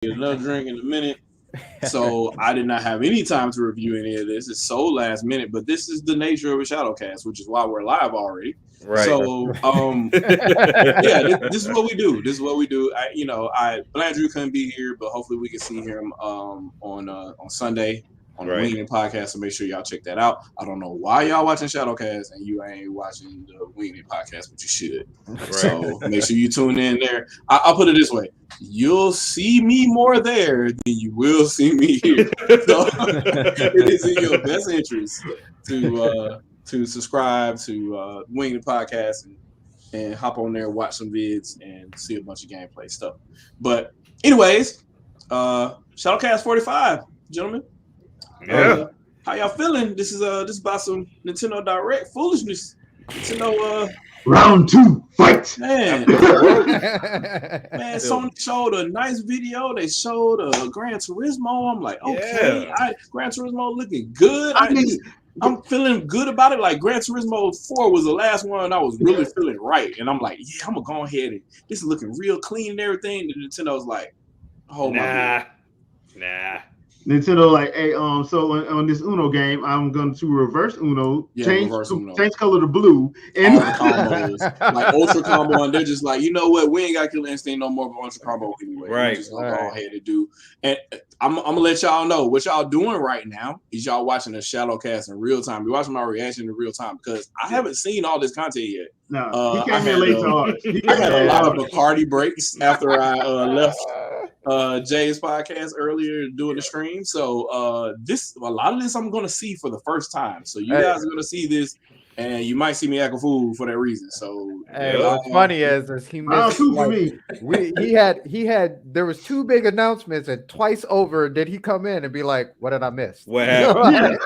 get another drink in a minute. So I did not have any time to review any of this. It's so last minute, but this is the nature of a ShadowCast, which is why we're live already. Right. So yeah, this is what we do. This is what we do. Blandrew couldn't be here, but hopefully we can see him on Sunday on the Winged podcast. So make sure y'all check that out. I don't know why y'all watching ShadowCast and you ain't watching the Winged podcast, but you should. Right. So make sure you tune in there. I'll put it this way: you'll see me more there than you will see me here. So it is in your best interest to subscribe to Winged podcast and hop on there, watch some vids, and see a bunch of gameplay stuff. But anyways, ShadowCast 45, gentlemen. Yeah. How y'all feeling? This is about some Nintendo Direct foolishness. Nintendo round 2 fight. Man, Sony showed a nice video. They showed Gran Turismo. I'm like, okay, Gran Turismo looking good. I'm feeling good about it. Like Gran Turismo 4 was the last one I was really feeling right. And I'm like, yeah, I'm gonna go ahead and this is looking real clean and everything. And Nintendo's like, hold on. Nah. Nintendo like, hey, so on this Uno game, I'm going to reverse Uno, change color to blue, and all the combos, like ultra combo, and they're just like, you know what, we ain't got Killer Instinct no more, but ultra combo anyway. Right. We're just gonna go ahead and do. And I'm gonna let y'all know what y'all doing right now is y'all watching the ShadowCast in real time. You're watching my reaction in real time because I haven't seen all this content yet. No, he came in late to ours. I had a lot of Bacardi breaks after I left Jay's podcast earlier doing the stream. So a lot of this I'm gonna see for the first time. So you guys are gonna see this, and you might see me act a fool for that reason. So what's funny is he missed. He had there was 2 big announcements, and twice over did he come in and be like, "What did I miss? What happened?"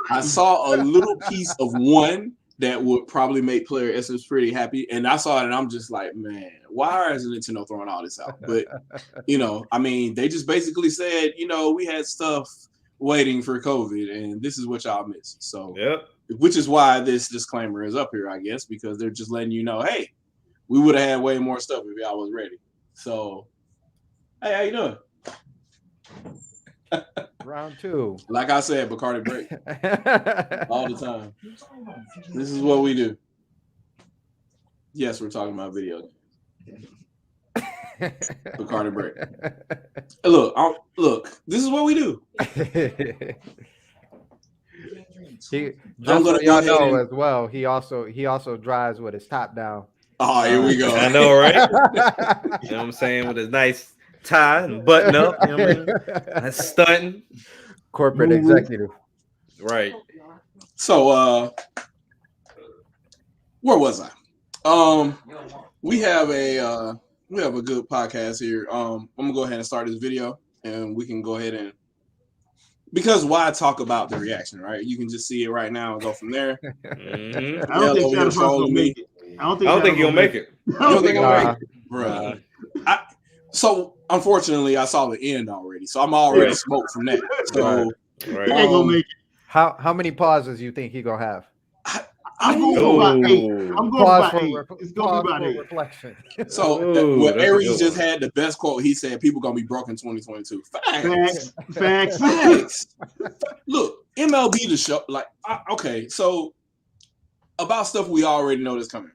I saw a little piece of one that would probably make player Essence pretty happy. And I saw it and I'm just like, man, why is Nintendo throwing all this out? But, I mean, they just basically said, we had stuff waiting for COVID and this is what y'all missed. So, which is why this disclaimer is up here, I guess, because they're just letting you know, hey, we would have had way more stuff if y'all was ready. So, hey, how you doing? Round 2. Like I said, Bacardi break all the time. This is what we do. Yes, we're talking about video games. Bacardi break. Look. This is what we do. I'm gonna y'all know as well. He also drives with his top down. Oh, here we go. I know, right? You know what I'm saying? With his nice tie and button up, you know what I mean? That's stunting. Corporate executive. Right. So where was I? We have a good podcast here. I'm gonna go ahead and start this video and we can go ahead and because why talk about the reaction, right? You can just see it right now and go from there. Mm-hmm. I don't think Shadow's gonna make it. I don't think he'll make it. You don't think he'll make it? Bruh. So unfortunately, I saw the end already, so I'm already smoked from that. So he ain't gonna make it. How many pauses you think he gonna have? I'm going for about 8. I'm going about 8. It's gonna be about 8. Reflection. So Aries just had the best quote. He said, "People gonna be broke in 2022." Facts. Look, MLB the show. Like, okay, so about stuff we already know that's coming.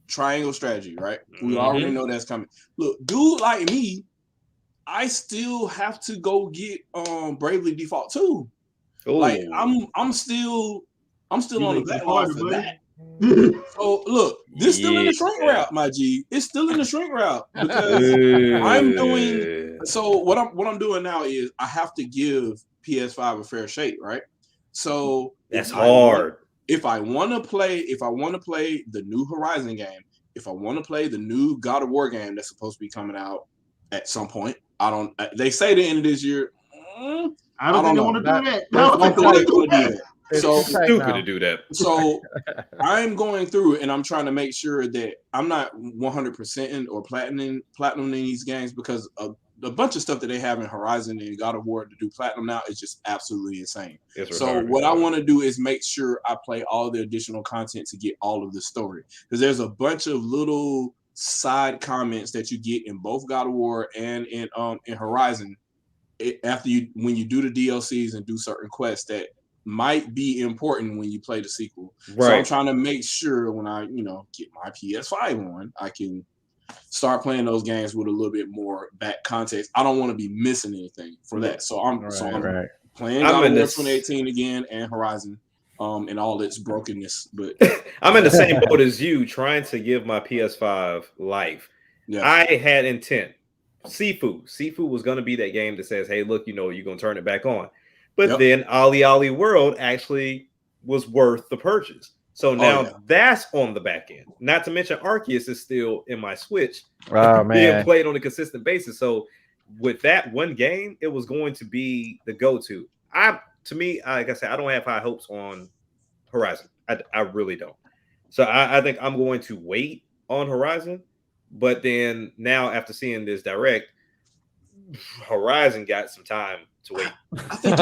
Triangle strategy, right? We already know that's coming. Look, dude like me, I still have to go get Bravely Default 2. Like I'm still on the backlog for that. So look, this still in the shrink route, my G. It's still in the shrink route because I'm doing. So what I'm doing now is I have to give PS5 a fair shake, right? So that's hard. If I want to play the new Horizon game, if I want to play the new God of War game that's supposed to be coming out at some point, they say the end of this year. I don't think they want to do that. I don't think they want to do that. So it's stupid to do that. So I'm going through and I'm trying to make sure that I'm not 100% or platinum these games because a bunch of stuff that they have in Horizon and God of War to do platinum now is just absolutely insane. So what I want to do is make sure I play all the additional content to get all of the story because there's a bunch of little side comments that you get in both God of War and in Horizon when you do the DLCs and do certain quests that might be important when you play the sequel. Right. So I'm trying to make sure when I, get my PS5 on, I can start playing those games with a little bit more back context. I don't want to be missing anything for that. So I'm playing God of War 2018 again and Horizon. And all its brokenness, but I'm in the same boat as you, trying to give my PS5 life. Yeah. I had intent. Sifu was going to be that game that says, "Hey, look, you're going to turn it back on." But then Ali World actually was worth the purchase. So now that's on the back end. Not to mention Arceus is still in my Switch, being played on a consistent basis. So with that one game, it was going to be the go-to. To me, like I said, I don't have high hopes on Horizon. I really don't. So I think I'm going to wait on Horizon. But then now, after seeing this direct, Horizon got some time to wait. I think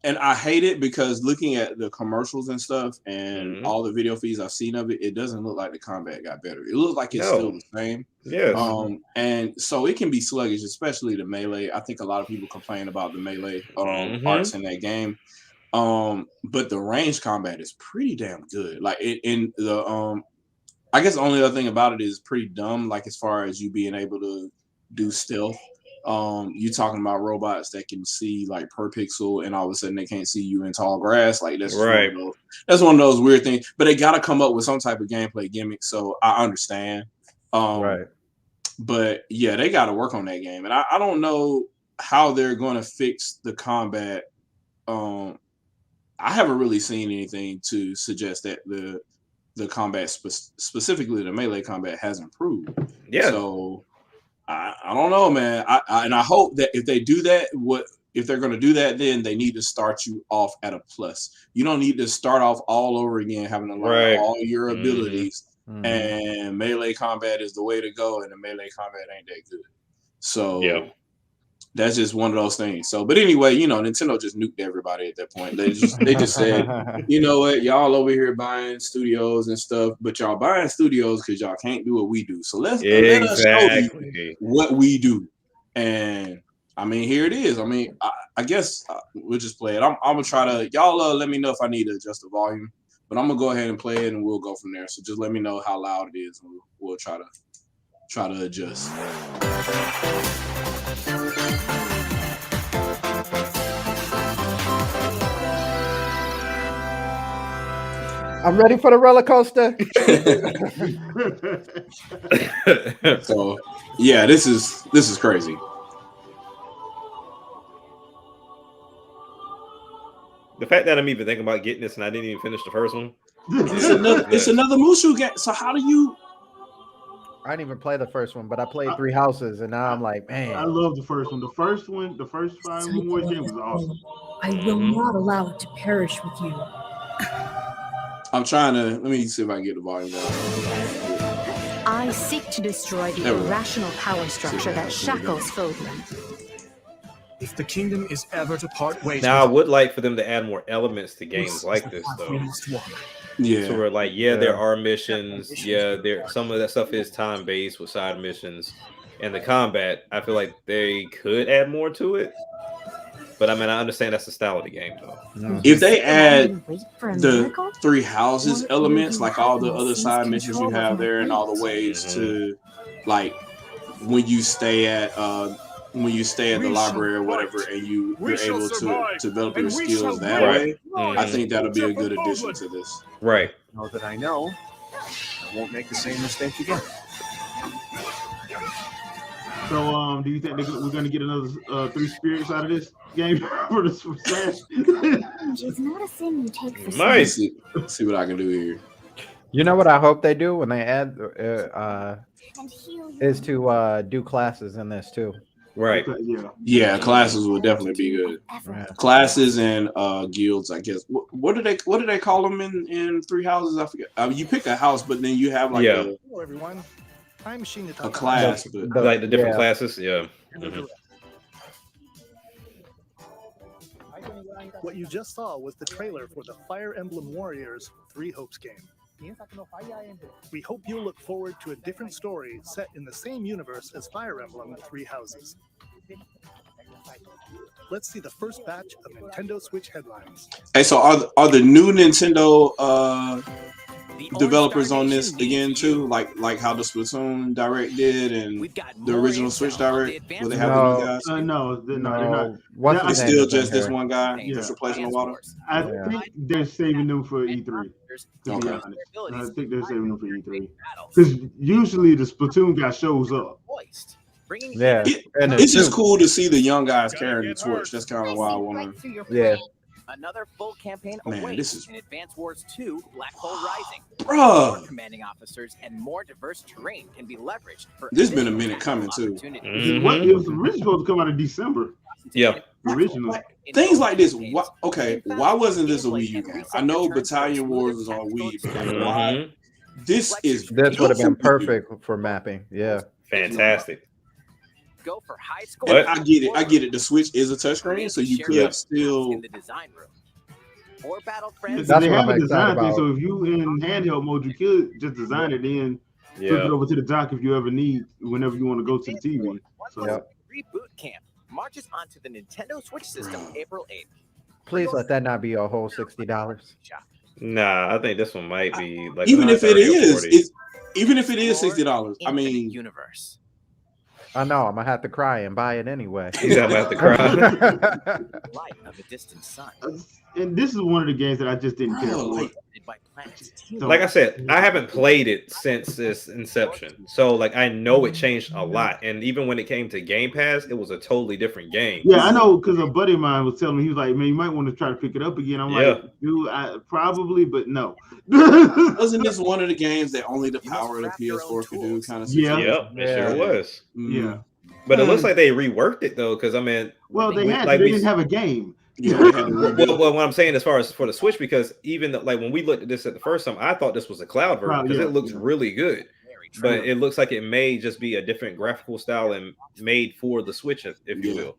and I hate it because looking at the commercials and stuff and all the video feeds I've seen of it, it doesn't look like the combat got better. It looks like it's still the same. Yes. And so it can be sluggish, especially the melee. I think a lot of people complain about the melee parts in that game. But the range combat is pretty damn good. Like I guess the only other thing about it is pretty dumb, like as far as you being able to do stealth. You're talking about robots that can see like per pixel, and all of a sudden they can't see you in tall grass. Like that's right. That's one of those weird things. But they got to come up with some type of gameplay gimmick. So I understand. Right. But yeah, they got to work on that game, and I don't know how they're going to fix the combat. I haven't really seen anything to suggest that the combat, specifically the melee combat, has improved. Yeah. So. I don't know, man. I hope that if they do that, if they're going to do that, then they need to start you off at a plus. You don't need to start off all over again, having to learn all your abilities. And melee combat is the way to go, and the melee combat ain't that good. So that's just one of those things. So, but anyway, Nintendo just nuked everybody at that point. They just said, you know what, y'all over here buying studios and stuff, but y'all buying studios because y'all can't do what we do. So let us show you what we do. And I mean, here it is. I mean, I guess we'll just play it. I'm gonna try to y'all let me know if I need to adjust the volume, but I'm gonna go ahead and play it and we'll go from there. So just let me know how loud it is, and we'll try to adjust. I'm ready for the roller coaster. So yeah, this is crazy. The fact that I'm even thinking about getting this and I didn't even finish the first one. It's another Mushu game. So how do you? I didn't even play the first one, but I played Three Houses, and now I'm like, man. I love the first one. The first Fire Emblem Warriors game was awesome. I will not allow it to perish with you. I'm trying to. Let me see if I can get the volume down. I seek to destroy the irrational power structure that shackles Fodlan. If the kingdom is ever to part ways, now I would like for them to add more elements to games like this, though. Yeah. So we're like, there are missions. Yeah, some of that stuff is time based with side missions, and the combat. I feel like they could add more to it. But I mean, I understand that's the style of the game, though. If they add the Three Houses elements, like all the other side missions you have there, and all the ways to, like, when you stay at the library or whatever, and you're able to develop your skills that way, I think that'll be a good addition to this. Right. Now that I know, I won't make the same mistake again. So, do you think we're going to get another 3 spirits out of this game for the Smash? It's not a sin you take for nice. See what I can do here. You know what I hope they do when they add is to do classes in this too. Right. Yeah, classes would definitely be good. Right. Classes and guilds, I guess. What do they call them in Three Houses? I forget. You pick a house, but then you have like Hello, everyone. a class, but like the different classes. Yeah. Mm-hmm. What you just saw was the trailer for the Fire Emblem Warriors 3 Hopes game. We hope you'll look forward to a different story set in the same universe as Fire Emblem Three Houses. Let's see the first batch of Nintendo Switch headlines. Hey, so are the new Nintendo developers on this again too? Like how the Splatoon Direct did and the original Switch Direct? Will they have the new guys? No, they're not. It's still just this one guy that's replacing the water. I think they're saving them for E3. To be honest, I think they're saving them for E3 because usually the Splatoon guy shows up. Yeah, it's just cool to see the young guys carrying the torch. That's kind of why I want to. Yeah. Another full campaign awaits in Advance Wars 2 Black Hole Rising. Bruh. More commanding officers and more diverse terrain can be leveraged. This has been a minute coming too. What, it was originally supposed to come out in December. Yeah. Originally. Things like this. Why wasn't this a Wii U game? I know Battalion Wars was on Wii, but why? This would have been perfect for mapping. Yeah. Fantastic. Go for high score. I get it. The Switch is a touchscreen, so you could still. In the design room. Or battle friends. They have a design thing, so if you in handheld mode, you could just design it in, flip it over to the dock if you ever need, whenever you want to go to the TV. So. Reboot Camp marches onto the Nintendo Switch system April 8th. Please let that not be a whole $60. Nah, I think this one might be like even if it is $60. I mean, universe. I know I'm gonna have to cry and buy it anyway. You gotta have to cry. Light of a distant sun. And this is one of the games that I just didn't care for. Like I said, I haven't played it since its inception, so like I know it changed a lot. And even when it came to Game Pass, it was a totally different game. Yeah, I know, because a buddy of mine was telling me, he was like, "Man, you might want to try to pick it up again." I'm like, "Dude, probably, but no." Wasn't this one of the games that only the power of the PS4 could do? Kind of. Yeah, it sure was. Yeah, but it looks like they reworked it though, because I mean, they didn't have a game. Yeah. Well, what I'm saying as far as for the Switch, because even like when we looked at this at the first time, I thought this was a cloud version because it looks really good. But it looks like it may just be a different graphical style and made for the Switch, if you will.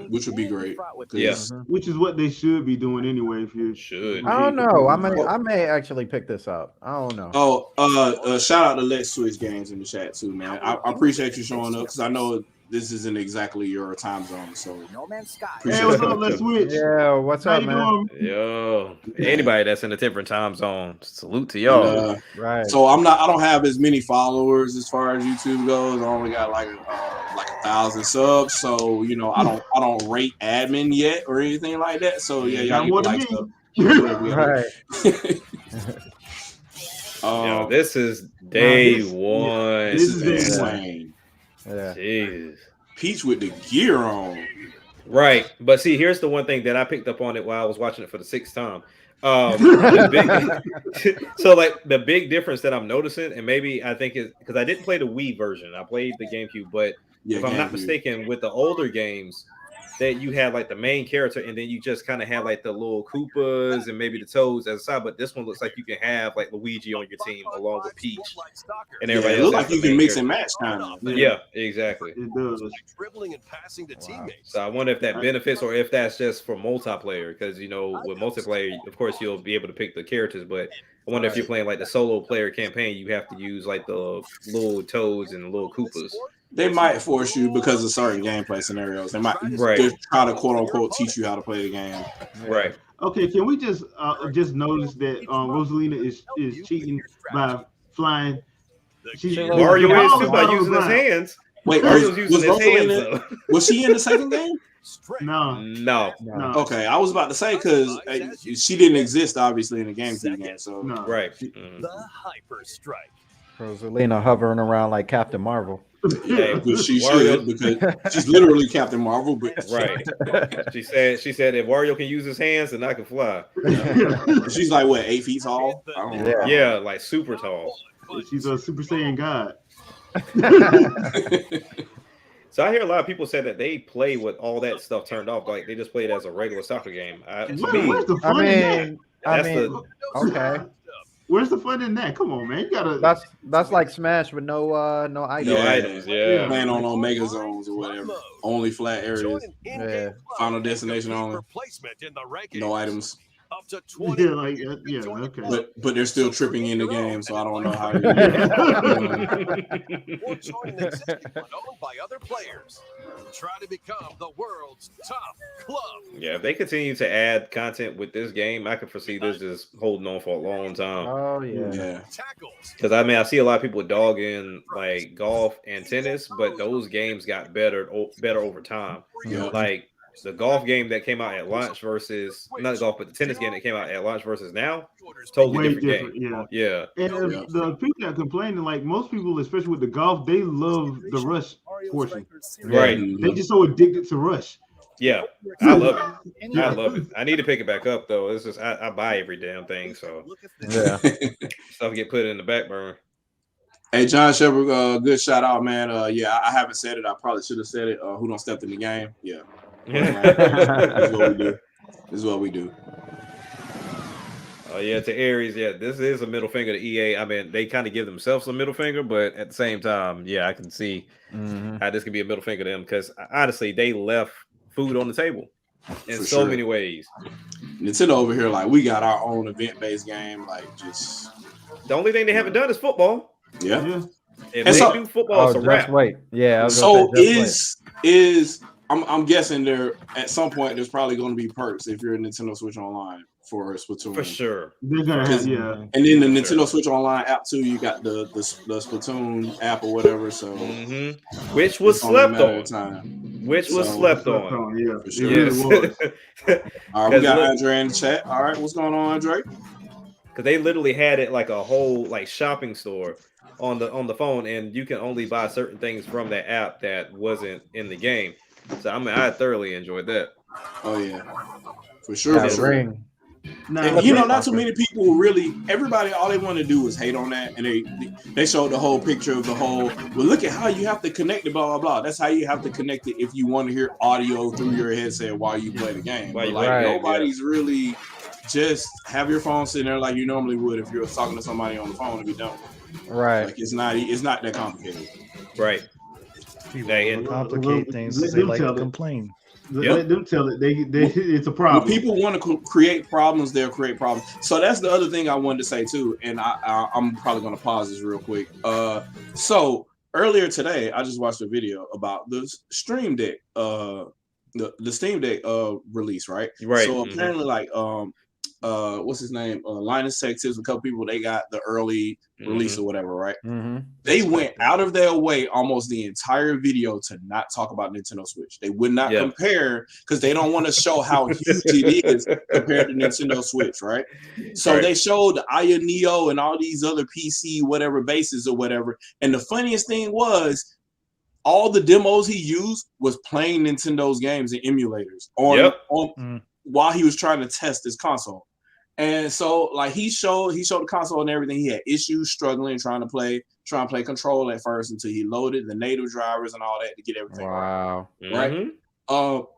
Which would be great. Yeah. Which is what they should be doing anyway. If you should. I don't know. I may actually pick this up. I don't know. Oh, shout out to Let's Switch Games in the chat too, man. I appreciate you showing up because I know this isn't exactly your time zone. So No Man's Sky. Hey, what's up? Let's Switch. Yeah, what's up, man? Yo, anybody that's in a different time zone, salute to y'all. Right. So I don't have as many followers as far as YouTube goes. I only got like 1,000 subs. So I don't rate admin yet or anything like that. So yeah, y'all get like stuff. Right. Yo, this is day one. This is insane. Yeah. Jeez. Peach with the gear on. Right. But see, here's the one thing that I picked up on it while I was watching it for the 6th time. So like the big difference that I'm noticing, and maybe I think is because I didn't play the Wii version, I played the GameCube, but if I'm not mistaken, with the older games, that you had like the main character, and then you just kind of had like the little Koopas and maybe the Toads as a side. But this one looks like you can have like Luigi on your team along with Peach and everybody else. It looks like you can mix and match kind of. Yeah, exactly. It does. Dribbling and passing to teammates. So I wonder if that benefits or if that's just for multiplayer, because with multiplayer, of course you'll be able to pick the characters, but I wonder if you're playing like the solo player campaign, you have to use like the little Toads and the little Koopas. They might force you because of certain gameplay scenarios. They might just try to quote unquote teach you how to play the game. Right. Okay, can we just notice that Rosalina is cheating by flying? Mario is too by using his hands. Wait, Mario's using his hands though. Was she in the second game? No. Okay, I was about to say because she didn't exist obviously in the GameCube game. So right. The Hyper Strike. Rosalina hovering around like Captain Marvel. Yeah, she should because she's literally Captain Marvel. But right. She said if Wario can use his hands, then I can fly. She's like what, 8 feet tall? I don't know. Yeah, like super tall. She's a Super Saiyan God. So I hear a lot of people say that they play with all that stuff turned off, like they just play it as a regular soccer game. Where's the fun in that? Okay. Where's the fun in that? Come on, man. You gotta. That's like Smash with no items. No items, yeah. Playing on Omega zones or whatever. Only flat areas. Yeah. Final destination only. No items. Up to 20. But they're still tripping in the game, so I don't know how. Or join an existing one owned by other players. Try to become the world's top club. Yeah, if they continue to add content with this game, I can foresee this just holding on for a long time. Oh yeah. Because I see a lot of people dogging like golf and tennis, but those games got better over time. Yeah. Like the golf game that came out at launch versus not golf, but the tennis game that came out at launch versus now, totally different game. Yeah. And the people that complaining, like most people, especially with the golf, they love the rush portion. Right. They just so addicted to rush. Yeah, I love it. I love it. I need to pick it back up though. It's just I buy every damn thing, so yeah, stuff get put in the back burner. Hey, John Shepard, good shout out, man. Yeah, I haven't said it. I probably should have said it. Who don't step in the game? Yeah. This is what we do. This is what we do. Oh yeah, to Aries, yeah, this is a middle finger to EA. I mean, they kind of give themselves a middle finger, but at the same time, yeah, I can see how this could be a middle finger to them because honestly, they left food on the table in For so sure. many ways. Nintendo over here, like we got our own event-based game, like just the only thing they haven't done is football. Yeah. If they do football, it's a wrap. Wait. Yeah. So I'm guessing there at some point there's probably going to be perks if you're a Nintendo Switch Online for Splatoon. For sure. They're gonna have, And then the Nintendo Switch Online app too. You got the Splatoon app or whatever. So which was slept on. Which was slept on. Yeah. For sure. Yes. All right, we got Andre in the chat. All right, what's going on, Andre? Because they literally had it like a whole like shopping store on the phone, and you can only buy certain things from that app that wasn't in the game. So I mean, I thoroughly enjoyed that. Oh yeah, for sure. For sure. Ring. And not too many people really. Everybody, all they want to do is hate on that, and they showed the whole picture of the whole. Well, look at how you have to connect it, blah blah blah. That's how you have to connect it if you want to hear audio through your headset while you play the game. But nobody's really just have your phone sitting there like you normally would if you're talking to somebody on the phone and be done. Right. Like it's not that complicated. Right. People complicate things. They like to complain. Let them tell it. They it's a problem. When people want to create problems, they'll create problems. So that's the other thing I wanted to say too, and I'm probably going to pause this real quick. So earlier today, I just watched a video about the Stream Deck, the Steam Deck release, right? Right. So apparently, like what's his name? Linus Tech Tips, a couple people, they got the early release or whatever, right? They went out of their way almost the entire video to not talk about Nintendo Switch. They would not compare because they don't want to show how huge it is compared to Nintendo Switch, right? So they showed Aya Neo and all these other PC whatever bases or whatever. And the funniest thing was all the demos he used was playing Nintendo's games and emulators on while he was trying to test his console. And so like he showed the console and everything. He had issues struggling, trying to play control at first until he loaded the native drivers and all that to get everything right.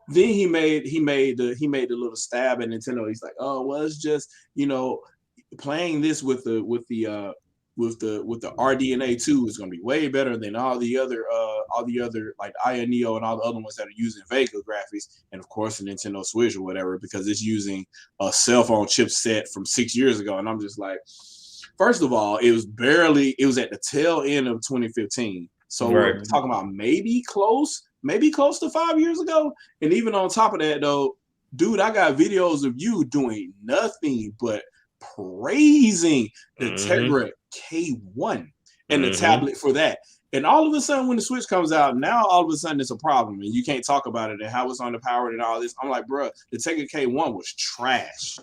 Then he made the little stab at Nintendo. He's like, oh well, it's just playing this with the RDNA 2 is going to be way better than all the other like Aya Neo and all the other ones that are using Vega graphics, and of course the Nintendo Switch or whatever, because it's using a cell phone chipset from 6 years ago. And I'm just like, first of all, it was at the tail end of 2015. So we're talking about maybe close to 5 years ago. And even on top of that though, dude, I got videos of you doing nothing but praising the Tegra K1 and the tablet for that. And all of a sudden when the Switch comes out, now all of a sudden it's a problem and you can't talk about it and how it's underpowered and all this. I'm like, bro, the Tegra K1 was trash.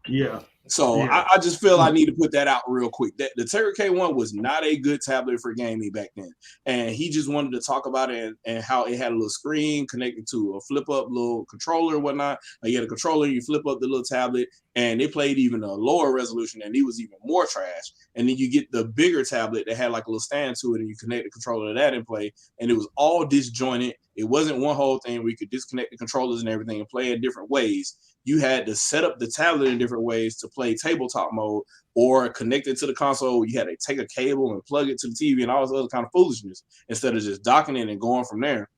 Yeah. So I just feel I need to put that out real quick. That the Tegra K1 was not a good tablet for gaming back then. And he just wanted to talk about it and how it had a little screen connected to a flip-up little controller or whatnot. Like you had a controller, you flip up the little tablet, and it played even a lower resolution, and it was even more trash. And then you get the bigger tablet that had like a little stand to it, and you connect the controller to that and play, and it was all disjointed. It wasn't one whole thing where you could disconnect the controllers and everything and play in different ways. You had to set up the tablet in different ways to play tabletop mode or connect it to the console. You had to take a cable and plug it to the TV and all this other kind of foolishness instead of just docking it and going from there.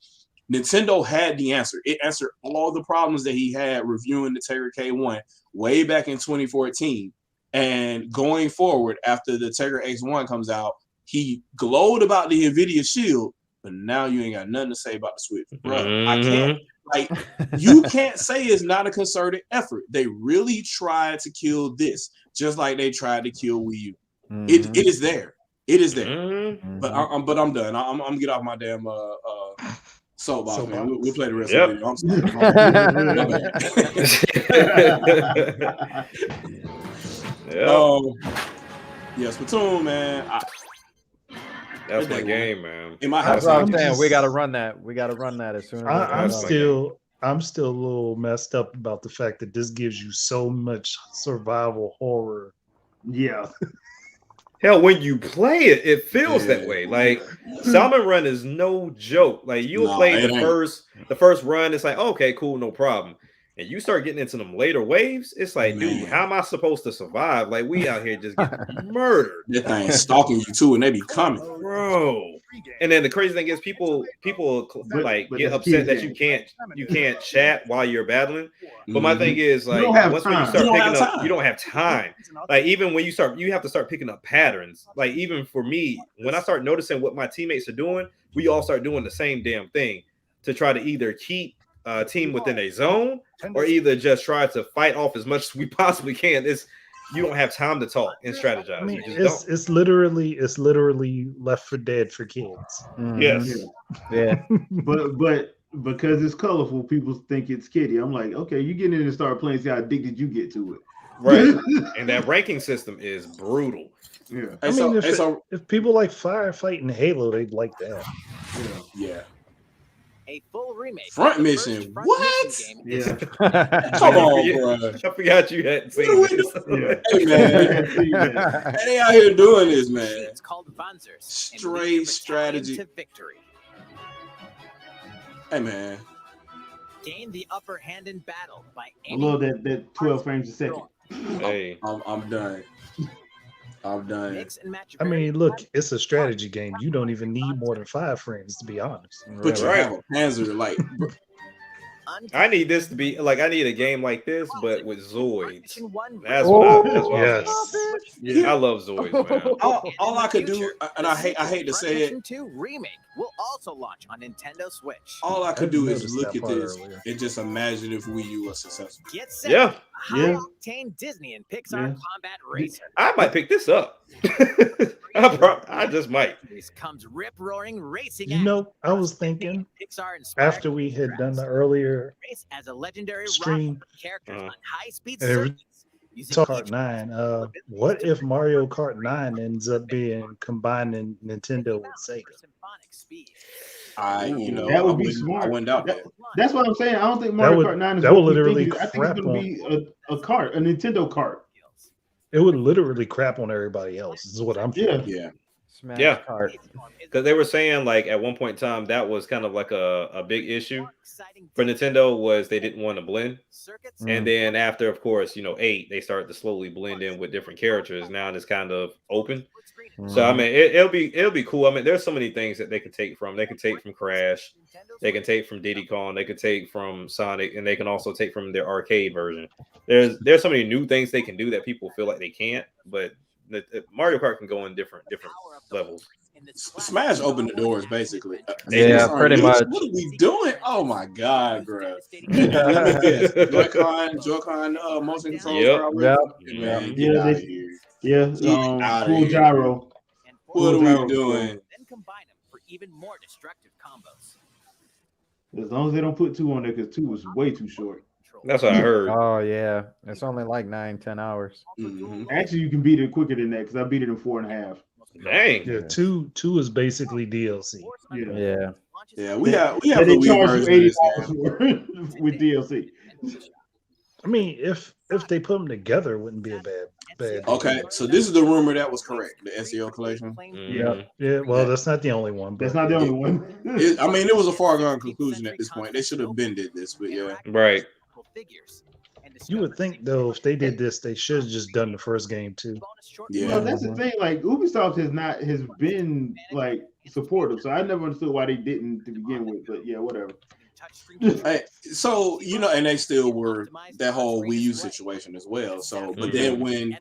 Nintendo had the answer. It answered all the problems that he had reviewing the Tegra K1 way back in 2014. And going forward, after the Tegra X1 comes out, he glowed about the NVIDIA Shield, but now you ain't got nothing to say about the Switch. Bro, I can't. Like, you can't say it's not a concerted effort. They really tried to kill this, just like they tried to kill Wii U. It is there. It is there. But I'm done. I'm gonna get off my damn soapbox, man. We'll play the rest of the video. I'm sorry. Yeah, Splatoon, man. That's my game, man. That's what I'm saying. We got to run that. We got to run that as soon as I'm still a little messed up about the fact that this gives you so much survival horror. Yeah. Hell, when you play it, it feels that way. Like Salmon Run is no joke. Like you'll play the first run, it's like, okay, cool, no problem. And you start getting into them later waves, it's like, dude, how am I supposed to survive? Like we out here just getting murdered. That thing stalking you too, and they be coming, bro. And then the crazy thing is, people like get upset that you can't chat while you're battling. But my thing is, like, once when you start picking up, you don't have time. Like even when you have to start picking up patterns. Like even for me, when I start noticing what my teammates are doing, we all start doing the same damn thing to try to either keep team within a zone or either just try to fight off as much as we possibly can. You don't have time to talk and strategize. I mean, it's literally Left 4 Dead for kids. Yes. Yeah. but because it's colorful, people think it's kiddie. I'm like, okay, you get in and start playing, see how addicted you get to it. Right. And that ranking system is brutal. Yeah. I mean, if people like firefighting Halo, they'd like that. Yeah. A full remake. Front mission. What? Yeah. Come on, bro. I forgot you hadn't seen this. Hey, man. They out here doing this, man. It's called Panzers. Straight strategy. To victory. Hey, man. Gain the upper hand in battle by I love that 12 frames a second. Hey, I'm done. I'm done. I mean, look, it's a strategy game. You don't even need more than 5 frames, to be honest. But you have a Panzer, like. I need this to be like, I need a game like this, but with Zoids. That's what I love Zoids, man. All I could do, and I hate to say it, 2 remake will also launch on Nintendo Switch. All I could do is look at this and just imagine if Wii U was successful. Get set. High-octane Disney and Pixar combat racing. I might pick this up. I just might. This comes rip-roaring racing. You know, I was thinking after we had done the earlier as a legendary stream characters on high-speed Kart 9. What if Mario Kart 9 ends up being combining Nintendo with Sega? That would be smart. I went out there. That's what I'm saying. I don't think Mario Kart 9 is that would literally I think it's going to be a kart, a Nintendo kart. It would literally crap on everybody else. Is what I'm thinking. Yeah. Smash Kart. Because they were saying, like, at one point in time, that was kind of like a big issue for Nintendo, was they didn't want to blend. And then after, of course, 8, they started to slowly blend in with different characters. Now it's kind of open. So I mean, it'll be cool. I mean, there's so many things that they can take from. They can take from Crash, they can take from Diddy Kong, they can take from Sonic, and they can also take from their arcade version. There's so many new things they can do that people feel like they can't. But Mario Kart can go in different levels. Smash opened the doors, basically. Yeah, pretty much. What are we doing? Oh my god, bro! Let me guess. Joy-Con motion controls. Full gyro. What are we doing? Then combine them for even more destructive combos. As long as they don't put 2 on there, because 2 was way too short. That's what I heard. Oh yeah, it's only like 9-10 hours. Actually, you can beat it quicker than that because I beat it in 4.5. Dang. Yeah, 2 is basically DLC. Yeah. We have the Wii version with DLC. I mean, if they put them together, it wouldn't be a bad. Okay, so this is the rumor that was correct. The SEO collection. Yeah. Well, that's not the only one. That's not the only one. I mean, it was a foregone conclusion at this point. They should have bended this, but yeah. Right. You would think though, if they did this, they should have just done the first game too. Yeah, well, that's the thing. Like Ubisoft has been like supportive, so I never understood why they didn't to begin with. But yeah, whatever. Hey, so and they still were that whole Wii U situation as well. So, but then when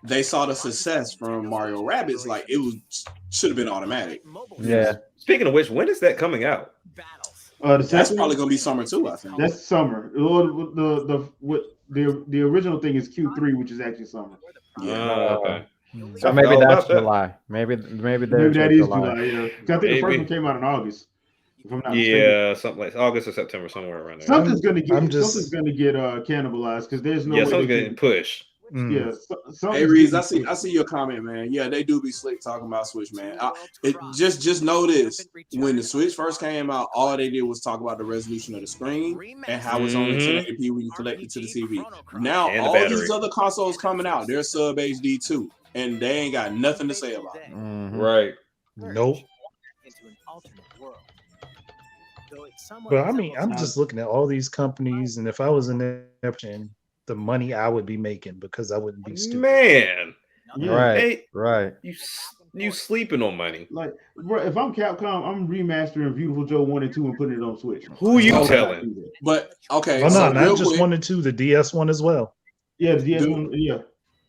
they saw the success from Mario Rabbids, like should have been automatic. Yeah. Speaking of which, when is that coming out? That's probably gonna be summer too. I think that's summer. The original thing is Q3, which is actually summer. Yeah. Okay. So maybe that's July. Maybe that is July. Yeah, I think the first one came out in August. If I'm not mistaken. Something like August or September, somewhere around there. Something's gonna get cannibalized because there's no way something's getting pushed. Yeah. Hey Reeves, I see your comment, man. Yeah, they do be slick talking about Switch, man. Just know this: when the Switch first came out, all they did was talk about the resolution of the screen and how it's only 1080p when you collect it to the TV. Now all these other consoles coming out, they're sub HD too, and they ain't got nothing to say about it. Right? Nope. But I mean, I'm just looking at all these companies, and if I was in their position, the money I would be making because I wouldn't be stupid. Man, right. You sleeping on money? Like, bro, if I'm Capcom, I'm remastering Beautiful Joe 1 and 2 and putting it on Switch. Who you telling? But okay, well, no, not just 1 and 2, the DS one as well. Yeah, the DS one. Yeah,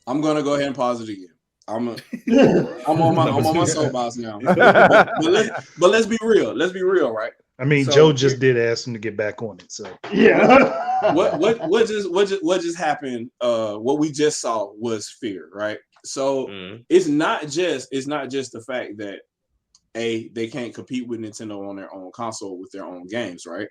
I'm gonna go ahead and pause it again. I'm on my soapbox now. But let's be real. Let's be real, right? I mean, Joe just did ask him to get back on it, so yeah. what just happened? What we just saw was fear, right? So it's not just the fact that they can't compete with Nintendo on their own console with their own games, right?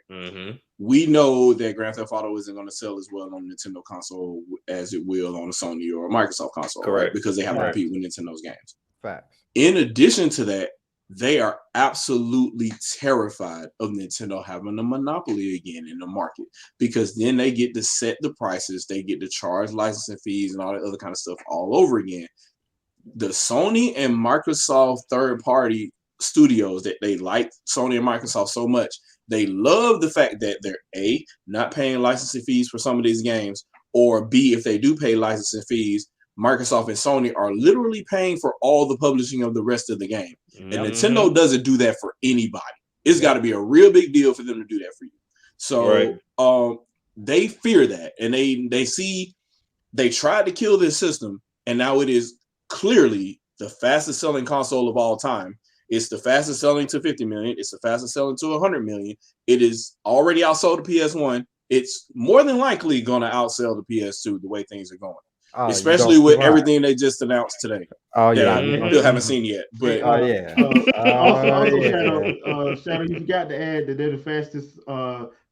We know that Grand Theft Auto isn't going to sell as well on Nintendo console as it will on a Sony or a Microsoft console, right? Because they have to compete with Nintendo's games. Facts. In addition to that, they are absolutely terrified of Nintendo having a monopoly again in the market, because then they get to set the prices, they get to charge licensing fees and all that other kind of stuff all over again. The Sony and Microsoft third-party studios that they like Sony and Microsoft so much, they love the fact that they're not paying licensing fees for some of these games, or B, if they do pay licensing fees, Microsoft and Sony are literally paying for all the publishing of the rest of the game. And Nintendo doesn't do that for anybody. It's got to be a real big deal for them to do that for you. So they fear that, and they tried to kill this system, and now it is clearly the fastest selling console of all time. It's the fastest selling to 50 million. It's the fastest selling to 100 million. It is already outsold the PS1. It's more than likely going to outsell the PS2 the way things are going. Especially with everything they just announced today. Oh yeah, I still haven't seen yet. But Shadow, you forgot to add that they're the fastest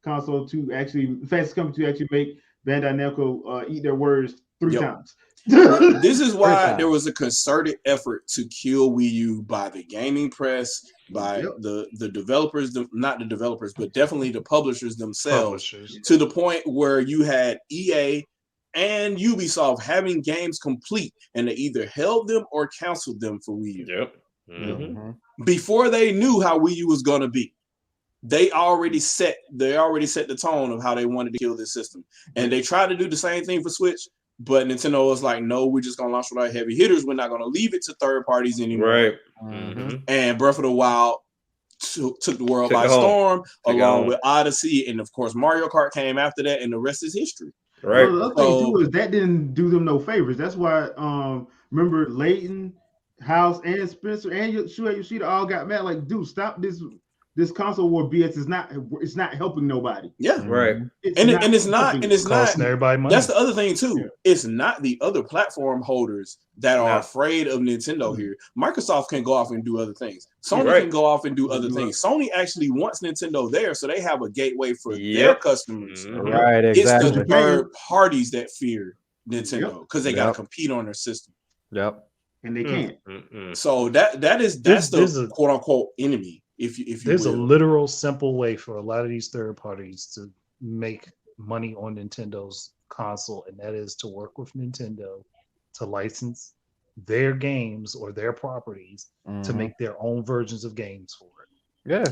fastest company to actually make Bandai Namco eat their words 3 times. This is why there was a concerted effort to kill Wii U by the gaming press, by the developers, not the developers, but definitely the publishers themselves, to the point where you had EA and Ubisoft having games complete, and they either held them or canceled them for Wii U. Before they knew how Wii U was going to be. They already set the tone of how they wanted to kill this system. And they tried to do the same thing for Switch, but Nintendo was like, no, we're just going to launch with our heavy hitters. We're not going to leave it to third parties anymore. Right. And Breath of the Wild took the world by storm, along with Odyssey. And, of course, Mario Kart came after that, and the rest is history. Right. Well, the other thing too is that didn't do them no favors. That's why remember Layton, House, and Spencer and Shuhei Yoshida all got mad. Like, dude, stop this console war BS. It's not helping nobody. Yeah, right. It's not everybody money. That's the other thing too. Yeah. It's not the other platform holders that are afraid of Nintendo here. Microsoft can go off and do other things. Sony can go off and do other things. Sony actually wants Nintendo there, so they have a gateway for their customers. Right, exactly. It's the third parties that fear Nintendo because they got to compete on their system. Yep, and they can't. So that's the quote unquote enemy. If there's a literal simple way for a lot of these third parties to make money on Nintendo's console, and that is to work with Nintendo to license their games or their properties to make their own versions of games for it.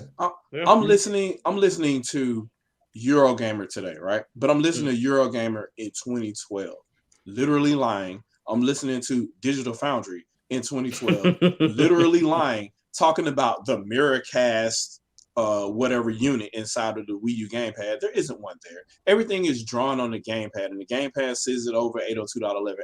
I'm listening to Eurogamer today, right? But I'm listening to Eurogamer in 2012. Literally lying. I'm listening to Digital Foundry in 2012. Literally lying, talking about the Miracast whatever unit inside of the Wii U gamepad. There isn't one there. Everything is drawn on the gamepad, and the gamepad sends it over 802.11a,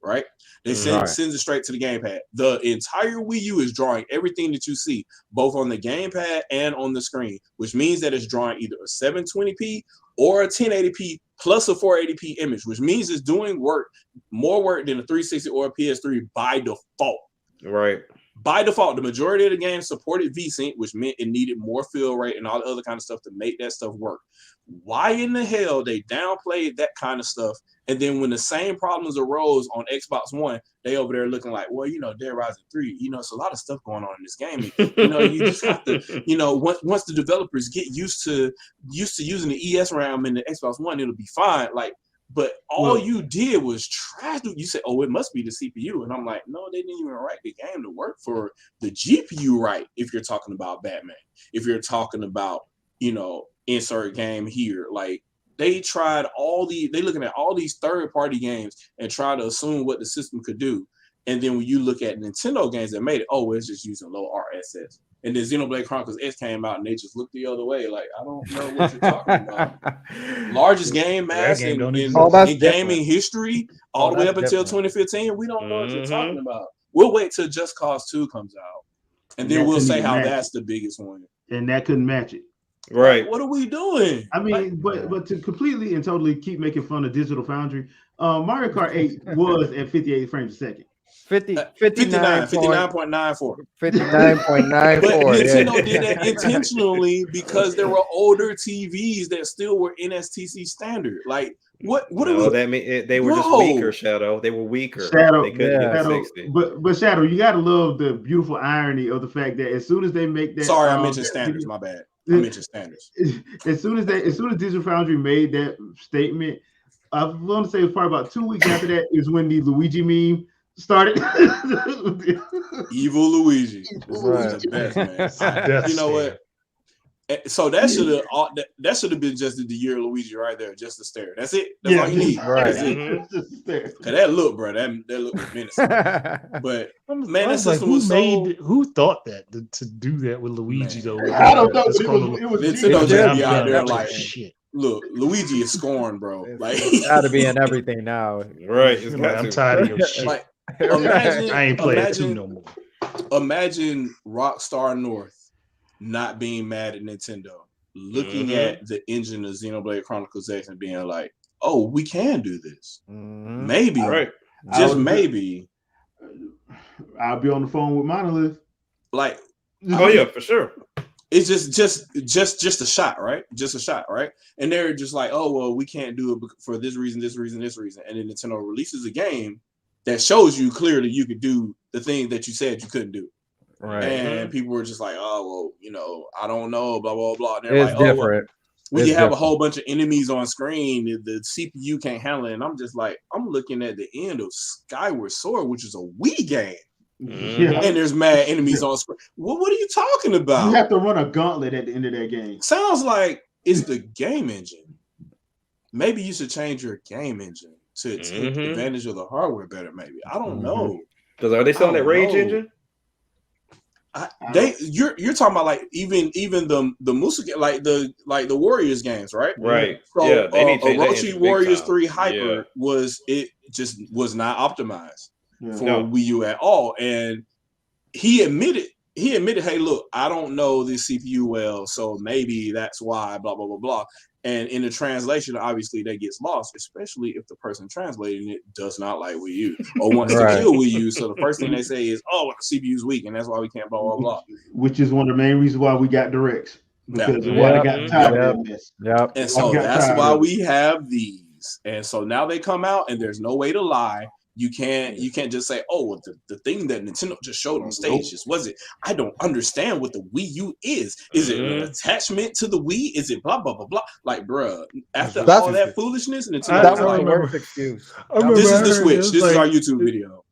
right? They sends it straight to the gamepad. The entire Wii U is drawing everything that you see, both on the gamepad and on the screen, which means that it's drawing either a 720p or a 1080p plus a 480p image, which means it's doing more work than a 360 or a PS3 by default. Right. By default, the majority of the games supported VSync, which meant it needed more fill rate and all the other kind of stuff to make that stuff work. Why in the hell they downplayed that kind of stuff? And then when the same problems arose on Xbox One, they over there looking like, well, Dead Rising 3, it's a lot of stuff going on in this game. You just have to, once the developers get used to using the ESRAM in the Xbox One, it'll be fine. But all you did was trash. You said, oh, it must be the CPU. And I'm like, no, they didn't even write the game to work for the GPU right. If you're talking about Batman, if you're talking about, insert game here, they looking at all these third-party games and try to assume what the system could do. And then when you look at Nintendo games that made it, it's just using low RSS. And then Xenoblade Chronicles X came out and they just looked the other way. Like, I don't know what you're talking about. Largest game mass in gaming history, all the way up until 2015. We don't know what you're talking about. We'll wait till Just Cause 2 comes out. And then we'll say how that's the biggest one. And that couldn't match it. Right. What are we doing? I mean, but to completely and totally keep making fun of Digital Foundry, Mario Kart 8 was at 58 frames a second. 59.94. 59.94. But Nintendo did that intentionally because there were older TVs that still were NSTC standard. Like, what they were just weaker, Shadow. They were weaker. Shadow, they couldn't get Shadow, 60. But Shadow, you gotta love the beautiful irony of the fact that as soon as they make that, sorry, I mentioned standards. My bad. I mentioned standards. As soon as Digital Foundry made that statement, I want to say it was probably about 2 weeks after that is when the Luigi meme started. Evil Luigi. Right. The best, man. You know what? So that should have been just the year Luigi right there, just the stare. That's it. That's all you need. Right. That's it. Just the stare. Cause that look, bro, that look was menacing. But man, that system was who thought that to do that with Luigi though? I don't know. It was Nintendo just be out there like shit. Look, Luigi is scorned, bro. Like got to be in everything now. Right. I'm tired of your shit. Like, imagine, I ain't playing 2 no more. Imagine Rockstar North not being mad at Nintendo, looking at the engine of Xenoblade Chronicles X and being like, "Oh, we can do this. Maybe, just maybe." I'll be on the phone with Monolith. Like, oh yeah, for sure. It's just a shot, right? Just a shot, right? And they're just like, "Oh well, we can't do it for this reason, this reason, this reason." And then Nintendo releases a game that shows you clearly you could do the thing that you said you couldn't do. Right. And people were just like, oh, well, I don't know, blah, blah, blah. And they're it's like, different. When you have a whole bunch of enemies on screen, the CPU can't handle it. And I'm just like, I'm looking at the end of Skyward Sword, which is a Wii game. Yeah. And there's mad enemies on screen. What are you talking about? You have to run a gauntlet at the end of that game. Sounds like it's the game engine. Maybe you should change your game engine to take advantage of the hardware better, maybe. I don't know. Because are they selling that Rage engine? You're talking about like even the Musa, like the Warriors games, right? Right. So yeah, they need to Orochi Warriors 3 Hyper was not optimized for Wii U at all, and he admitted, hey, look, I don't know this CPU well, so maybe that's why, blah blah blah blah. And in the translation, obviously, that gets lost, especially if the person translating it does not like Wii U or wants to kill Wii U. So the first thing they say is, "Oh, the CPU is weak, and that's why we can't blah blah blah." Which is one of the main reasons why we got directs, because why got tired of this. Yep. And so that's why we have these. And so now they come out, and there's no way to lie. You can't just say, "Oh, well, the thing that Nintendo just showed on stage just was it." I don't understand what the Wii U is. Is it an attachment to the Wii? Is it blah blah blah blah? Like, bruh, after all that foolishness, Nintendo was like, worst excuse. This is the Switch. This is our YouTube video.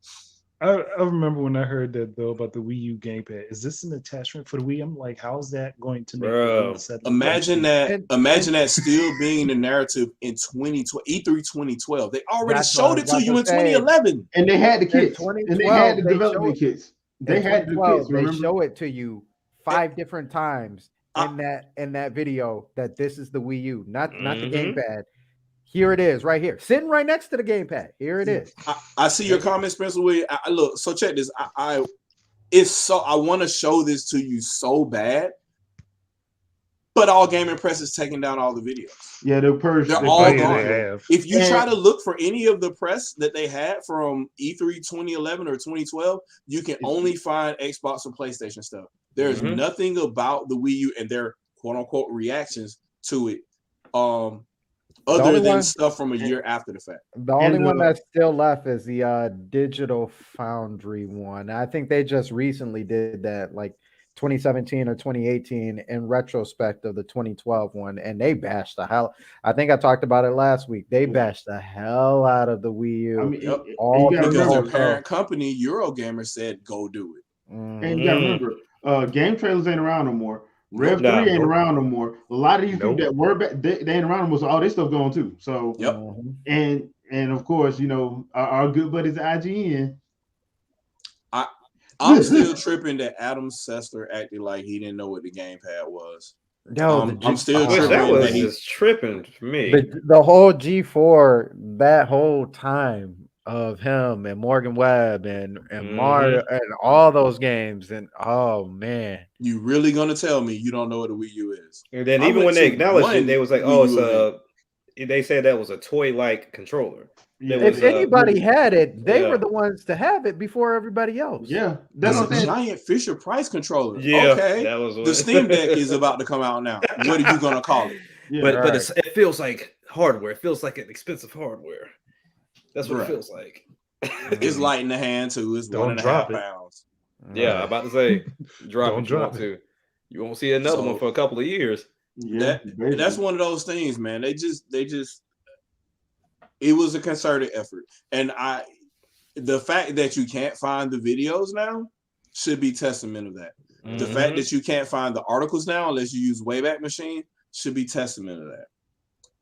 I remember when I heard that though about the Wii U gamepad. Is this an attachment for the Wii? I'm like, how's that going to make the Imagine that still being the narrative in 2012, E3 2012. They already showed it to you in 2011. And they had the kits. And they had the development kits. They had the kits, remember? They show it to you 5 different times in that video that this is the Wii U, not the gamepad. Here it is, right here, sitting right next to the gamepad. Here it is. I see your comment, Spencer. Look, so check this. I want to show this to you so bad, but All Gaming Press is taking down all the videos. Yeah, they're all gone. If you try to look for any of the press that they had from E3 2011 or 2012, you can only find Xbox and PlayStation stuff. There's nothing about the Wii U and their quote unquote reactions to it. Other than stuff from a year after the fact. The only one that's still left is the Digital Foundry one. I think they just recently did that, like 2017 or 2018, in retrospect of the 2012 one, and they bashed the hell. I think I talked about it last week. They bashed the hell out of the Wii U. I mean, because their parent company, Eurogamer, said go do it. And you gotta remember, game trailers ain't around no more. Rev 3 ain't around no more. A lot of these people that were back, they ain't around no more, so all this stuff going too. So and of course, you know, our good buddies at IGN. I'm still tripping that Adam Sessler acted like he didn't know what the gamepad was. No, I'm still tripping. That was just tripping for me. The whole G4, that whole time of him and Morgan Webb and Mario and all those games, and oh man, you really gonna tell me you don't know what a Wii U is? And then even when they acknowledged it, they was like, "Oh, it's they said that was a toy-like controller." If anybody had it, they were the ones to have it before everybody else. Yeah, that's a giant Fisher Price controller. Yeah, okay, that was the Steam Deck is about to come out now. What are you gonna call it? Yeah, but it feels like hardware. It feels like an expensive hardware. That's what it feels like. It's light in the hand too. It's 1.5 pounds. Yeah, I'm about to say, drop it. You want to. You won't see another one for a couple of years. Yeah, that's one of those things, man. They just. It was a concerted effort, and the fact that you can't find the videos now should be testament of that. The fact that you can't find the articles now unless you use Wayback Machine should be testament of that.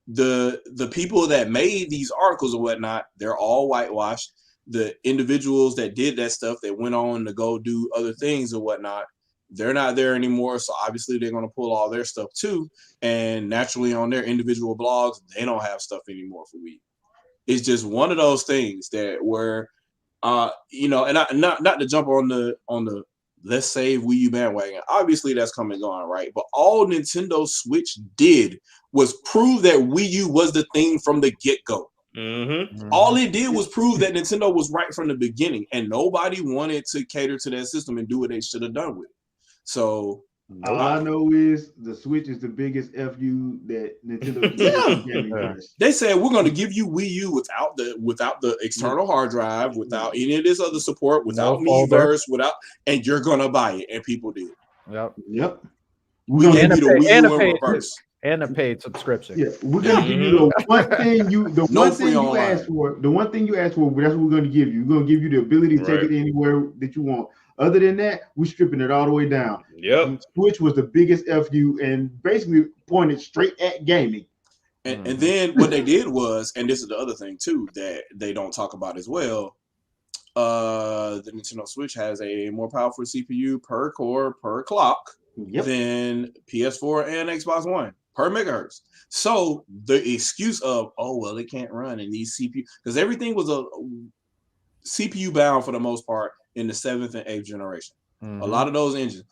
The people that made these articles or whatnot, they're all whitewashed. The individuals that did that stuff that went on to go do other things or whatnot, they're not there anymore. So obviously they're going to pull all their stuff too. And naturally on their individual blogs, they don't have stuff anymore for Wii. It's just one of those things that where, you know, and not to jump on the let's save Wii U bandwagon. Obviously that's come and gone, right? But all Nintendo Switch did was prove that Wii U was the thing from the get-go. All it did was prove that Nintendo was right from the beginning, and nobody wanted to cater to that system and do what they should have done with it. So all I know is the Switch is the biggest FU that Nintendo can They said we're going to give you Wii U without the external hard drive, without any of this other support, without Miiverse, and you're going to buy it, and people did. Yep. We're going to give you the Wii U in reverse. And a paid subscription. Yeah, we're gonna give you the one thing you asked for. The one thing you asked for, that's what we're gonna give you. We're gonna give you the ability to take it anywhere that you want. Other than that, we're stripping it all the way down. Yep. Switch was the biggest FU and basically pointed straight at gaming. And then what they did was, and this is the other thing too that they don't talk about as well. The Nintendo Switch has a more powerful CPU per core per clock than PS4 and Xbox One. Per megahertz. So the excuse of, oh, well, it can't run in these CPU, because everything was a CPU bound for the most part in the 7th and 8th generation. A lot of those engines,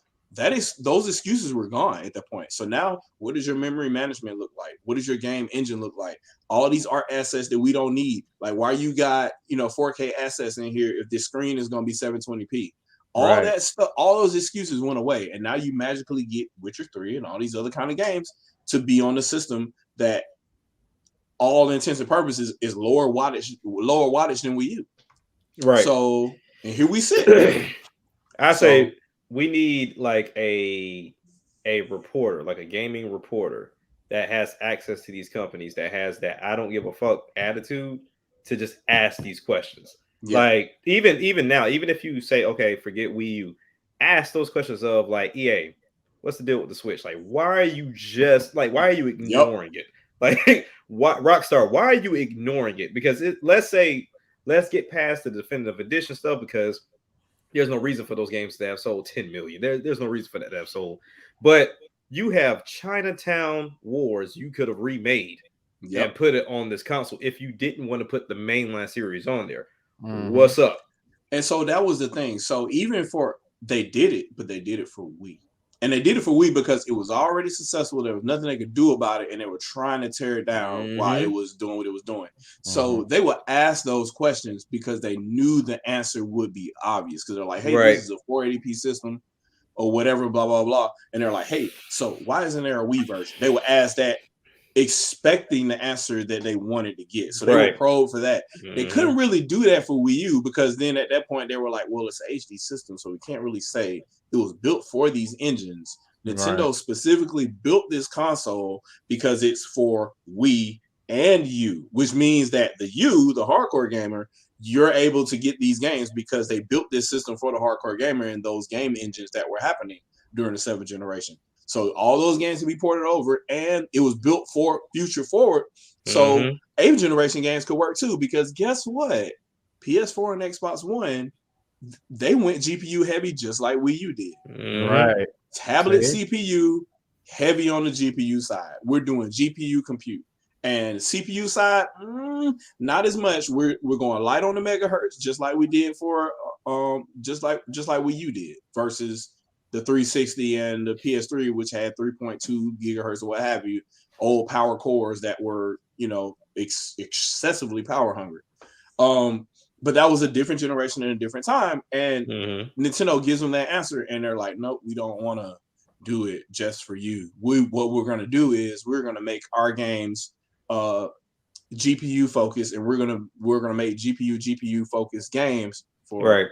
those excuses were gone at that point. So now what does your memory management look like? What does your game engine look like? All these art assets that we don't need. Like why you got, 4K assets in here if this screen is going to be 720p. All that stuff, all those excuses went away. And now you magically get Witcher 3 and all these other kind of games to be on the system that all intents and purposes is lower wattage than Wii U. Right. So, and here we sit. I say we need like a reporter, like a gaming reporter that has access to these companies, that has that I don't give a fuck attitude to just ask these questions. Like even now, even if you say, okay, forget Wii U, ask those questions of like EA, what's the deal with the Switch? Like, why are you ignoring it? Like, what Rockstar, why are you ignoring it? Because let's get past the definitive edition stuff, because there's no reason for those games to have sold 10 million. There's no reason for that to have sold. But you have Chinatown Wars you could have remade and put it on this console if you didn't want to put the mainline series on there. What's up? And so that was the thing. So even they did it, but they did it for Wii. And they did it for Wii because it was already successful. There was nothing they could do about it, and they were trying to tear it down while it was doing what it was doing. So they would ask those questions because they knew the answer would be obvious. Because they're like, hey, this is a 480p system or whatever, blah, blah, blah. And they're like, hey, so why isn't there a Wii version? They would ask that expecting the answer that they wanted to get. So they were probed for that. They couldn't really do that for Wii U because then at that point they were like, well, it's an HD system, so we can't really say it was built for these engines. Nintendo specifically built this console because it's for Wii and U, which means that the hardcore gamer, you're able to get these games because they built this system for the hardcore gamer and those game engines that were happening during the 7th generation. So all those games can be ported over, and it was built for future forward. So 8th generation games could work too, because guess what? PS4 and Xbox One, they went GPU heavy just like Wii U did. Right. Tablet CPU heavy on the GPU side. We're doing GPU compute. And CPU side, not as much. We're going light on the megahertz, just like we did for just like Wii U did, versus the 360 and the PS3, which had 3.2 gigahertz or what have you, old power cores that were, excessively power hungry. But that was a different generation and a different time. And Nintendo gives them that answer, and they're like, nope, we don't want to do it just for you. What we're going to do is we're going to make our games GPU focused, and we're gonna make GPU focused games for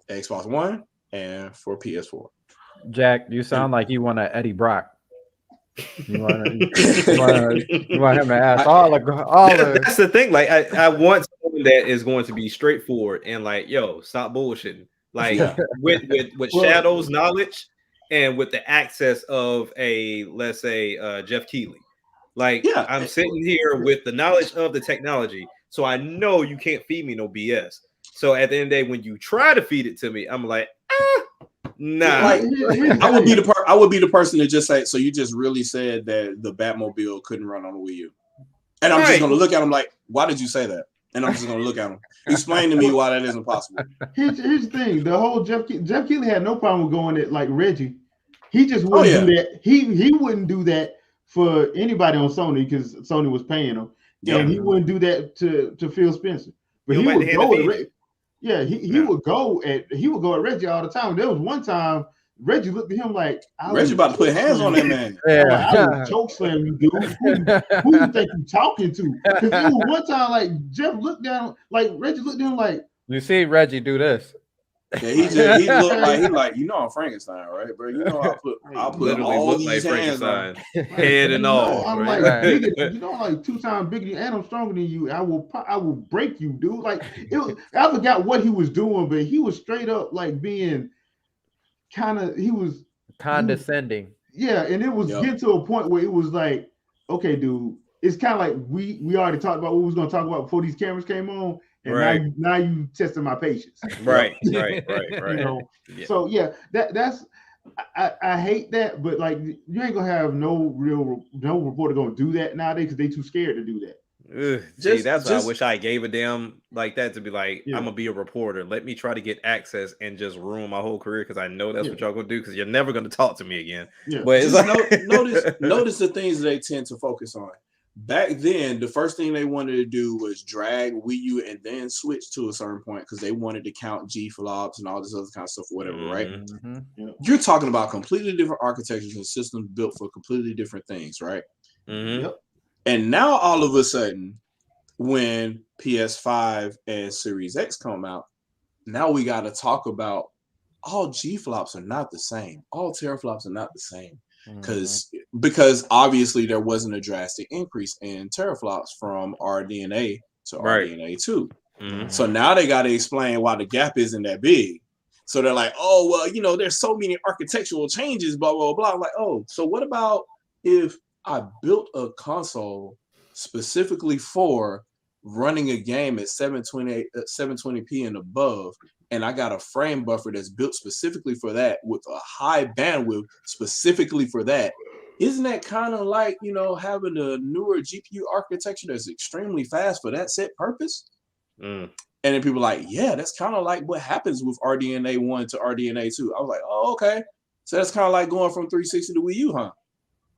Xbox One and for PS4. Jack, you sound like you want to Eddie Brock. You want him to ask all the. That's the thing. Like, I want someone that is going to be straightforward and like, yo, stop bullshitting. Like with Shadow's knowledge and with the access of let's say Jeff Keighley. Like, I'm sitting here with the knowledge of the technology, so I know you can't feed me no BS. So at the end of the day, when you try to feed it to me, I'm like, nah. Like, I would be the person to just say, so you just really said that the Batmobile couldn't run on the Wii U, and I'm just gonna look at him like, why did you say that? And I'm just gonna look at him. Explain to me why that isn't possible. Here's the thing: the whole Jeff Keighley had no problem with going at like Reggie. He just wouldn't do that. He wouldn't do that for anybody on Sony because Sony was paying him, and he wouldn't do that to Phil Spencer. But he would go at Reggie. Yeah, he would go at Reggie all the time. There was one time Reggie looked at him like, Reggie about to put hands on that man. I would choke slam you, dude. Who you think you talking to? Because there was one time like Jeff looked down, like Reggie looked at him like, you see Reggie do this. Yeah, he looked like I'm Frankenstein, right, bro? I'll put all these like hands on head and all. I'm like, nigga, like 2 times bigger than, and I'm stronger than you. I will break you, dude. Like I forgot what he was doing, but he was straight up like being he was condescending. And it was getting to a point where it was like, okay, dude, it's kind of like we already talked about what we was going to talk about before these cameras came on. And now you testing my patience. Right. So that's I hate that, but like you ain't gonna have no reporter gonna do that nowadays because they too scared to do that. That's why I wish I gave a damn like that to be like, I'm gonna be a reporter. Let me try to get access and just ruin my whole career because I know that's what y'all gonna do because you're never gonna talk to me again. But it's notice the things they tend to focus on. Back then, the first thing they wanted to do was drag Wii U and then switch to a certain point because they wanted to count G flops and all this other kind of stuff or whatever, right? You're talking about completely different architectures and systems built for completely different things, right? And now all of a sudden, when PS5 and Series X come out, now we got to talk about all G flops are not the same. All teraflops are not the same. Because obviously there wasn't a drastic increase in teraflops from RDNA to RDNA 2. Mm-hmm. So now they got to explain why the gap isn't that big. So they're like, oh, well, you know, there's so many architectural changes, blah, blah, blah. I'm like, oh, so what about if I built a console specifically for running a game at 720p and above, and I got a frame buffer that's built specifically for that with a high bandwidth specifically for that? Isn't that kind of like, you know, having a newer GPU architecture that's extremely fast for that set purpose? And then people are like, yeah, that's kind of like what happens with RDNA 1 to RDNA 2. I was like, oh, okay. So that's kind of like going from 360 to Wii U, huh?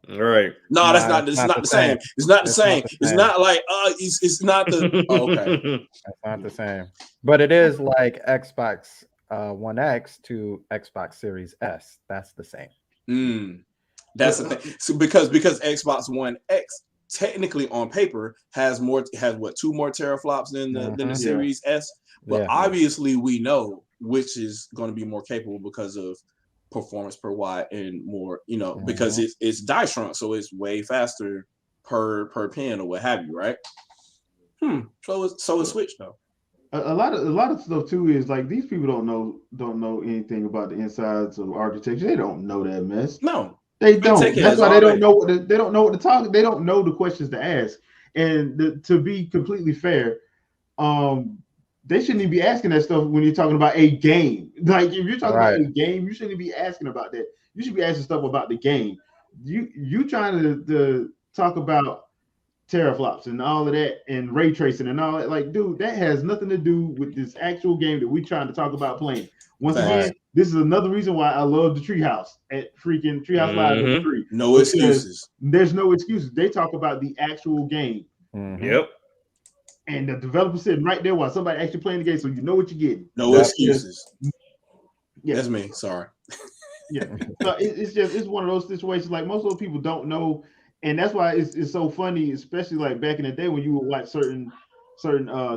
Right. No, that's not. It's not the same. It's not the same. It's not like it's not the. Oh, okay. That's not the same. But it is like Xbox One X to Xbox Series S. That's the same. That's the thing. So because Xbox One X technically on paper has what, 2 more teraflops than the Series S, but obviously we know which is going to be more capable because of performance per watt and more, you know, because it's die shrunk, so it's way faster per pin or what have you, right? So it's Switch though. A lot of stuff too is like these people don't know anything about the insides of architecture. They don't know that mess. No, they don't. That's why they don't know what they don't know what to talk. They don't know the questions to ask. And to be completely fair, they shouldn't even be asking that stuff when you're talking about a game. Like if you're talking about a game, you shouldn't be asking about that. You should be asking stuff about the game. You trying to talk about teraflops and all of that and ray tracing and all that. Like, dude, that has nothing to do with this actual game that we're trying to talk about playing. Once again, this is another reason why I love the Treehouse at freaking Treehouse Live number 3. No excuses. There's no excuses. They talk about the actual game. Yep. And the developer sitting right there while somebody actually playing the game, so you know what you're getting. No excuses. Yeah, that's me. Sorry. Yeah, so it's one of those situations. Like most of those people don't know, and that's why it's so funny, especially like back in the day when you would watch certain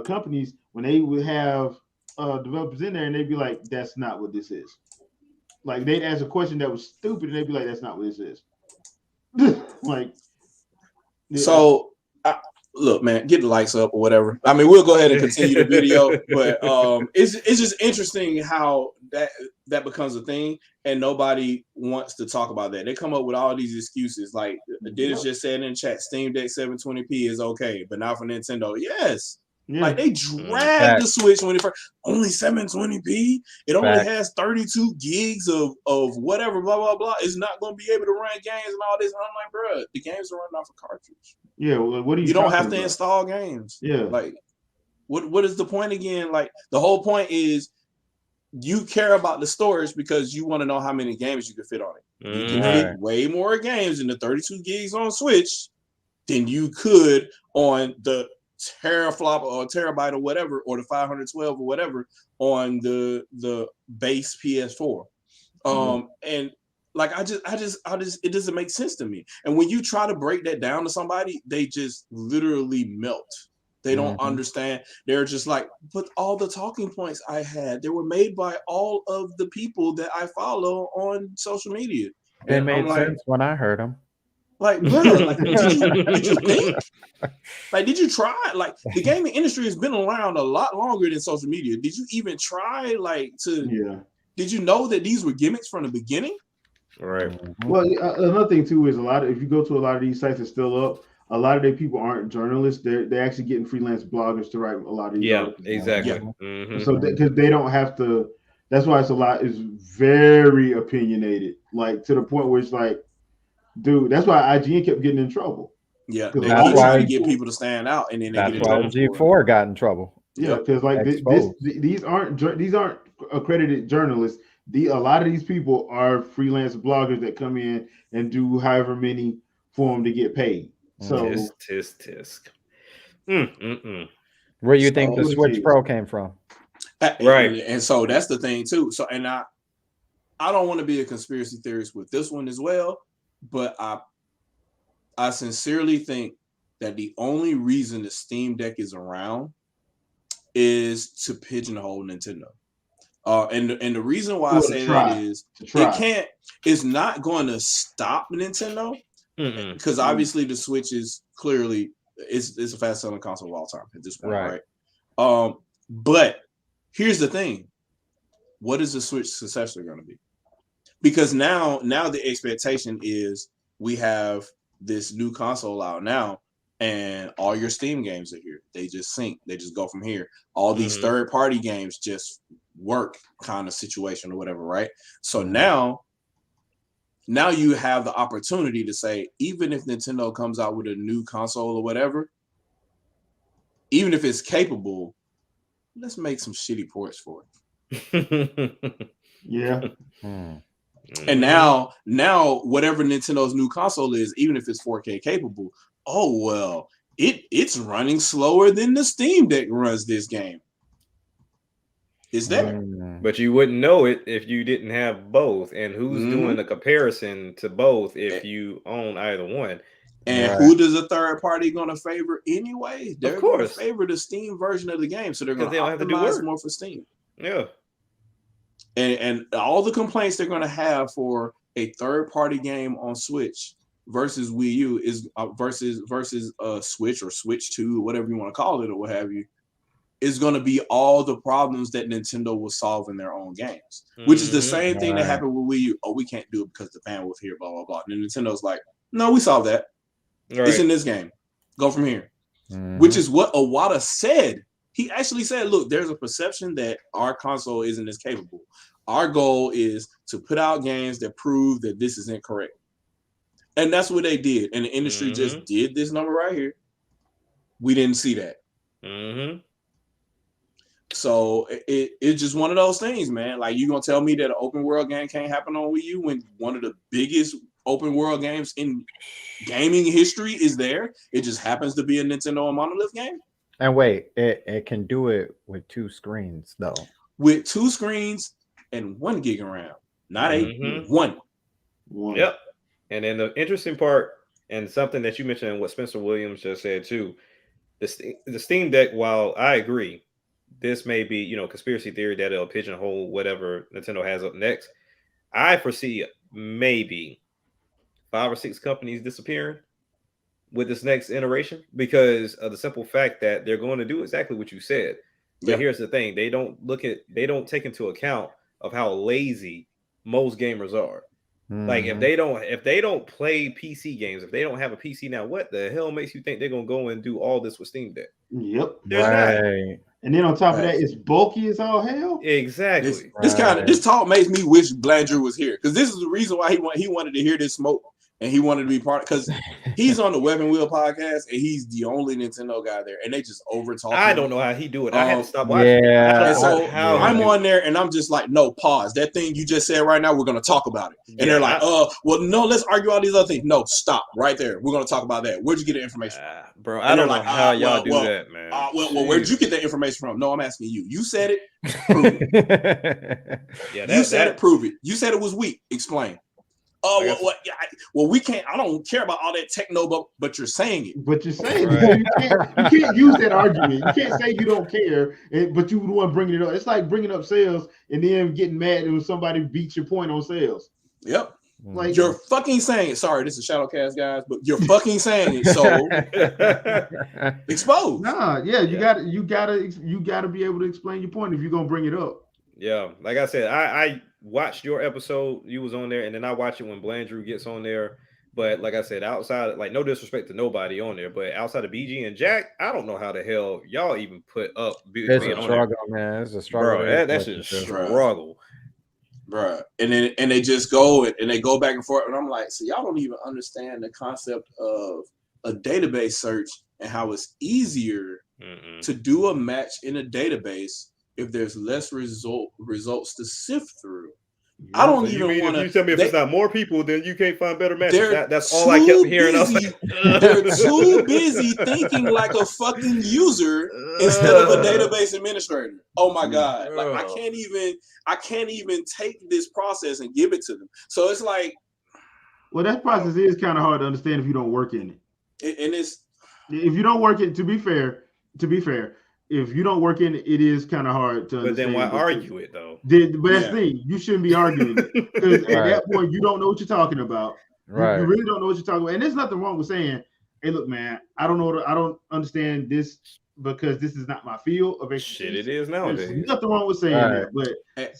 companies when they would have developers in there and they'd be like, "That's not what this is." Like they'd ask a question that was stupid and they'd be like, "That's not what this is." Like, so. Look, man, get the likes up or whatever. I mean, we'll go ahead and continue the video, but it's just interesting how that becomes a thing, and nobody wants to talk about that. They come up with all these excuses, like Dennis just said in chat, Steam Deck 720p is okay, but not for Nintendo. Yes. Like they dragged the Switch when it first only 720p. It only has 32 gigs of whatever, blah blah blah. It's not going to be able to run games and all this. And I'm like, bro, the games are running off a cartridge. Yeah, well, what are you don't have to install games. Yeah, like what is the point again? Like the whole point is you care about the storage because you want to know how many games you can fit on it. You can fit way more games in the 32 gigs on Switch than you could on the teraflop or terabyte or whatever, or the 512 or whatever on the base PS4. And like I just it doesn't make sense to me. And when you try to break that down to somebody, they just literally melt. They don't understand. They're just like, but all the talking points I had, they were made by all of the people that I follow on social media. They made sense when I heard them. Like, bro, like, did you think? Like, did you try? Like, the gaming industry has been around a lot longer than social media. Did you even try, like, to? Yeah. Did you know that these were gimmicks from the beginning? Right. Well, another thing too is if you go to a lot of these sites that's still up, a lot of their people aren't journalists. They're actually getting freelance bloggers to write a lot of these. Yeah, exactly. So because they don't have to. That's why it's very opinionated, like to the point where it's like, dude, that's why IGN kept getting in trouble. Yeah, they keep trying to get people to stand out, and then they get in trouble. G4 got in trouble. Yeah, because like these aren't accredited journalists. A lot of these people are freelance bloggers that come in and do however many for them to get paid. So tisk. Where you think the Switch Pro came from? Right, and so that's the thing too. So, and I don't want to be a conspiracy theorist with this one as well. But I sincerely think that the only reason the Steam Deck is around is to pigeonhole Nintendo. And the reason why I say that is it's not going to stop Nintendo because obviously the Switch is clearly it's the fast selling console of all time at this point, right? But here's the thing: what is the Switch successor going to be? Because now the expectation is we have this new console out now, and all your Steam games are here. They just sync. They just go from here. All these third-party games just work, kind of situation or whatever, right? So now you have the opportunity to say, even if Nintendo comes out with a new console or whatever, even if it's capable, let's make some shitty ports for it. Yeah. And now whatever Nintendo's new console is, even if it's 4K capable, oh well, it's running slower than the Steam Deck runs this game. Is that? But you wouldn't know it if you didn't have both. And who's doing the comparison to both if you own either one? And who does a third party going to favor anyway? They're of going to course favor the Steam version of the game, so they're going to have to do optimize more for Steam. Yeah. And all the complaints they're going to have for a third-party game on Switch versus Wii U is versus Switch or Switch 2, whatever you want to call it or what have you, is going to be all the problems that Nintendo will solve in their own games, which is the same thing that happened with Wii U. Oh, we can't do it because the bandwidth here, blah, blah, blah. And Nintendo's like, no, we solved that. Right. It's in this game. Go from here. Which is what Iwata said. He actually said, look, there's a perception that our console isn't as capable. Our goal is to put out games that prove that this is incorrect. And that's what they did. And the industry just did this number right here. We didn't see that. So it's just one of those things, man. Like, you going to tell me that an open world game can't happen on Wii U when one of the biggest open world games in gaming history is there? It just happens to be a Nintendo and Monolith game? And wait, it can do it with 2 screens, though. With 2 screens and 1 gig around. Not 8, 1. Yep. And then the interesting part, and something that you mentioned, what Spencer Williams just said too, the Steam Deck, while I agree, this may be, conspiracy theory that it'll pigeonhole whatever Nintendo has up next. I foresee maybe 5 or 6 companies disappearing with this next iteration because of the simple fact that they're going to do exactly what you said. But here's the thing: they don't take into account of how lazy most gamers are. Like, if they don't play PC games, if they don't have a PC now, what the hell makes you think they're gonna go and do all this with Steam Deck? Yep. Right. And then on top of that, it's bulky as all hell. Exactly. This talk makes me wish Blandrew was here, because this is the reason why he wanted to hear this smoke. And he wanted to be part, because he's on the Weapon Wheel podcast, and he's the only Nintendo guy there, and they just over talk. I don't know how he do it. I had to stop watching. Yeah. So I'm on there, and I'm just like, no, pause. That thing you just said right now, we're going to talk about it. And they're like, well, no, let's argue all these other things. No, stop right there. We're going to talk about that. Where'd you get the information from? Bro, I don't know how y'all do that, man. Well, where'd you get that information from? No, I'm asking you. You said it. Prove it. You said it. Prove it. You said it was weak. Explain. Well, we can't. I don't care about all that techno, but you're saying it. But you're saying it. You can't use that argument. You can't say you don't care, but you would want to bring it up. It's like bringing up sales and then getting mad when somebody beats your point on sales. Yep. Like, you're fucking saying it. Sorry, this is ShadowCast, guys, but you're fucking saying it. So expose. You gotta be able to explain your point if you're gonna bring it up. Yeah, like I said, I watched your episode. You was on there, and then I watch it when Blandrew gets on there. But like I said, outside, like, no disrespect to nobody on there, but outside of BG and Jack, I don't know how the hell y'all even put up. It's a struggle, man. It's a struggle. Bro, that's a struggle, bro. And then they just go and they go back and forth, and I'm like, so y'all don't even understand the concept of a database search and how it's easier to do a match in a database if there's less results to sift through. I don't even want to. You tell me if it's not more people, then you can't find better matches. That's all I kept hearing. They're too busy thinking like a fucking user instead of a database administrator. Oh my god! Like, I can't even take this process and give it to them. So it's like, well, that process is kind of hard to understand if you don't work in it. And it's, if you don't work it. To be fair. If you don't work in it, it is kind of hard to understand. But then why argue it, though? But that's the thing. You shouldn't be arguing it. Because at that point, you don't know what you're talking about. Right. You really don't know what you're talking about. And there's nothing wrong with saying, hey, look, man, I don't understand this because this is not my field of expertise. Shit, it is nowadays. There's nothing wrong with saying that, but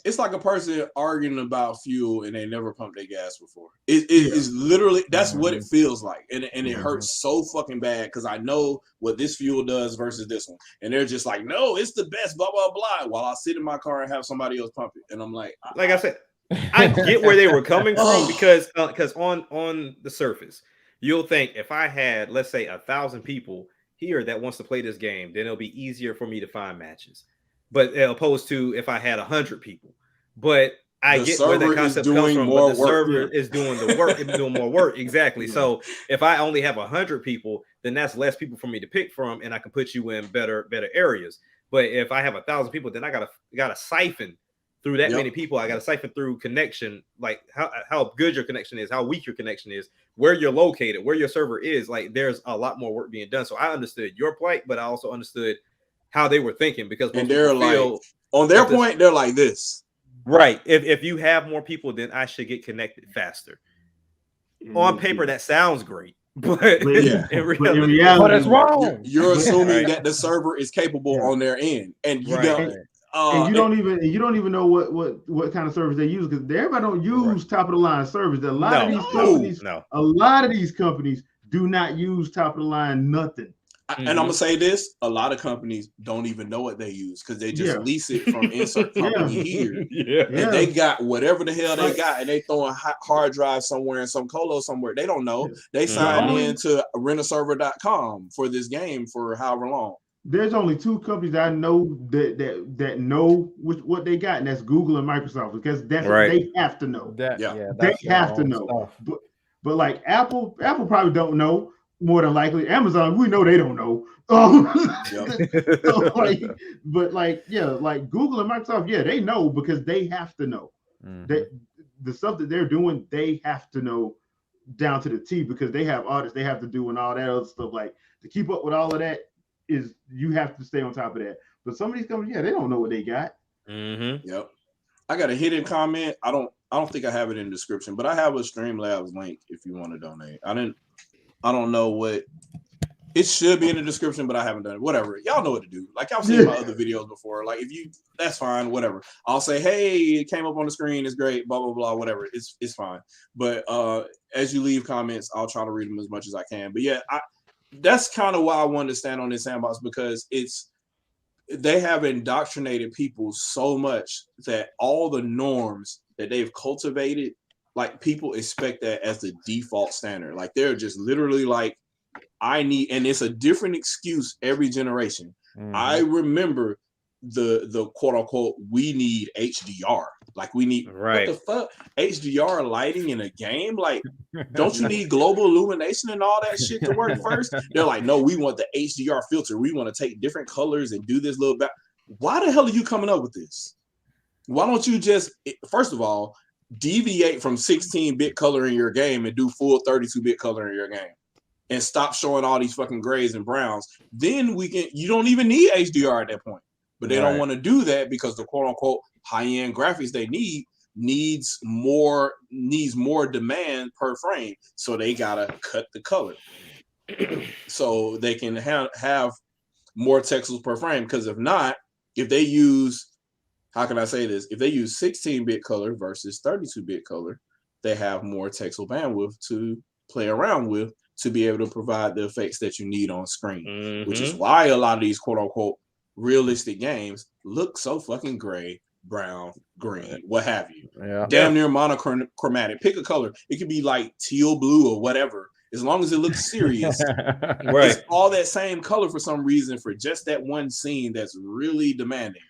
it's like a person arguing about fuel and they never pumped their gas before. It is literally that's what it feels like, and it hurts so fucking bad because I know what this fuel does versus this one, and they're just like, no, it's the best, blah blah blah. While I sit in my car and have somebody else pump it, and I'm like I said, I get where they were coming from because on the surface, you'll think if I had, let's say, 1,000 people here that wants to play this game, then it'll be easier for me to find matches. But opposed to if I had 100 people. But I get where that concept comes from. But the server is doing the work. It's doing more work. Exactly. Yeah. So if I only have 100 people, then that's less people for me to pick from, and I can put you in better areas. But if I have 1,000 people, then I gotta siphon through that many people. I gotta siphon through connection, like how good your connection is, how weak your connection is, where you're located, where your server is. Like there's a lot more work being done. So I understood your plight, but I also understood how they were thinking because they're like on their point, they're like this. Right. If you have more people, then I should get connected faster. On paper, that sounds great. But in reality, it's wrong. You're assuming that the server is capable on their end, and you don't. And you don't even know what kind of service they use because everybody don't use top of the line service. A lot of these companies do not use top of the line nothing. And I'm gonna say this: a lot of companies don't even know what they use because they just lease it from insert company here. And they got whatever the hell they got, and they throwing hard drive somewhere in some colo somewhere. They don't know. They signed into rentaserver.com for this game for however long. There's only two companies I know that know what they got, and that's Google and Microsoft because that's they have to know. They have to know. But like Apple probably don't know. More than likely, Amazon, we know they don't know. So like Google and Microsoft, they know because they have to know. The stuff that they're doing, they have to know down to the T because they have audits they have to do and all that other stuff. Like to keep up with all of that is you have to stay on top of that. But some of these companies, they don't know what they got. Yep. I got a hidden comment. I don't think I have it in the description, but I have a Streamlabs link if you want to donate. I don't know what it should be in the description, but I haven't done it. Whatever. Y'all know what to do. Like I've seen my other videos before. Like that's fine, whatever. I'll say, hey, it came up on the screen, it's great, blah, blah, blah, whatever. It's fine. But as you leave comments, I'll try to read them as much as I can. But that's kind of why I wanted to stand on this sandbox because they have indoctrinated people so much that all the norms that they've cultivated, like people expect that as the default standard. Like they're just literally like, and it's a different excuse every generation. I remember the quote unquote, we need HDR. Like we need what the fuck? HDR lighting in a game? Like, don't you need global illumination and all that shit to work first? They're like, no, we want the HDR filter. We want to take different colors and do this little bit. Why the hell are you coming up with this? Why don't you just, first of all, deviate from 16-bit color in your game and do full 32-bit color in your game and stop showing all these fucking grays and browns. Then you don't even need HDR at that point. But they don't want to do that because the quote unquote high-end graphics they needs more demand per frame. So they gotta cut the color so they can have more texels per frame. Because if they use, how can I say this? If they use 16-bit color versus 32-bit color, they have more texel bandwidth to play around with to be able to provide the effects that you need on screen, which is why a lot of these quote-unquote realistic games look so fucking gray, brown, green, what have you. Damn near monochromatic. Pick a color. It could be like teal blue or whatever. As long as it looks serious. It's all that same color for some reason for just that one scene that's really demanding.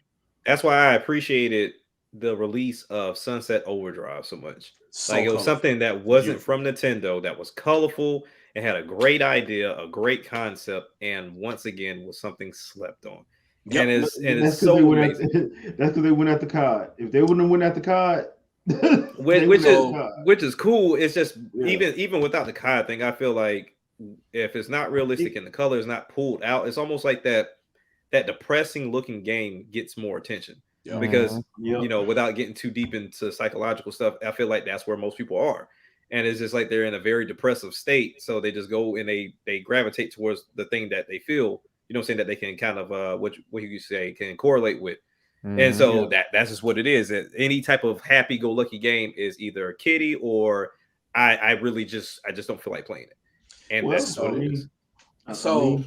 That's why I appreciated the release of Sunset Overdrive so much. It was something that wasn't from Nintendo, that was colorful, and had a great idea, a great concept, and once again was something slept on. And it's so amazing. That's because they went at the card. If they wouldn't have went at the card, which is cool. It's just even without the card thing, I feel like if it's not realistic and the color is not pulled out, it's almost like that depressing looking game gets more attention. Because without getting too deep into psychological stuff, I feel like that's where most people are. And it's just like they're in a very depressive state. So they just go and they gravitate towards the thing that they feel, you know what I'm saying, that they can kind of what you say can correlate with. And so that's just what it is. Any type of happy-go-lucky game is either kiddie or I just don't feel like playing it. And that's what it is. So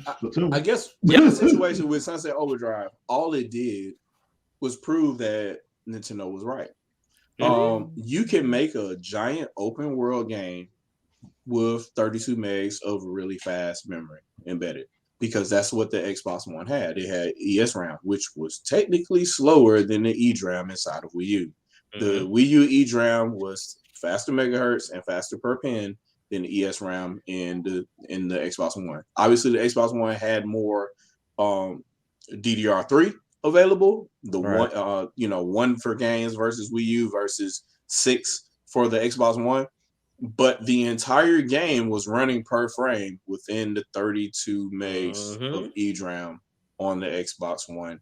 I guess with the situation with Sunset Overdrive, all it did was prove that Nintendo was right. You can make a giant open world game with 32 megs of really fast memory embedded, because that's what the Xbox One had. It had ESRAM, which was technically slower than the eDRAM inside of Wii U. The Wii U eDRAM was faster megahertz and faster per pin than the ESRAM in the Xbox One. Obviously, the Xbox One had more DDR3 available. The one for games versus Wii U versus 6 for the Xbox One. But the entire game was running per frame within the 32 megs of eDRAM on the Xbox One.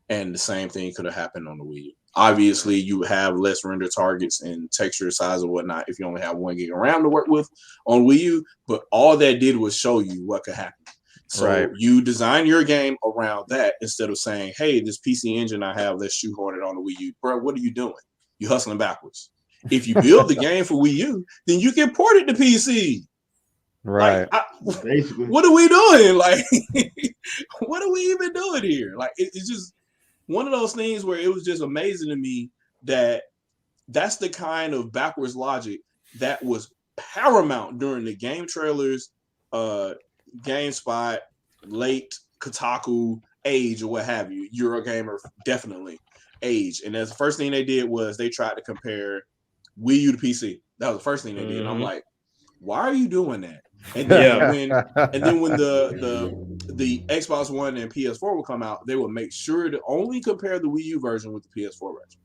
And the same thing could have happened on the Wii U. Obviously, you would have less render targets and texture size or whatnot if you only have 1 gig of RAM to work with on Wii U. But all that did was show you what could happen. So you design your game around that instead of saying, hey, this PC engine I have, let's shoehorn it on the Wii U. Bro, what are you doing? You're hustling backwards. If you build the game for Wii U, then you can port it to PC. Right. Like, basically. What are we doing? Like, what are we even doing here? Like, it's just one of those things where it was just amazing to me that that's the kind of backwards logic that was paramount during the game trailers, GameSpot, late Kotaku age or what have you. Eurogamer definitely age. And that's the first thing they did was they tried to compare Wii U to PC. That was the first thing they did. And I'm like, why are you doing that? And then when the Xbox One and PS4 would come out, they would make sure to only compare the Wii U version with the PS4 version.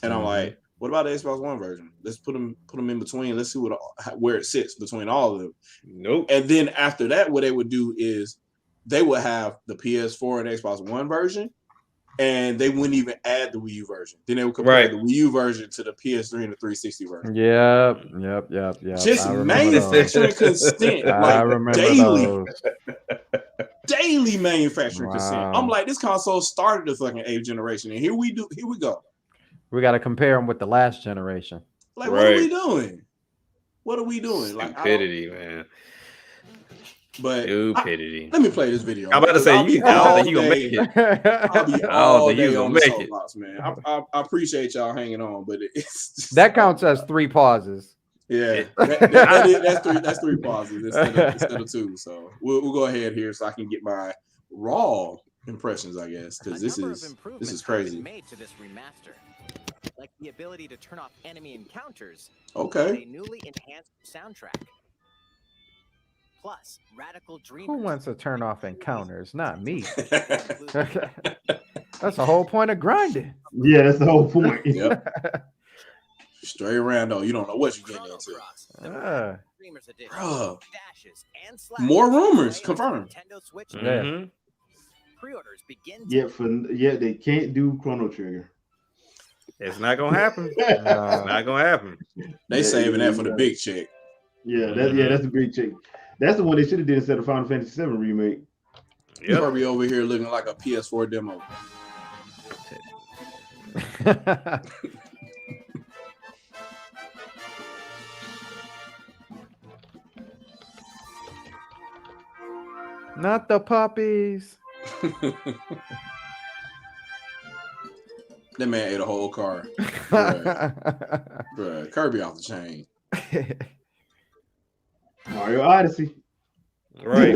And I'm like, what about the Xbox One version? Let's put them in between. Let's see where it sits between all of them. Nope. And then after that, what they would do is they would have the PS4 and Xbox One version, and they wouldn't even add the Wii U version. Then they would compare the Wii U version to the PS3 and the 360 version. Yep. Just manufacturing consent, like daily manufacturing consent. I'm like, this console started the fucking 8th generation, and here we go. We got to compare them with the last generation. Like, what are we doing? What are we doing? Stupidity, man. But stupidity. Let me play this video. I'm about to say, I don't think you're gonna make it. I'll be all day on the soapbox, man. I appreciate y'all hanging on, but it's just, that counts as 3 pauses. Yeah, that's 3 pauses instead of 2. So we'll go ahead here so I can get my raw impressions, I guess, because this is crazy. Made to this remaster, like the ability to turn off enemy encounters. Okay. A newly enhanced soundtrack. Plus, radical dream. Who wants to turn off encounters? Not me. That's the whole point of grinding. Yeah, that's the whole point. Yep. Straight around though, you don't know what you're getting into. Bro. More rumors confirmed. Pre-orders begin. Yet they can't do Chrono Trigger. It's not gonna happen. It's not gonna happen. They saving that for the big check. Yeah, that's the big check. That's the one they should have did instead of Final Fantasy VII remake. You're probably over here looking like a PS4 demo. Not the puppies. That man ate a whole car. Bruh, Kirby off the chain. Mario Odyssey. Right.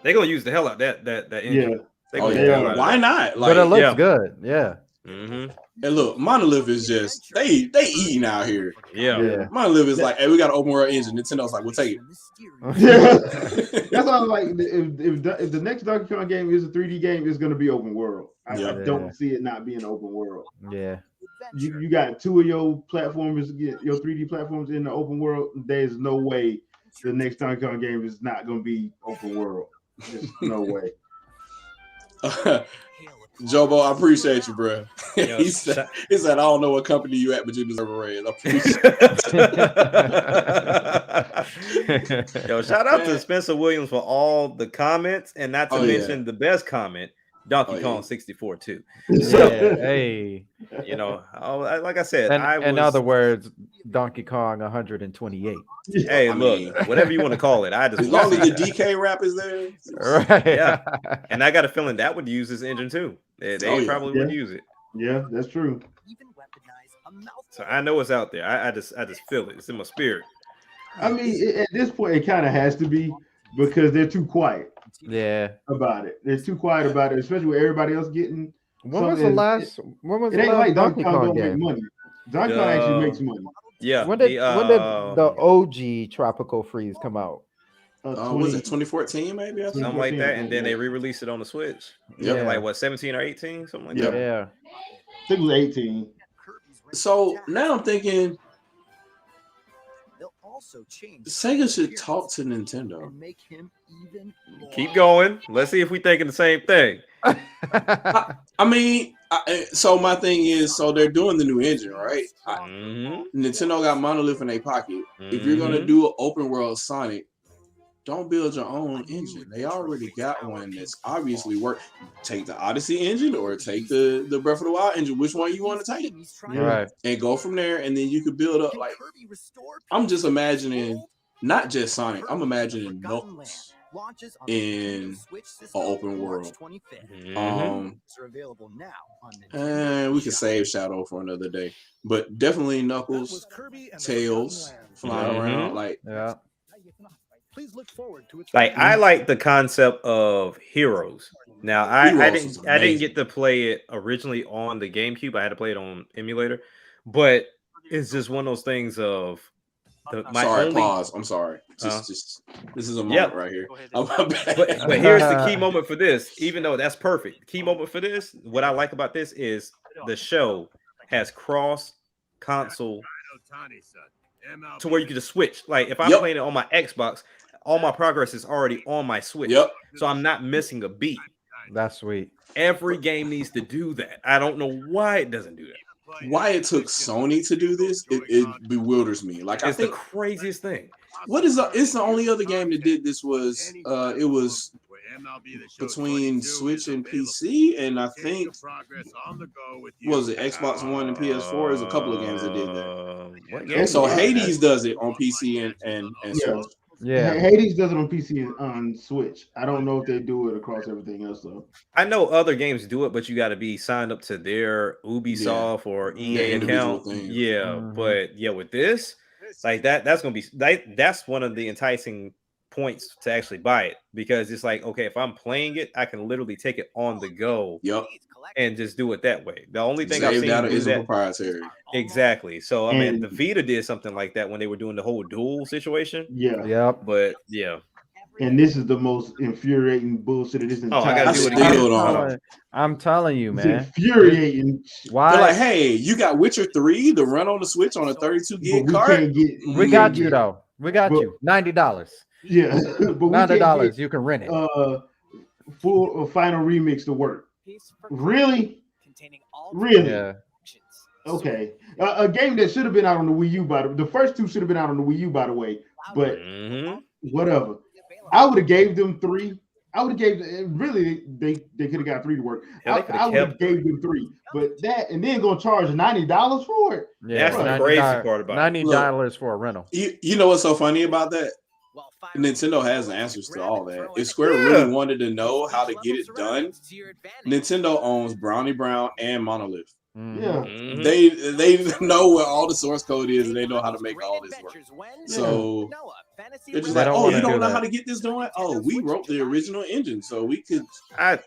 They're gonna use the hell out that engine. Yeah. Why not? Like, but it looks good. Yeah. Mm-hmm. And look, Monolith is just they eating out here. Yeah. Monolith is like, hey, we got an open world engine. Nintendo's like, we'll take it. That's why I'm like, if the next Donkey Kong game is a 3D game, it's gonna be open world. I don't see it not being open world. Yeah. You got 2 of your platformers, your 3D platforms in the open world. There's no way the next Donkey Kong game is not going to be open world. There's no way. Jobo, I appreciate you, bro. He said, I don't know what company you at, but you deserve a raise. I appreciate it. Yo, shout out to Spencer Williams for all the comments, and not to mention the best comment, Donkey Kong 64 too. So, hey, you know, like I said, in other words, Donkey Kong 128. Hey, look, whatever you want to call it, I just as long as the DK rap is there, right? Yeah, and I got a feeling that would use this engine too. They probably would use it. Yeah, that's true. So I know it's out there. I just feel it. It's in my spirit. I mean, at this point, it kind of has to be because they're too quiet. Yeah, about it. They're too quiet about it, especially with everybody else getting. When was the last? When was it the ain't last like Donkey Kong don't game? make money. Donkey Kong actually makes money. Yeah. When did the OG Tropical Freeze come out? Was it 2014 maybe? Something like that, and then they re-released it on the Switch. Yeah, like what, 17 or 18, something like that. Yeah, I think it was 18. So now I'm thinking, Sega should talk to Nintendo. Keep going. Let's see if we thinking the same thing. I mean, so my thing is, so they're doing the new engine, right? Nintendo got Monolith in their pocket. If you're gonna do an open world Sonic, don't build your own engine. They already got one that's obviously work. Take the Odyssey engine or take the Breath of the Wild engine. Which one you want to take? Right. And go from there, and then you could build up. Like, I'm just imagining, not just Sonic. I'm imagining Knuckles in an open world. And we can save Shadow for another day, but definitely Knuckles, Tails flying around. Like, Please look forward to it. Like, I like the concept of Heroes. Now, I didn't get to play it originally on the GameCube. I had to play it on emulator, but it's just one of those things of pause. I'm sorry. Just this is a moment right here. But here's the key moment for this. Even though that's perfect, the key moment for this. What I like about this is the show has cross console to where you can just switch. Like, if I'm playing it on my Xbox, all my progress is already on my Switch. So I'm not missing a beat. That's sweet. Every game needs to do that. I don't know why it doesn't do that. Why it took Sony to do this, it bewilders me. Like, it's the craziest thing. It's the only other game that did this was it was between Switch and PC, and I think was it Xbox One and PS4. There's a couple of games that did that. And so Hades does it on PC and Switch. Yeah, Hades does it on PC and on Switch. I don't know if they do it across everything else though. I know other games do it, but you got to be signed up to their Ubisoft or EA account. But with this, like that's gonna be that's one of the enticing points to actually buy it, because it's like, okay, if I'm playing it, I can literally take it on the go. And just do it that way. The only thing I've seen is proprietary. Exactly. So I mean, the Vita did something like that when they were doing the whole dual situation. But and this is the most infuriating bullshit of this entire. I gotta do it again. I'm telling you, man. It's infuriating. Why? They're like, hey, you got Witcher 3 to run on the Switch on a 32 gig card? We got you though. We got you. $90. Yeah, but $90. You can rent it. Full final remix to work. Really? Yeah. Okay. A game that should have been out on the Wii U, the first two should have been out on the Wii U, by the way. But whatever. I would have gave them 3. I would have gave them, really they could have got 3 to work. I would have gave them 3. But that, and then gonna charge $90 for it. Yeah, that's the crazy part about it. $90 for a rental. You know what's so funny about that? Nintendo has the answers to all that. If Square really wanted to know how to get it done, Nintendo owns Brownie Brown and Monolith. They know where all the source code is, and they know how to make all this work. So they're just like, oh, you don't know how to get this done? Oh, we wrote the original engine, so we could. I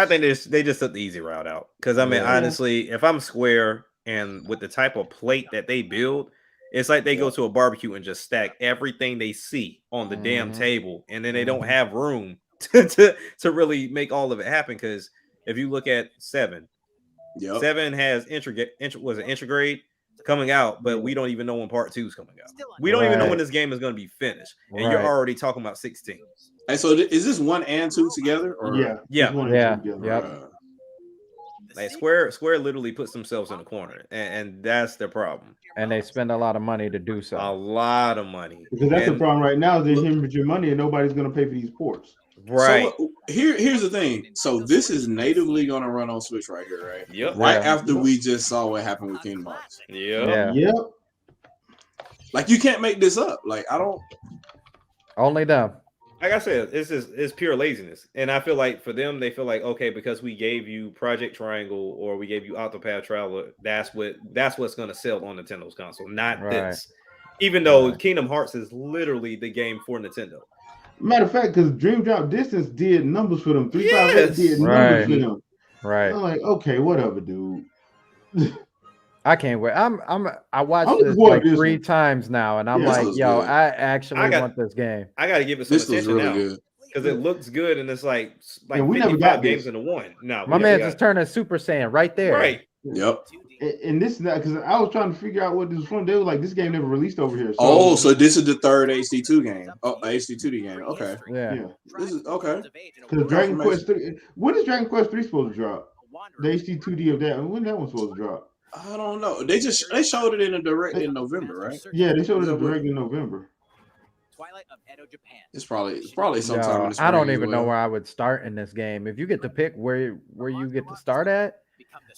think they just took the easy route out, because I mean, honestly, if I'm Square and with the type of plate that they build, it's like they go to a barbecue and just stack everything they see on the damn table, and then they don't have room to really make all of it happen. Because if you look at 7, 7 has Intrograde coming out, but we don't even know when Part 2 is coming out. We don't even know when this game is going to be finished, and you're already talking about 16. And so, is this 1 and 2 together? Or? Yeah. Like Square literally puts themselves in a corner, and that's their problem. And they spend a lot of money to do so. A lot of money. Because that's the problem right now. They're hemorrhaging money, and nobody's going to pay for these ports. Right. So here's the thing. So this is natively going to run on Switch right here, right? Yep. Right after we just saw what happened with Kingdom Hearts. Yep. Like you can't make this up. Like I don't. Only them. Like I said, it's pure laziness, and I feel like for them, they feel like okay, because we gave you Project Triangle or we gave you Octopath Traveler, that's what's going to sell on Nintendo's console, not this. Even though Kingdom Hearts is literally the game for Nintendo. Matter of fact, because Dream Drop Distance did numbers for them. 358 did numbers for them. Right. I'm like, okay, whatever, dude. I can't wait. I watched this like 3 times now, and I'm like, yo, I actually want this game. I got to give it some attention now because it looks good, and it's like we never got games into one. No, my man just turned a Super Saiyan right there. Right. Yep. And this because I was trying to figure out what this was from. They were like, this game never released over here. So this is the third HD2 game. Oh, HD2D game. Okay. Yeah. This is okay. Because Dragon Quest 3. When is Dragon Quest 3 supposed to drop? The HD2D of that. When that one's supposed to drop? I don't know. They showed it in a direct in November, right? Yeah, they showed it in a direct in November. It's probably sometime in the spring. I don't even know where I would start in this game. If you get to pick where you get to start at,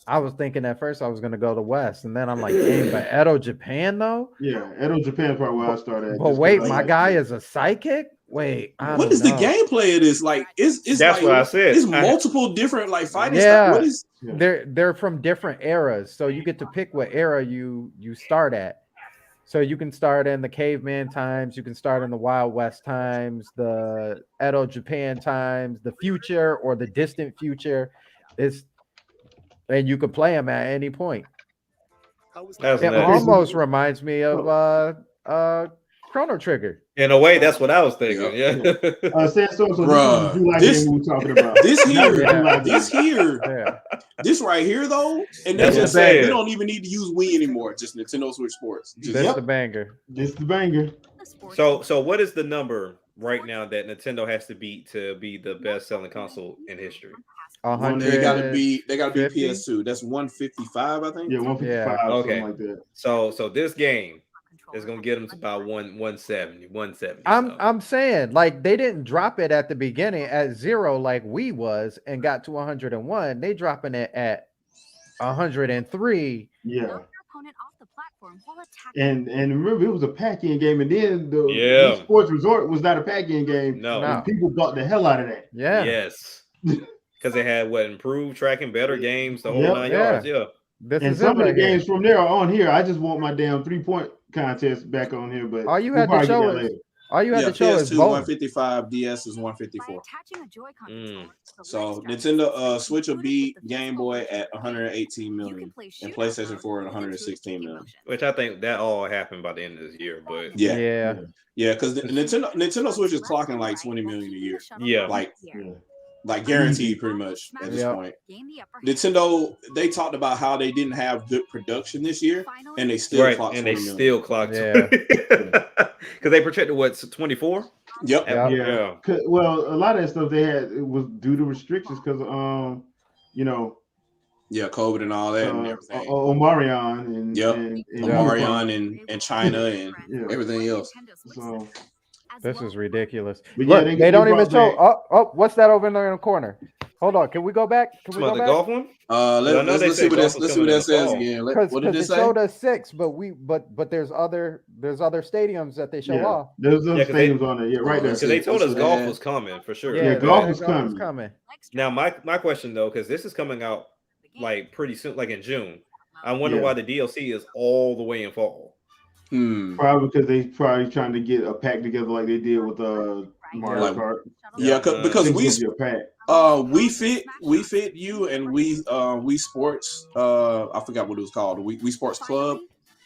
I was thinking at first I was going to go to West, and then I'm like, dang, but Edo Japan though? Yeah, Edo Japan is probably where I started. But wait, my guy is a psychic? Wait, what is the gameplay of this? Like, it's that's like, what I said. It's multiple different like fighting stuff. What is? They're from different eras, so you get to pick what era you start at. So you can start in the caveman times, you can start in the Wild West times, the Edo Japan times, the future or the distant future. And you can play them at any point. It almost reminds me of Chrono Trigger. In a way, that's what I was thinking. Yeah. This right here though, and they just said we don't even need to use Wii anymore. Just Nintendo Switch Sports. That's the banger. This is the banger. So what is the number right now that Nintendo has to beat to be the best selling console in history? 100. They gotta be PS2. That's 155, I think. Yeah, 155. Okay. Something like that. So this game is gonna get them to about 170. I'm saying like they didn't drop it at the beginning at 0 like we was and got to 101. They dropping it at 103. Yeah. And remember, it was a pack-in game, and then the Sports Resort was not a pack-in game. No. And people bought the hell out of that. Yeah. Yes. Because they had improved tracking, better games, the whole 9 yards. Yeah. And some of the games from there are on here. I just want my damn 3-point contest back on here, but all you had to show is PS2 155, DS is 154. So Nintendo Switch will beat Game Boy at 118 million and PlayStation 4 at 116 million. Which I think that all happened by the end of this year, but yeah, because Nintendo Switch is clocking like 20 million a year. Yeah, like guaranteed pretty much at this point. Nintendo, they talked about how they didn't have good production this year, and they still clocked 20 million. Still clocked because they projected 24. Yep. Yeah. Well, a lot of that stuff they had was due to restrictions because COVID and all that and everything. Omarion and Omarion and China and everything else. So this is ridiculous. But look, they don't even show. Oh, what's that over there in the corner? Hold on, can we go back? Can we go back? Golf one? Let's see what that says again. What did it say? It showed us 6, but there's other stadiums that they show off. There's those stadiums on there. Yeah, right there. Because they told us golf was coming for sure. Yeah, golf was coming. Now my question though, because this is coming out like pretty soon, like in June. I wonder why the DLC is all the way in fall. Probably because they trying to get a pack together like they did with Mario Kart. Yeah, because we fit you and we sports. I forgot what it was called. We Sports Club.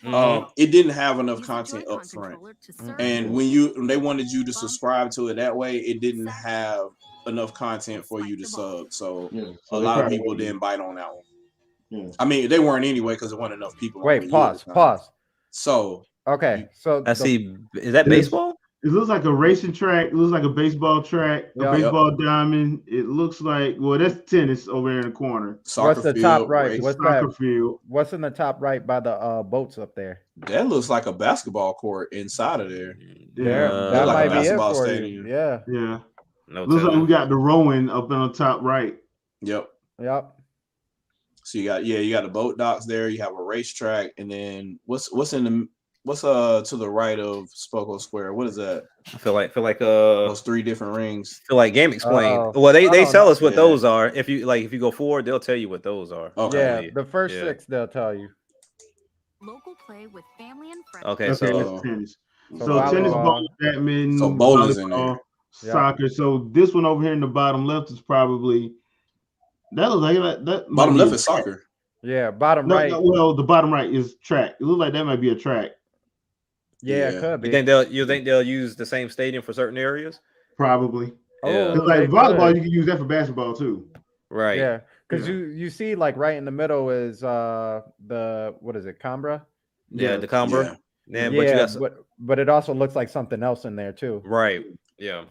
It didn't have enough content up front, and when they wanted you to subscribe to it that way, it didn't have enough content for you to sub. So a lot of people didn't bite on that one. Yeah. I mean, they weren't anyway because there weren't enough people. Wait, pause. So okay, so I see. Is that baseball? It looks like a racing track. It looks like a baseball track, a baseball diamond. It looks like, well, that's tennis over there in the corner. What's the top right? What's soccer field? What's in the top right by the boats up there? That looks like a basketball court inside of there. That like might a basketball be it for stadium. you. Yeah. Yeah. No looks like we got the rowing up on the top right. Yep. So you got the boat docks there. You have a racetrack, and then what's to the right of Spoko Square? What is that? I feel like those 3 different rings. Feel like Game Explained. Well, they tell us what those are. If you go forward, they'll tell you what those are. Okay. Yeah, the first 6 they'll tell you. Local play with family and friends. Okay, so tennis. So tennis, ball, badminton, so bowling's in there. Soccer. So this one over here in the bottom left is probably that looks like that. Bottom left is soccer. Yeah, bottom right. Well, the bottom right is track. It looks like that might be a track. Yeah, it could be. You think they'll use the same stadium for certain areas? Probably. Yeah. Because like volleyball, you can use that for basketball too. Right. Yeah. Because you see, like right in the middle is the what is it, Cambra? Yeah, the Cambra. Yeah, but it also looks like something else in there too. Right. Yeah.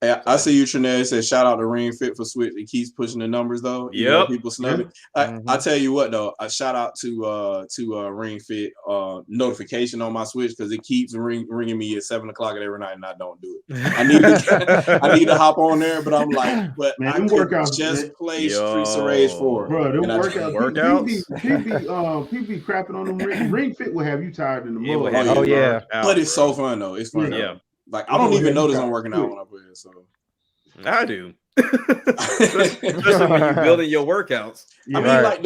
I see you, Trinell. Said shout out to Ring Fit for Switch. It keeps pushing the numbers though. Yep. People snubbing. I tell you what though, a shout out to Ring Fit notification on my Switch because it keeps ringing me at 7 o'clock every night and I don't do it. I need to hop on there, but I'm like, but man, I could just play Streets of Rage 4. Bro, them workouts. People be crapping on them. Ring Fit will have you tired in the morning. Oh yeah. But it's so fun though. It's fun. Yeah. Like I don't even notice I'm working out when I play it. So I do. Especially when you're building your workouts. I mean, like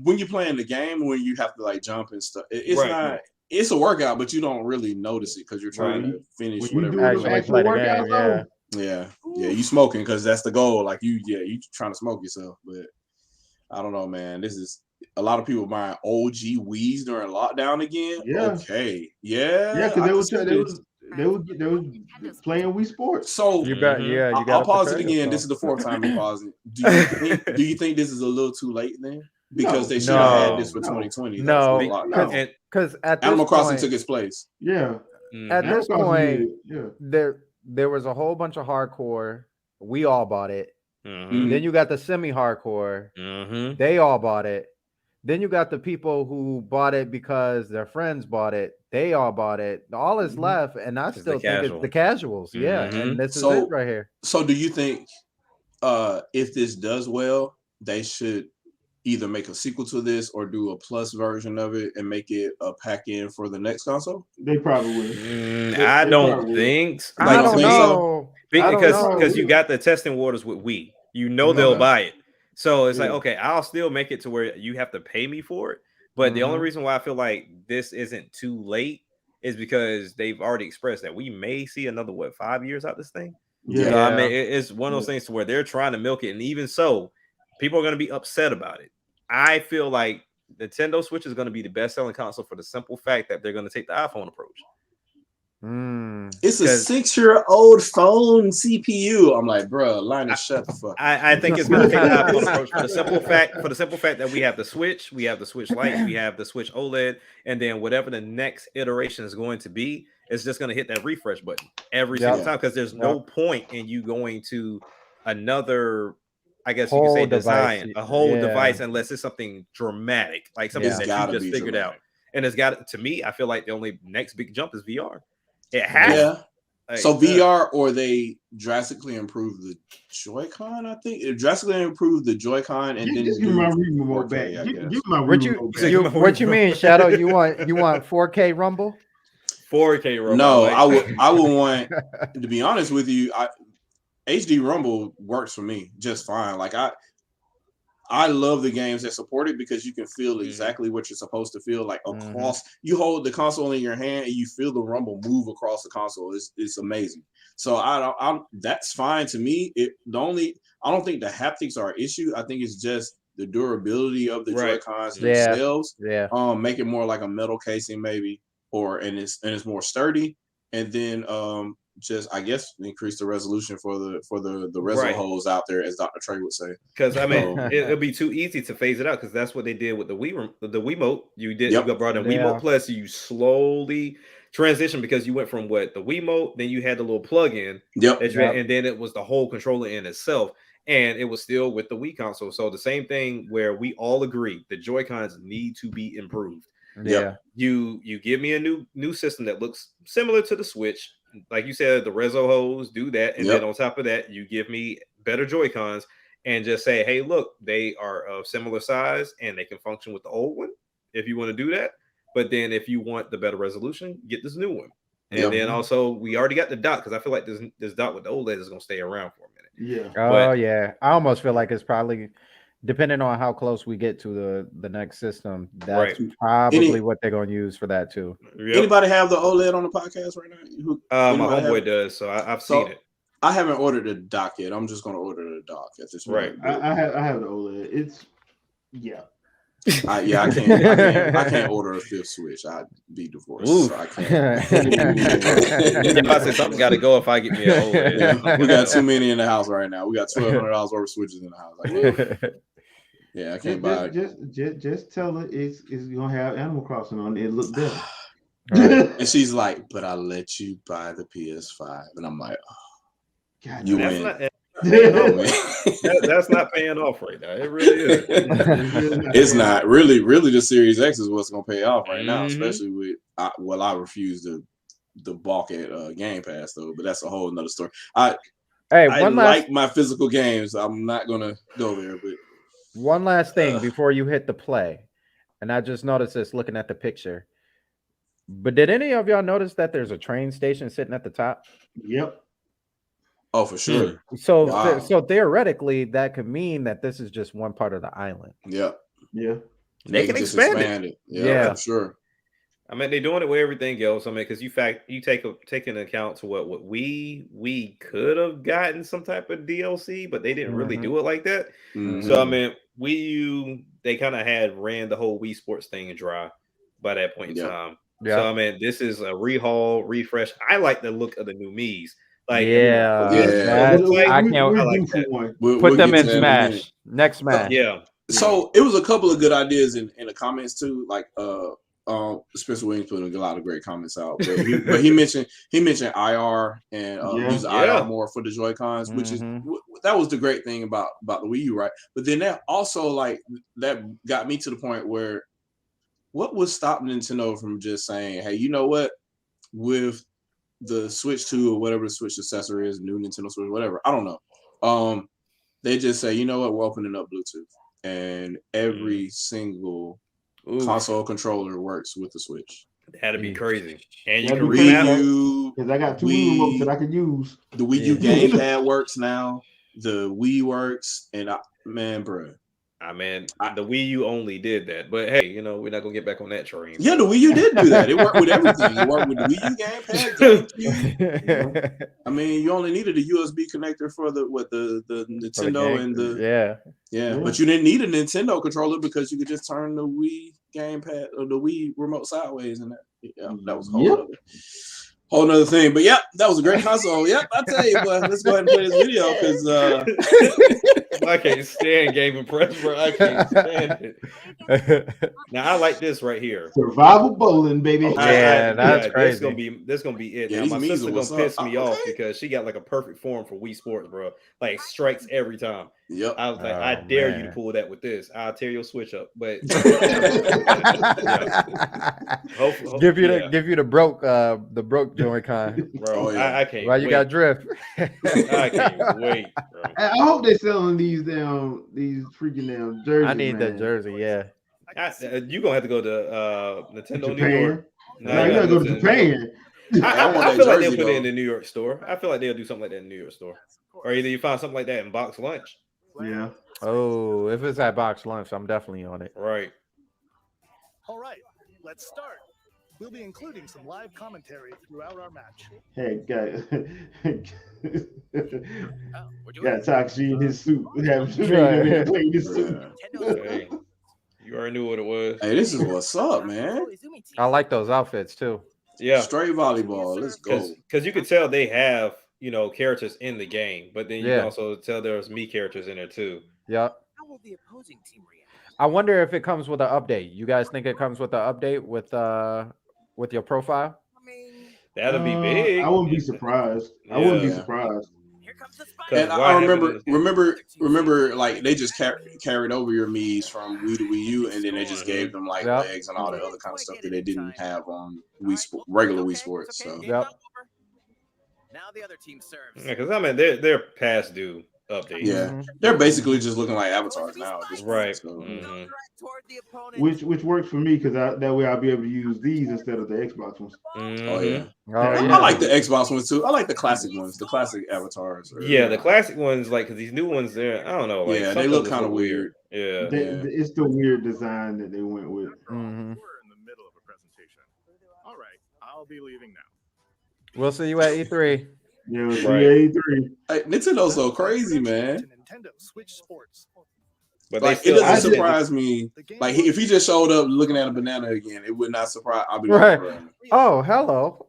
when you're playing the game, when you have to like jump and stuff, it's not. It's a workout, but you don't really notice it because you're trying to finish whatever. Yeah. You smoking because that's the goal. Like you trying to smoke yourself. But I don't know, man. This is a lot of people buying OG Wii's during lockdown again. Yeah. Okay. Yeah. Because they were playing Wii Sports. So you got I'll pause it again. This is the 4th time you pause it. Do you think this is a little too late then? Because they should have had this for 2020. No, because at Animal Crossing took its place. Yeah. At this point, there was a whole bunch of hardcore. We all bought it. Then you got the semi-hardcore. They all bought it. Then you got the people who bought it because their friends bought it. They all bought it. All is left, and I still think it's the casuals. Yeah, and this is it right here. So, do you think if this does well, they should either make a sequel to this or do a plus version of it and make it a pack-in for the next console? They probably will. I don't think. I don't know. Because you got the testing waters with Wii. You know they'll buy it. So it's like, okay, I'll still make it to where you have to pay me for it. But the only reason why I feel like this isn't too late is because they've already expressed that we may see another 5 years out this thing. Yeah, I mean, it's one of those things to where they're trying to milk it, and even so, people are going to be upset about it. I feel like Nintendo Switch is going to be the best-selling console for the simple fact that they're going to take the iPhone approach. It's a 6-year-old phone CPU. I'm like, bro, Linus, shut the fuck. I think it's going to take the iPhone approach for the simple fact that we have the Switch, we have the Switch Lite, we have the Switch OLED, and then whatever the next iteration is going to be, it's just going to hit that refresh button every single time because there's no point in you going to another, I guess you could say, design a whole device unless it's something dramatic, like something that you just figured out. And it's got, to me, I feel like the only next big jump is VR. It has. So VR, or they drastically improve the Joy-Con. I think it drastically improved the Joy-Con, and then give my remote back. Give my what you mean, Shadow? You want 4K Rumble? 4K Rumble. No, I would want. To be honest with you, HD Rumble works for me just fine. Like I love the games that support it because you can feel exactly what you're supposed to feel. Like across, you hold the console in your hand and you feel the rumble move across the console. It's amazing. So that's fine to me. I don't think the haptics are an issue. I think it's just the durability of the Joy-Cons themselves. Make it more like a metal casing maybe, and it's more sturdy. And then just, I guess, increase the resolution for the reso holes out there, as Dr. Trey would say. Because I mean, it'll be too easy to phase it out because that's what they did with the Wiimote. You brought in Wiimote Plus, you slowly transition because you went from the Wiimote, then you had the little plug-in, and then it was the whole controller in itself, and it was still with the Wii console. So the same thing where we all agree the Joy-Cons need to be improved. Yeah, you give me a new system that looks similar to the Switch, like you said, the Rezo hose, do that, and then on top of that, you give me better Joy-Cons, and just say, hey, look, they are of similar size and they can function with the old one if you want to do that. But then if you want the better resolution, get this new one. And then also we already got the dock, because I feel like this dock with the OLED is going to stay around for a minute. Yeah. Yeah. I almost feel like it's probably, depending on how close we get to the next system, that's probably what they're going to use for that too. Anybody have the OLED on the podcast right now? My homeboy does, so I've seen it. I haven't ordered a dock yet. I'm just going to order the dock at this point. I have the OLED. It's I can't order a fifth Switch. I'd be divorced. So I can't. If I say something got to go if I get me an OLED. We got too many in the house right now. We got $1,200 worth of Switches in the house. I can't buy it. Just tell her it's gonna have Animal Crossing on it. It look better. And she's like, "But I let you buy the PS5," and I'm like, "Oh, God, you win." That's not paying off right now. It really is. It's not really. The Series X is what's gonna pay off right now, especially with. I refuse to balk at Game Pass though, but that's a whole nother story. I like my physical games. I'm not gonna go there, but one last thing before you hit the play, and I just noticed this looking at the picture. But did any of y'all notice that there's a train station sitting at the top? Yep. Oh, for sure. So theoretically, that could mean that this is just one part of the island. Yeah. They can expand it. Yeah, for sure. I mean, they're doing it with everything else. I mean, because you take into account to what we could have gotten some type of DLC, but they didn't really do it like that. So I mean, Wii U, they kind of ran the whole Wii Sports thing dry by that point in time. So I mean, this is a refresh. I like the look of the new Mii's. Like, I can't put them in Smash. Next Smash. So it was a couple of good ideas in the comments too. Like Spencer Williams put a lot of great comments out. But he mentioned IR and use IR more for the Joy-Cons, which is that was the great thing about the Wii U, right? But then that also that got me to the point where what would stop Nintendo from just saying, hey, you know what, with the Switch 2 or whatever the Switch successor is, new Nintendo Switch, whatever, I don't know. They just say, you know what, we're opening up Bluetooth, and every single console controller works with the Switch. That'd be crazy. And you can remap because I got two remotes that I can use. The Wii U gamepad works now. The Wii works, and the Wii U only did that, but hey, we're not gonna get back on that train. Yeah, the Wii U did do that. It worked with everything. It worked with the Wii U gamepad. I mean, you only needed a USB connector for the Nintendo and the but you didn't need a Nintendo controller because you could just turn the Wii gamepad or the Wii remote sideways, and that was a whole nother thing. But that was a great console. I tell you, but let's go ahead and play this video because I can't stand Game & Press, bro. I can't stand it. Now I like this right here. Survival bowling, baby. That's crazy. This gonna be it. Now my sister gonna piss me off because she got like a perfect form for Wii Sports, bro. Like strikes every time. Yep. I was like, I dare you to pull that with this. I'll tear your Switch up. But give you the broke Joy-Con, bro. I can't. Why you got drift? I can't wait, bro. I hope they're selling these freaking jerseys. I need that jersey. Yeah. You gonna have to go to Nintendo Japan? New York. No, you gotta go to Japan. I feel like they'll put it in the New York store. I feel like they'll do something like that in the New York store, or either you find something like that in Box Lunch. Yeah. Oh, if it's at Box Lunch, I'm definitely on it. Right. All right, let's start. We'll be including some live commentary throughout our match. Hey, guys. Got Takeshi in his suit. Playing his suit. Hey, you already knew what it was. Hey, this is what's up, man. I like those outfits too. Yeah. Straight volleyball. Let's go. Because you could tell they have, characters in the game, but then you can also tell there's Mii characters in there too. Yep. How will the opposing team react? I wonder if it comes with an update. You guys think it comes with an update with your profile? I mean, That'll be big. I wouldn't be surprised. I wouldn't be surprised. And I remember, like they just carried over your Mii's from Wii to Wii U, and then they just gave them like legs and all the other kind of stuff that they didn't have on regular Wii Sports. So Now the other team serves. Yeah, because I mean they're past due updates. Yeah, they're basically just looking like avatars now. Right. So. Which works for me because that way I'll be able to use these instead of the Xbox ones. Oh yeah. I like the Xbox ones too. I like the classic ones, the classic avatars. Yeah, the classic ones, like because these new ones, I don't know. Like, yeah, they look kind of weird. Yeah, it's the weird design that they went with. We're in the middle of a presentation. All right, I'll be leaving now. We'll see you at E3. Yeah, we'll see you at E3. Hey, Nintendo's so crazy, man. Nintendo Switch Sports. But like, it doesn't surprise me. Like if he just showed up looking at a banana again, it would not surprise. I'll be right. Like, oh, hello.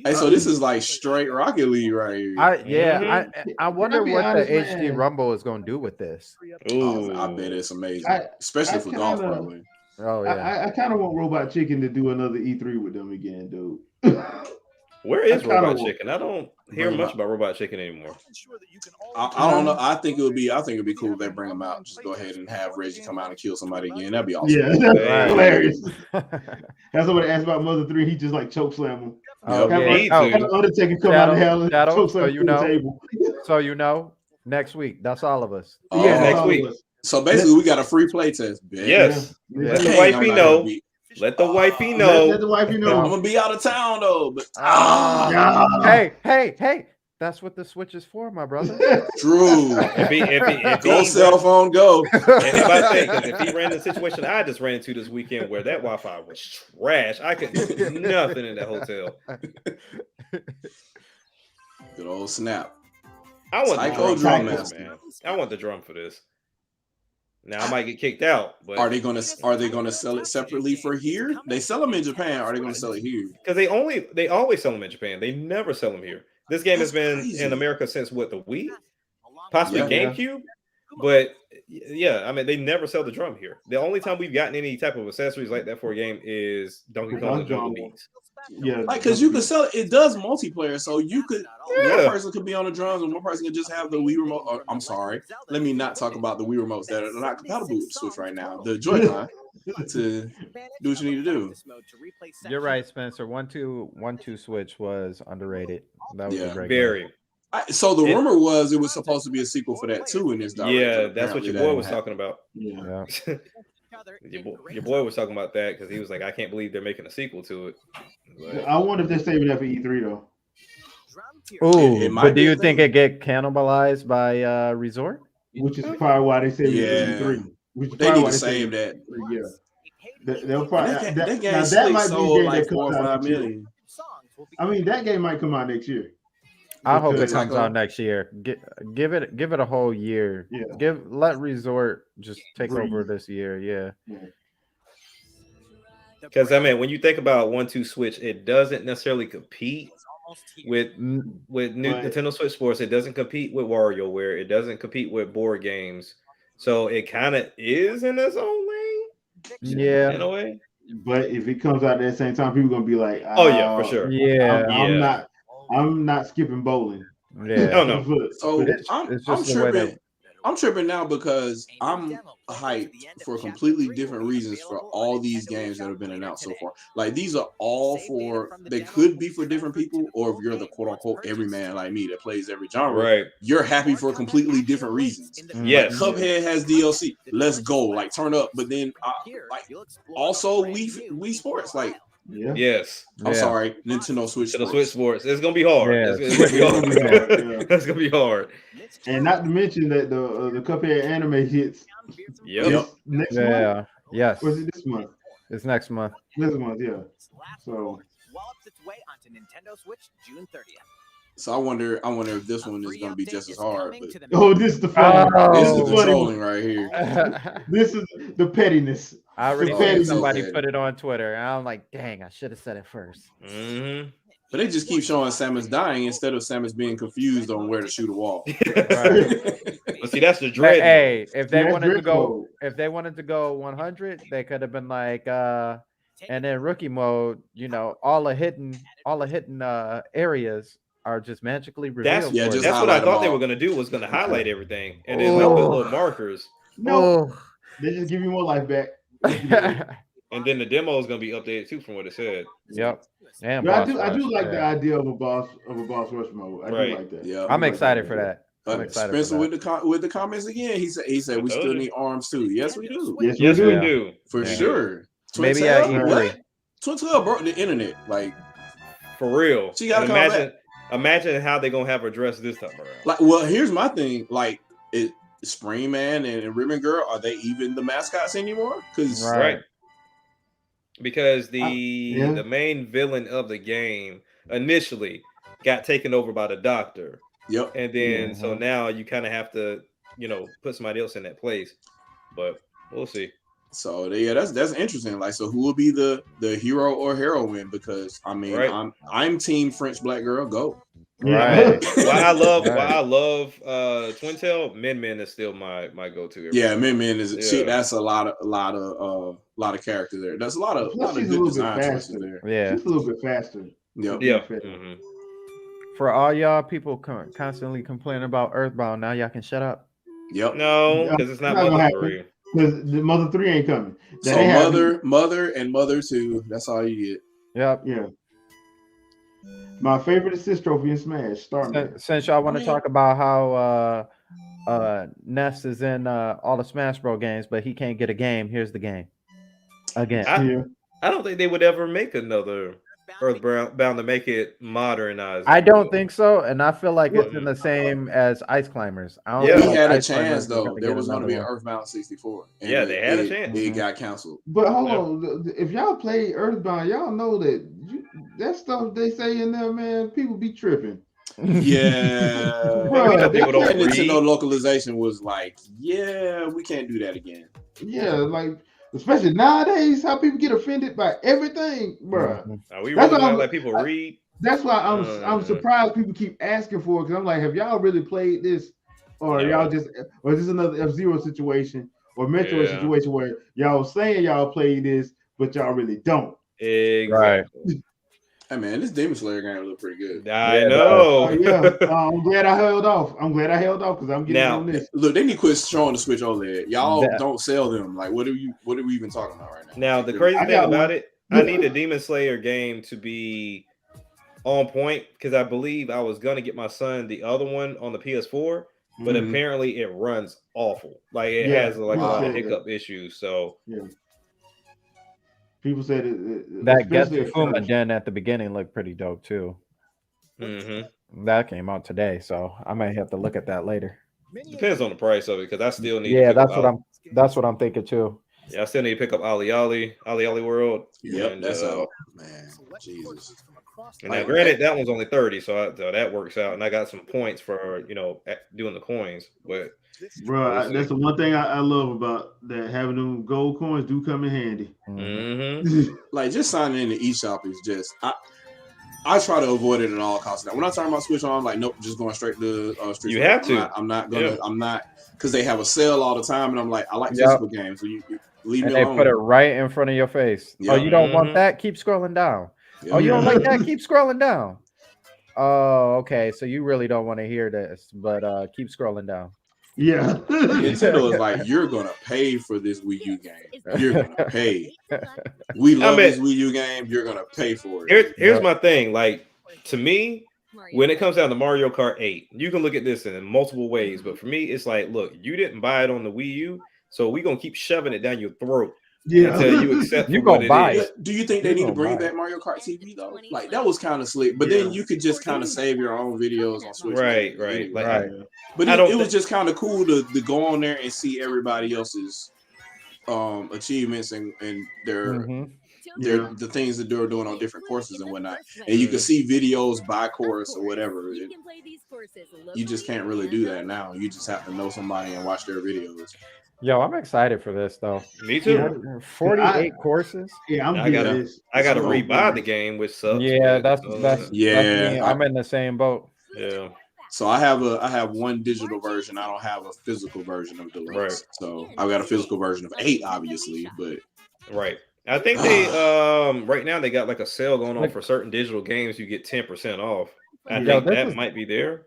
Hey, so this is like straight Rocket League right here. I wonder what the HD Rumble is going to do with this. Ooh, I bet it's amazing, especially for golf, probably. Oh yeah. I kind of want Robot Chicken to do another E3 with them again, dude. Where is Robot Chicken? I don't hear much about Robot Chicken anymore. I don't know. I think it'd be cool if they bring them out. Just go ahead and have Reggie come out and kill somebody again. That'd be awesome. Yeah, that's hilarious. That's somebody asked about Mother 3. He just like choke slam him. Undertaker come out of hell and choke slam the table. So next week. That's all of us. Yeah, next week. So basically, we got a free play test. Yes. Let the wifey know. Let the wifey know. Let the wifey know. I'm gonna be out of town though. But hey, that's what the Switch is for, my brother. True. If go cell phone, go. If he ran the situation I just ran into this weekend where that Wi-Fi was trash, I could do nothing in that hotel. Good old snap. I want the drum for this, man. I want the drum for this. Now I might get kicked out, but are they gonna sell it separately for here? They sell them in Japan. Are they gonna sell it here? Because they always sell them in Japan. They never sell them here. This game has been in America since what, the Wii, possibly GameCube, but yeah, I mean they never sell the drum here. The only time we've gotten any type of accessories like that for a game is Donkey Kong and Jungle Beats. Yeah, like because you could sell it. It does multiplayer, so you could one person could be on the drums and one person could just have the Wii remote. Or, I'm sorry, let me not talk about the Wii remotes that are not compatible with the Switch right now. The Joy-Con to do what you need to do. You're right, Spencer. 1-2 Switch was underrated. That was a great very. So the rumor was it was supposed to be a sequel for that too in this direction. Yeah, that's what your boy was talking about. Yeah. Your boy was talking about that because he was like, I can't believe they're making a sequel to it. But I wonder if they're saving that for E3 though. Oh, but do you think it get cannibalized by Resort? Which is probably why they saved it for E3. They need to save that. Yeah, they'll probably that might be like 4 or 5 million. I mean, that game might come out next year. I hope it comes out next year. Give it a whole year. Yeah. Let Resort just take over this year. Yeah. Because I mean, when you think about 1-2 Switch, it doesn't necessarily compete with new Nintendo Switch Sports. It doesn't compete with WarioWare. It doesn't compete with board games. So it kind of is in its own lane. Yeah. In a way. But if it comes out at the same time, people are gonna be like, oh yeah, for sure. Yeah. I'm not skipping bowling. Yeah. Oh no. So I'm tripping now because I'm hyped for completely different reasons for all these games that have been announced so far. Like these are all they could be for different people, or if you're the quote unquote everyman like me that plays every genre, right? You're happy for completely different reasons. Yes. Like Cuphead has DLC. Let's go. Like turn up. But then also Wii Sports. Like yes. I'm sorry, Nintendo Switch Sports. It's gonna be hard. Yeah. It's gonna be hard. And not to mention that the Cuphead anime hits. Yep. Next month. Yes. Or is it this month? It's next month. Next month, yeah. So wallops its way onto Nintendo Switch June 30th. So I wonder if this one is going to be just as hard. But... this is the funny. This is the trolling right here. This is the pettiness. I already seen somebody put it on Twitter, and I'm like, dang, I should have said it first. Mm-hmm. But they just keep showing Samus dying instead of Samus being confused on where to shoot a wall. But see, that's the dread. Hey, if they wanted to go 100, they could have been like, and then rookie mode, all the hidden areas are just magically revealed. That's what I thought they were gonna do, was gonna highlight everything and then put little markers. No, they just give you more life back. And then the demo is gonna be updated too, from what it said. Yep. And I do like the idea of a boss rush mode. I do like that. Yeah, I'm excited for that. Spencer with the comments again. He said we still need arms too. Yes, we do. Yes, we do for sure. Maybe at E3. Twin broke the internet, like for real. She gotta come back. Imagine how they're gonna have her dressed this time around. Like, well, here's my thing. Like, Spring Man and Ribbon Girl, are they even the mascots anymore? Because the main villain of the game initially got taken over by the Doctor. Yep. And then so now you kind of have to, put somebody else in that place. But we'll see. So that's interesting. Like, so who will be the hero or heroine? Because I mean, I'm team French black girl. Go. Right. Why I love Twin Tail, Min Min is still my go-to. Yeah, Min Min is shit. That's a lot of character there. There's a lot of good design choices there. Yeah, she's a little bit faster. Yep. Yeah. For all y'all people constantly complaining about Earthbound, now y'all can shut up. Yep. No, because it's not Mother 3. Because the Mother 3 ain't coming. So Mother and Mother 2. That's all you get. Yep. Yeah. My favorite assist trophy in Smash. Starman. Since y'all want to talk about how Ness is in all the Smash Bros games, but he can't get a game. Here's the game. Again. I don't think they would ever make another Earthbound to make it modernized. I don't think so, and I feel like it's in the same as Ice Climbers. He had a chance though. There was going to be an Earthbound 64. And they had a chance. It got canceled. But hold on, if y'all play Earthbound, y'all know that that stuff they say in there, man, people be tripping. Yeah, Nintendo localization was like, we can't do that again. Yeah, like. Especially nowadays, how people get offended by everything, bro. We really not let people read. That's why I'm surprised people keep asking for it, because I'm like, have y'all really played this, or y'all just, or is this another F-Zero situation or Metroid situation where y'all saying y'all play this, but y'all really don't? Exactly. Right. Hey man, this Demon Slayer game look pretty good. I know. I'm glad I held off. because I'm getting on this. Look, they need to quit showing the Switch OLED. Y'all don't sell them. Like, what are we even talking about right now? Now the crazy thing about it, I need the Demon Slayer game to be on point, because I believe I was gonna get my son the other one on the PS4, but apparently it runs awful. Like it has like a lot of hiccup issues. So people said that Getsufuma Den at the beginning looked pretty dope too. That came out today, so I might have to look at that later. Depends on the price of it, because I still need. Yeah, that's what I'm thinking too. Yeah, I still need to pick up Ali World. Yep, that's out, man. Jesus. And now, granted, that one's only 30, so that works out, and I got some points for doing the coins. But bro, that's the one thing I love about that, having them gold coins do come in handy. Like, just signing in the eShop is just I try to avoid it at all costs. Now, when I talk about Switch on, I'm like, nope, just going straight to Street. You have to. I'm not because they have a sale all the time, and I'm like, I like physical games, so you leave me alone. They put it right in front of your face. Yep. Oh, you don't want that? Keep scrolling down. Yep. Oh, you don't like that? Keep scrolling down. Oh, okay. So you really don't want to hear this, but keep scrolling down. Yeah. Nintendo is like, you're gonna pay for this Wii U game. You're gonna pay. We love this Wii U game. You're gonna pay for it. Here's my thing. Like, to me, when it comes down to Mario Kart 8, you can look at this in multiple ways. But for me, it's like, look, you didn't buy it on the Wii U, so we're gonna keep shoving it down your throat. Until you accept you gonna buy it. Do you think they need to bring back Mario Kart TV though? Like, that was kind of slick, but then you could just kind of save your own videos on Switch. Right. But it was just kind of cool to go on there and see everybody else's achievements and their the things that they're doing on different courses and whatnot. And you can see videos by course or whatever. You just can't really do that now. You just have to know somebody and watch their videos. Yo, I'm excited for this though. Me too. 48 courses. Yeah, I gotta rebuy the game, which sucks. Yeah, that's yeah. me. I'm in the same boat. Yeah. So I have one digital version. I don't have a physical version of Deluxe. Right. So I've got a physical version of 8, obviously, but right. I think they right now they got like a sale going on for certain digital games. You get 10% off. I think that might be there.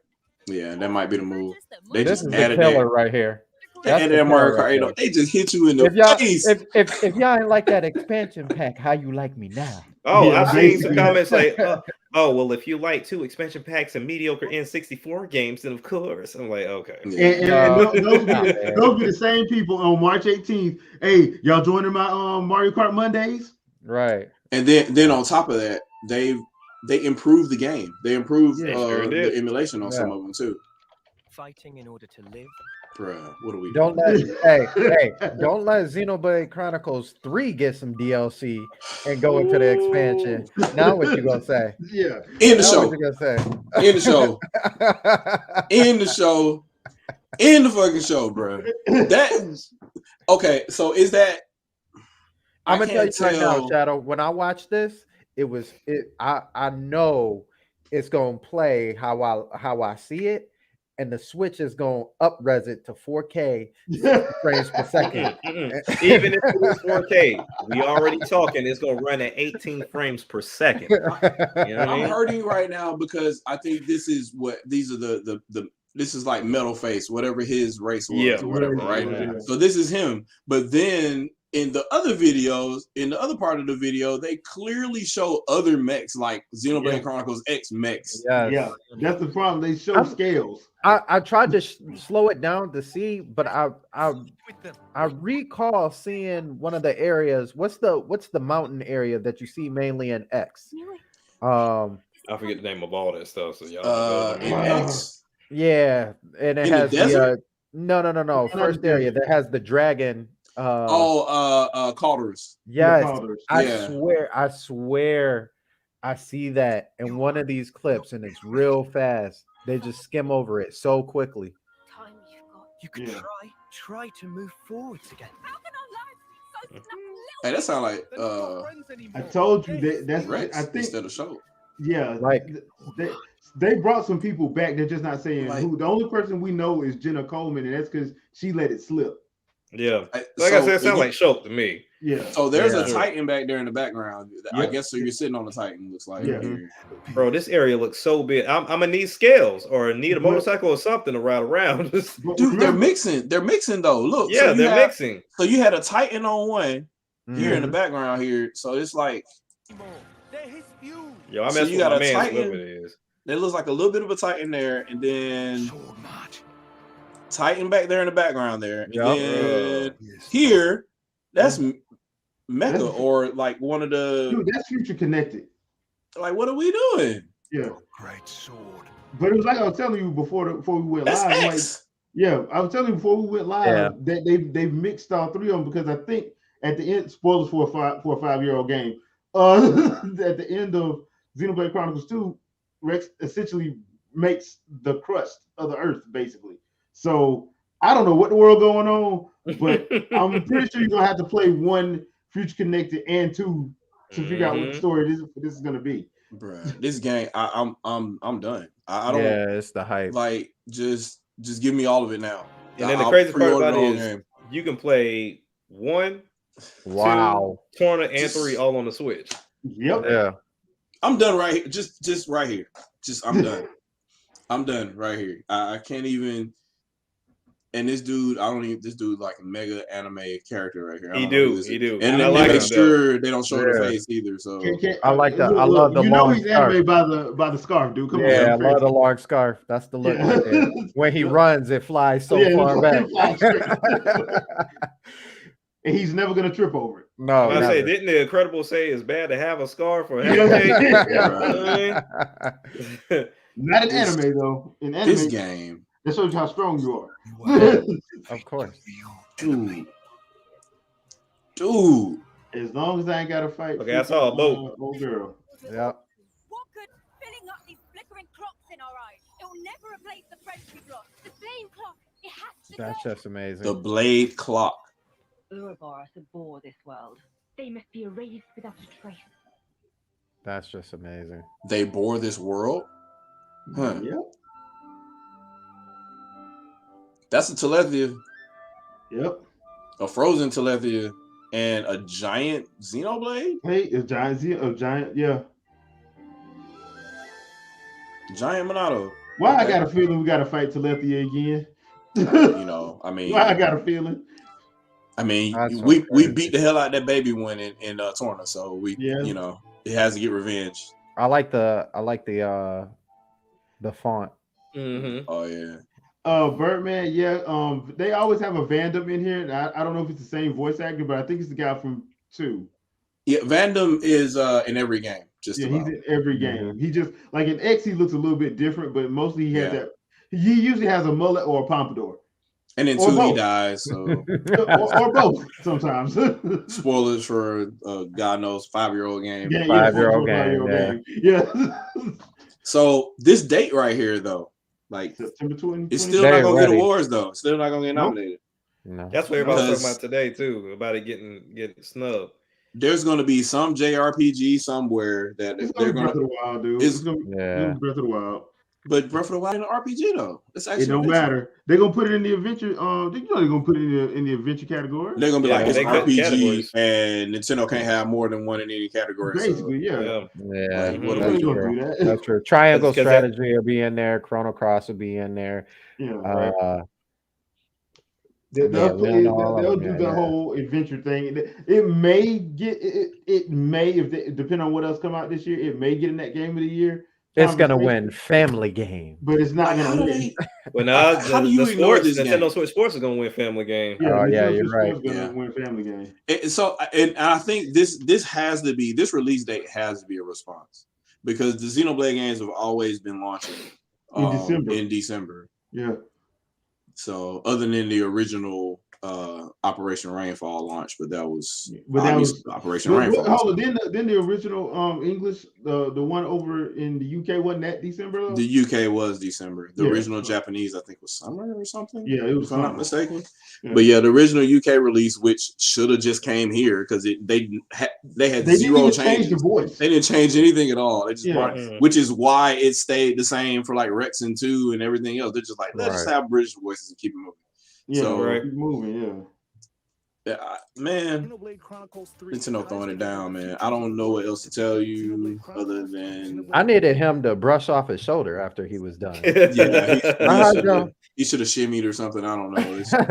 Yeah, that might be the move. They This just is added the killer that. right here. They added that Mario Kart 8. They just hit you in the face. If y'all ain't like that expansion pack, how you like me now? Oh, I've seen some comments like, oh, well, if you like 2 expansion packs and mediocre N64 games, then of course. I'm like, okay. And those be the same people on March 18th. Hey, y'all joining my Mario Kart Mondays? Right. And then on top of that, they improved the game. They improved the emulation on some of them too. Fighting in order to live. Bruh, what are we don't doing? Don't let Xenoblade Chronicles 3 get some DLC and go into the expansion. Now what you gonna say? Yeah. In the show. What you gonna say? In the show. In the show. In the fucking show, bro. That okay, so is that I'm gonna tell you right now, Shadow, when I watched this, I know it's gonna play how I see it. And the Switch is going to up-res it to 4K frames per second. Even if it is 4K, we already talking. It's going to run at 18 frames per second. You know what I'm hurting right now because I think this is these are the this is like Metal Face, whatever his race was or whatever, right? Yeah. So this is him. But then in the other videos, in the other part of the video, they clearly show other mechs like Xenoblade Chronicles X mechs. Yeah, that's the problem. They show scales. I tried to slow it down to see, but I recall seeing one of the areas. What's the mountain area that you see mainly in X? I forget the name of all that stuff. So y'all. In X. Yeah, and it has the no. First area that has the dragon. Calders. Yes, Calders. I swear, I see that in one of these clips, and it's real fast. They just skim over it so quickly. Time you've got. You could try to move forwards again. Hey, that sounds like I told you that's Rex I think instead of show. Yeah, like they brought some people back. They're just not saying who. The only person we know is Jenna Coleman, and that's because she let it slip. Yeah, I said, it sounds like Shulk to me. Yeah. So there's a Titan back there in the background. I guess so. You're sitting on the Titan. Looks like. Yeah. Bro, this area looks so big. I'm gonna need scales or need a motorcycle or something to ride around. Dude, they're mixing. They're mixing though. Look. Yeah, they're mixing. So you had a Titan on one here in the background here. So it's like. Yo, I messed with my man. Whoever it is. There looks like a little bit of a Titan there, and then Titan back there in the background there. And then here, that's Mecha or like one of the. Dude, that's Future Connected. Like, what are we doing? Yeah. Great sword. But it was like I was telling you before we went that's live. X. I was telling you before we went live that they've mixed all three of them because I think at the end, spoilers for a 5-year-old game. At the end of Xenoblade Chronicles 2, Rex essentially makes the crust of the earth, basically. So I don't know what the world going on, but I'm pretty sure you're gonna have to play 1 Future Connected and 2 to figure out what the story this is gonna be. Bruh, this game, I'm done. I don't. Yeah, it's the hype. Like, just give me all of it now. And then the crazy part about it is you can play 1, 2, Tournament, and 3 all on the Switch. Yep. Yeah. I'm done right here. Just right here. I'm done. I'm done right here. I can't even. And this dude, this dude like a mega anime character right here. He do. And I like sure they don't show the face either. So I like that. I love the long he's scarf. anime by the scarf, dude. Come on. Yeah, I love the long scarf. That's the look right there. When he runs, it flies so far back. And he's never gonna trip over it. No, I say, didn't the Incredible say it's bad to have a scarf or have Not in anime though. In anime, this game, that shows you how strong you are. Of course, dude. As long as I ain't got to fight. Okay, I saw a boat. Old girl. Yeah. What good filling up these flickering clocks in our eyes? It will never replace the friends we've lost. The flame clock, it has That's just amazing. The blade clock. Ouroboros abhor this world. They must be erased without a trace. That's just amazing. They bore this world? Huh. Yep. That's a Telethia. Yep. A frozen Telethia and a giant Xenoblade? Hey, a giant yeah. Giant Monado. Why I got a feeling we got to fight Telethia again? You know, I mean, why I got a feeling. I mean, we beat the hell out of that baby one in Torna, so you know, it has to get revenge. I like the font. Mm-hmm. Oh yeah. Birdman, yeah. They always have a Vandam in here. I don't know if it's the same voice actor, but I think it's the guy from 2. Yeah, Vandam is in every game. Just he's in every game. He just like in X, he looks a little bit different, but mostly he has that. He usually has a mullet or a pompadour. And then 2 he dies, so or both sometimes. Spoilers for God knows 5-year-old game. Yeah, 5-year-old game. Yeah. So this date right here, though, like September 20. It's still not gonna get awards though. It's still not gonna get nominated. No. That's what everybody's talking about today too, about it getting snubbed. There's gonna be some JRPG somewhere that they're gonna. Breath of the Wild, dude. It's gonna be Breath of the Wild. But Breath of the Wild is an RPG though. It's actually it don't matter. They're gonna put it in the adventure. They're gonna put it in the adventure category. They're gonna be like it's RPG, and Nintendo can't have more than one in any category. Basically, so. Like, what are we gonna do that? That's true. Triangle Strategy will be in there. Chrono Cross will be in there. Yeah, right. They'll do the whole adventure thing. It may get it may depending on what else come out this year. It may get in that game of the year. It's gonna win Family Game, but it's not gonna win. Well, now the sports Nintendo Switch Sports is gonna win Family Game. Yeah, you're right. Gonna win Family Game. And I think this has to be this release date has to be a response because the Xenoblade games have always been launching in December. Yeah. So other than the original Operation Rainfall launch, but that was Operation Rainfall. Hold on, then the original English, the one over in the UK wasn't that December though? The UK was December. The original Japanese, I think, was summer or something. Yeah, it was. If I'm not mistaken. Yeah. But yeah, the original UK release, which should have just came here because they had zero changes. The voice. They didn't change anything at all. They just which is why it stayed the same for like Rex and 2 and everything else. They're just like let's just have British voices and keep it moving. Yeah, so, keep moving. Man, Nintendo throwing it down, man. I don't know what else to tell you other than I needed him to brush off his shoulder after he was done. He should have shimmied or something. I don't know. He should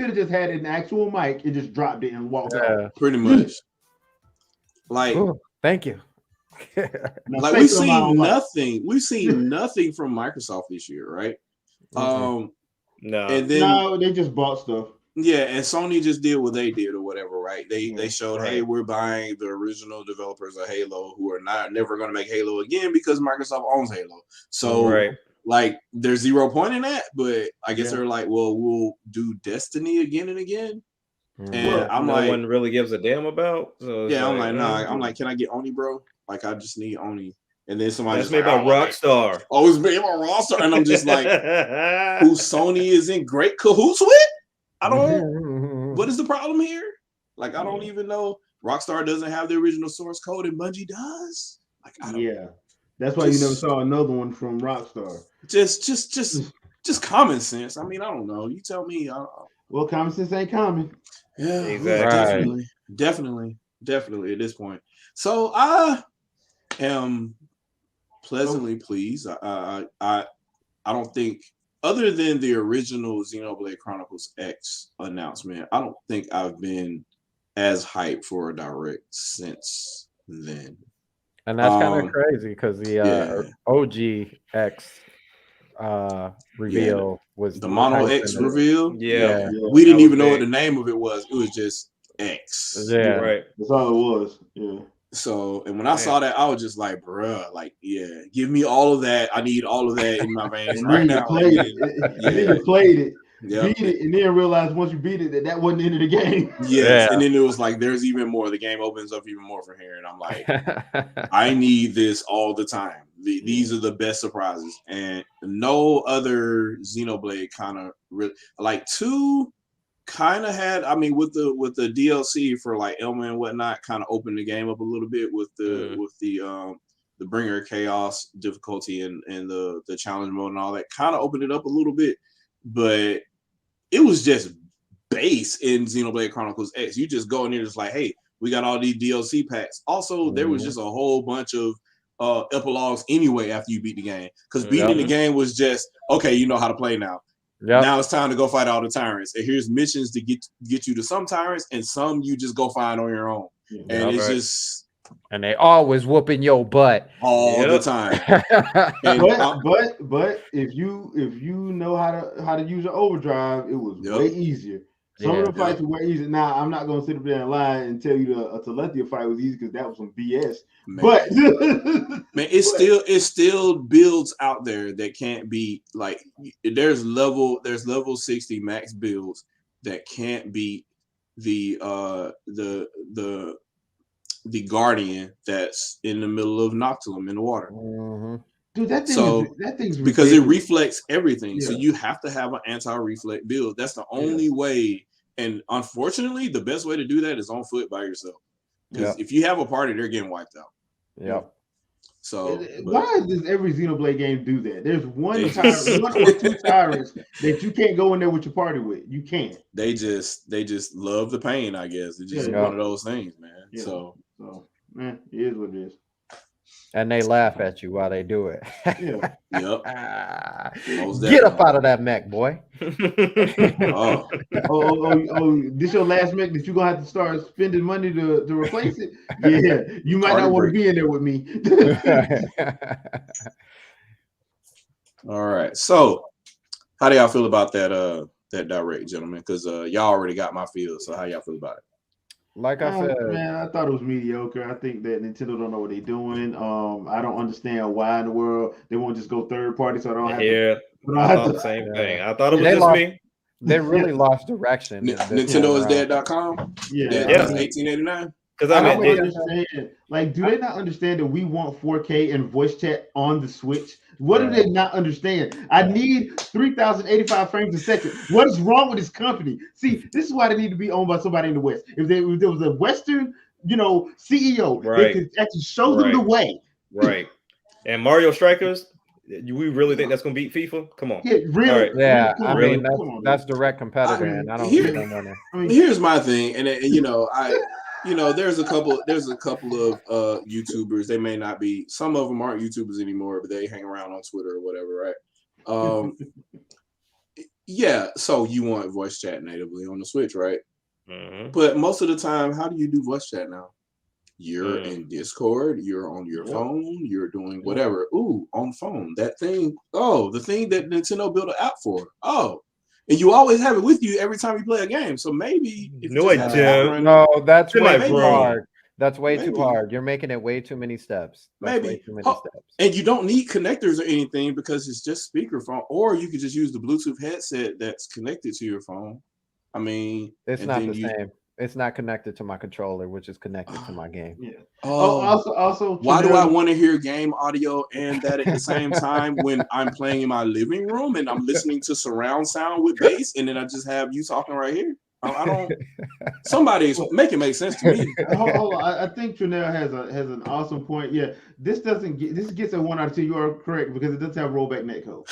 have just had an actual mic and just dropped it and walked off. Pretty much. Like, thank you. Like we've seen nothing. We've seen nothing from Microsoft this year, right? No, and then they just bought stuff. Yeah, and Sony just did what they did or whatever, right? They showed, hey, we're buying the original developers of Halo who are never going to make Halo again because Microsoft owns Halo. So, like, there's 0 point in that, but I guess they're like, well, we'll do Destiny again and again. And I'm no like, one really gives a damn about. So yeah, I'm like, nah. I'm like, can I get Oni, bro? Like, I just need Oni. And then somebody that's made by Rockstar. Oh, it's made by Rockstar, and I'm just like, who Sony is in great cahoots with? I don't. What is the problem here? Like, I don't even know. Rockstar doesn't have the original source code, and Bungie does. Like, I don't. Yeah, that's why you never saw another one from Rockstar. Just common sense. I mean, I don't know. You tell me. Well, common sense ain't common. Yeah, exactly. Definitely at this point. So I am pleasantly pleased. I don't think, other than the original Xenoblade Chronicles X announcement, I don't think I've been as hyped for a direct since then. And that's kind of crazy because the OG X reveal was the Mono X reveal. Yeah. We didn't even know what the name of it was. It was just X. Yeah, right. That's all it was. Yeah. So, and when I saw that, I was just like, bruh, like, yeah, give me all of that. I need all of that in my veins right now. You played it. beat it, and then realize once you beat it that wasn't the end of the game. Yes, and then it was like there's even more. The game opens up even more from here, and I'm like, I need this all the time. These are the best surprises, and no other Xenoblade kind of like 2 kind of had. I mean, with the DLC for like Elma and whatnot, kind of opened the game up a little bit with the Bringer of Chaos difficulty and the challenge mode and all that. Kind of opened it up a little bit, but it was just base in Xenoblade Chronicles X. You just go in there, just like, hey, we got all these DLC packs. Also, there was just a whole bunch of epilogues anyway after you beat the game, because beating the game was just okay. You know how to play now. Now it's time to go fight all the tyrants. And here's missions to get you to some tyrants, and some you just go find on your own. And it's just. And they always whooping your butt all the time. but if you know how to use your overdrive, it was way easier. Some of the fights were way easier. Now I'm not gonna sit up there and lie and tell you the Telethia fight was easy because that was some BS. Man. But man, it still builds out there that can't be like there's level 60 max builds that can't beat the guardian that's in the middle of Noctilum in the water. Dude, that thing's because it reflects everything. So you have to have an anti-reflect build. That's the only way. And unfortunately, the best way to do that is on foot by yourself. Because if you have a party, they're getting wiped out. So why does every Xenoblade game do that? There's one or 2 tyrants that you can't go in there with your party with. You can't. They just love the pain, I guess. It's just one of those things, man. So man, it is what it is. And they laugh at you while they do it. Yep. Get up out of that mech, boy. This your last mech that you're gonna have to start spending money to replace it? Yeah, you might not want to be in there with me. All right. So how do y'all feel about that direct, gentlemen? Because y'all already got my feel. So how y'all feel about it? Like I said, man, I thought it was mediocre. I think that Nintendo don't know what they're doing. I don't understand why in the world they won't just go third party. So I don't have to. I thought the same thing. I thought it was just me. They really lost direction. NintendoIsDead.com. That's 1889. Because I don't understand. Like, do they not understand that we want 4K and voice chat on the Switch? What do they not understand? I need 3,085 frames a second. What is wrong with this company? See, this is why they need to be owned by somebody in the West. If there was a Western, CEO, they could actually show them the way. Right. And Mario Strikers, we really think that's going to beat FIFA? Come on. Yeah, really? Right. Yeah, I mean, that's direct competitor, and I don't think they're winning. Here's my thing, and there's a couple of YouTubers. They may not be. Some of them aren't YouTubers anymore, but they hang around on Twitter or whatever, right? So you want voice chat natively on the Switch, right? But most of the time, how do you do voice chat now? You're in Discord. You're on your phone. You're doing whatever. Ooh, on phone. That thing. Oh, the thing that Nintendo built an app for. Oh. And you always have it with you every time you play a game. So maybe no, that's way too hard. That's way too hard. You're making it way too many steps. Way too many steps. And you don't need connectors or anything because it's just speakerphone. Or you could just use the Bluetooth headset that's connected to your phone. I mean, it's not the same. It's not connected to my controller, which is connected to my game. Yeah. Also, why do I want to hear game audio and that at the same time when I'm playing in my living room and I'm listening to surround sound with bass, and then I just have you talking right here? I don't. Somebody make it make sense to me. Hold on. I think Trinell has an awesome point. Yeah, this gets a 1 out of 2. You are correct because it doesn't have rollback netcode.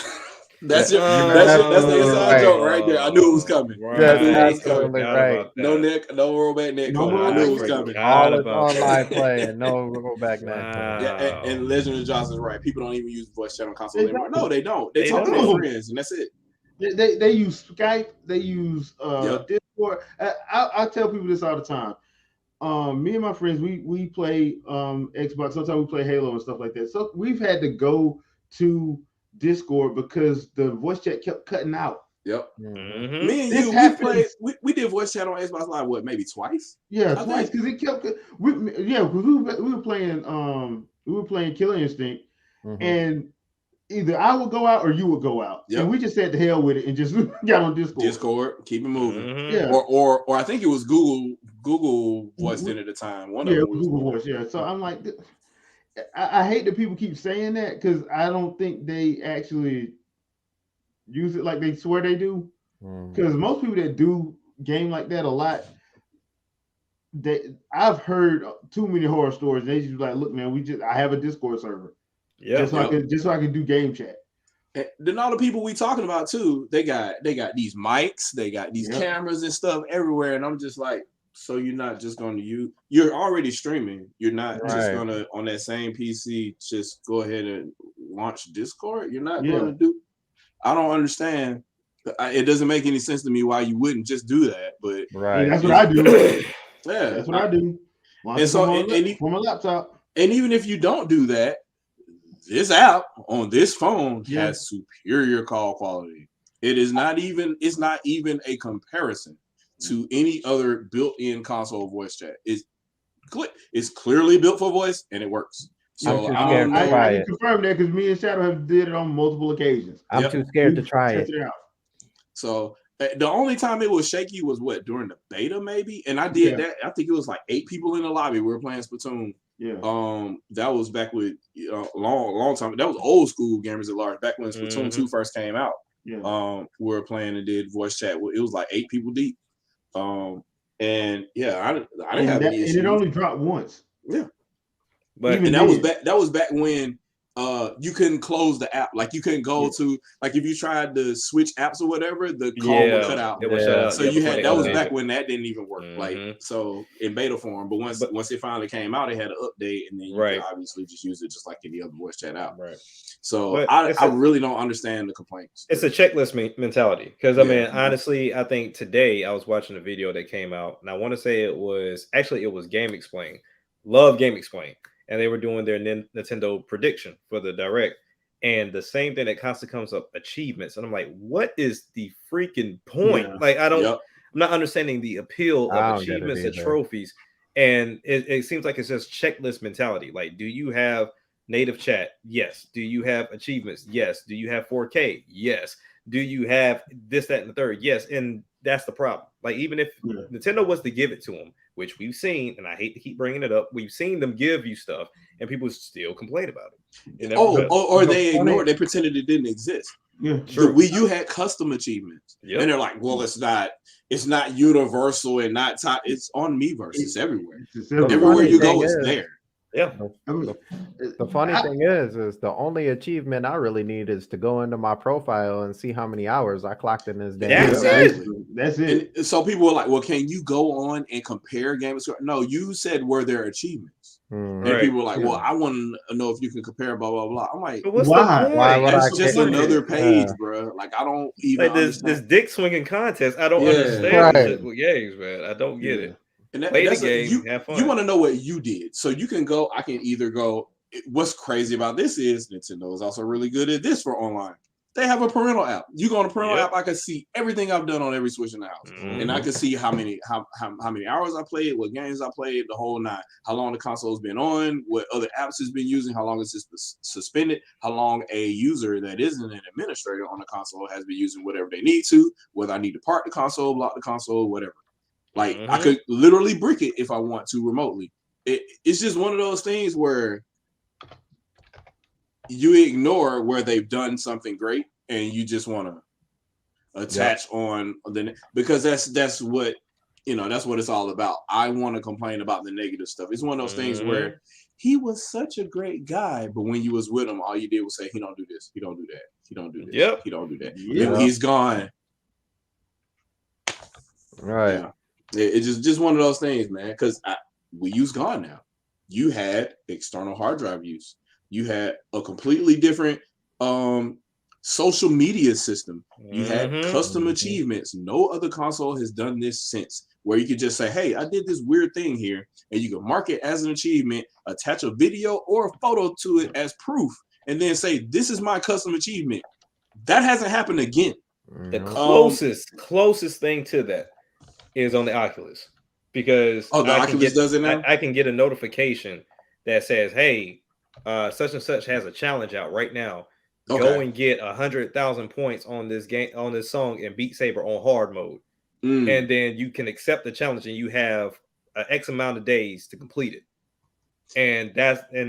That's the inside joke right there. I knew it was coming. That's absolutely right. No rollback net code. I knew it was coming. All online play and no rollback net code. Yeah, and Legend of Joss is right. People don't even use voice chat on console anymore. No, they don't. They talk to their friends, and that's it. They use Skype. They use Discord. I tell people this all the time. Me and my friends, we play Xbox. Sometimes we play Halo and stuff like that. So we've had to go to Discord because the voice chat kept cutting out. Yep. Me and you, we did voice chat on Xbox Live. Maybe twice? Yeah, twice because it kept. We were playing Killer Instinct, and either I would go out or you would go out. Yep. And we just said the hell with it and just got on Discord. Keep it moving. Mm-hmm. Yeah. Or I think it was Google voiced it at the time. One of them was Google voice. Yeah. So I'm like, I hate that people keep saying that because I don't think they actually use it like they swear they do. Because most people that do game like that a lot, I've heard too many horror stories. They just be like, look, man, I have a Discord server. Yeah, just so I can do game chat. And then all the people we talking about too, they got these mics, they got these cameras and stuff everywhere, and I'm just like, so you're not just going to you're already streaming. You're not just going to on that same PC just go ahead and launch Discord. You're not going to do. I don't understand. It doesn't make any sense to me why you wouldn't just do that. But that's what I do. Yeah, that's what I do. And so, from a laptop, and even if you don't do that, this app on this phone has superior call quality. It's not even a comparison to any other built-in console voice chat. It's clearly built for voice and it works. So I can confirm that because me and Shadow have did it on multiple occasions. I'm too scared to try it. So the only time it was shaky was during the beta maybe, and I did that. I think it was like 8 people in the lobby. We were playing Splatoon. Yeah. That was back with long time. That was old school gamers at large. Back when Splatoon 2 first came out. Yeah. We were playing and did voice chat. It was like 8 people deep. And I didn't have any issues. And it only dropped once. Yeah. But that was back when you couldn't close the app. Like you couldn't go to if you tried to switch apps or whatever, the call would cut out. It would shut out. So that was back when that didn't even work. So in beta form. But once it finally came out, it had an update, and then you could obviously just use it just like any other voice chat app. Right. So I really don't understand the complaints. It's a checklist mentality. Because honestly, I think today I was watching a video that came out, and I want to say it was Game Explain. Love Game Explain. And they were doing their Nintendo prediction for the Direct. And the same thing that constantly comes up, achievements. And I'm like, what is the freaking point? Yeah. I'm not understanding the appeal of achievements and trophies. And it seems like it's just checklist mentality. Like, do you have native chat? Yes. Do you have achievements? Yes. Do you have 4K? Yes. Do you have this, that, and the third? Yes. And that's the problem. Like, even if Nintendo was to give it to them, which we've seen, and I hate to keep bringing it up, we've seen them give you stuff, and people still complain about it. Or they ignored it. They pretended it didn't exist. Yeah, true. The Wii U had custom achievements, and they're like, "Well, it's not universal and not top. It's on Miiverse. It's everywhere. Everywhere you go, it's there." Yeah. The funny thing is the only achievement I really need is to go into my profile and see how many hours I clocked in this day. That's it. And so people were like, well, can you go on and compare games? No, you said were there achievements. And people were like, well, I want to know if you can compare blah, blah, blah. I'm like, what's the point? That's just another page, bro. Like, I don't even this dick swinging contest. I don't understand with games, man. I don't get it. And you want to know what you did. So you can go, I can either go, what's crazy about this is Nintendo is also really good at this for online. They have a parental app. You go on a parental app, I can see everything I've done on every Switch in the house. And I can see how many hours I played, what games I played, the whole nine, how long the console's been on, what other apps it's been using, how long it's suspended, how long a user that isn't an administrator on the console has been using whatever they need to, whether I need to park the console, block the console, whatever. Like, I could literally brick it if I want to remotely. It's just one of those things where you ignore where they've done something great and you just want to attach on because that's what that's what it's all about. I want to complain about the negative stuff. It's one of those things where he was such a great guy, but when you was with him, all you did was say, he don't do this, he don't do that, he don't do this, he don't do that. Then he's gone. Right. Yeah. It's just one of those things, man, because Wii U's gone now. You had external hard drive use. You had a completely different social media system. You had custom achievements. No other console has done this since, where you could just say, hey, I did this weird thing here, and you can mark it as an achievement, attach a video or a photo to it as proof, and then say, this is my custom achievement. That hasn't happened again. The closest thing to that is on the Oculus, because the Oculus does it now. I can get a notification that says, "Hey, such and such has a challenge out right now. Go and get 100,000 points on this game, on this song, and Beat Saber on hard mode, and then you can accept the challenge, and you have an X amount of days to complete it. And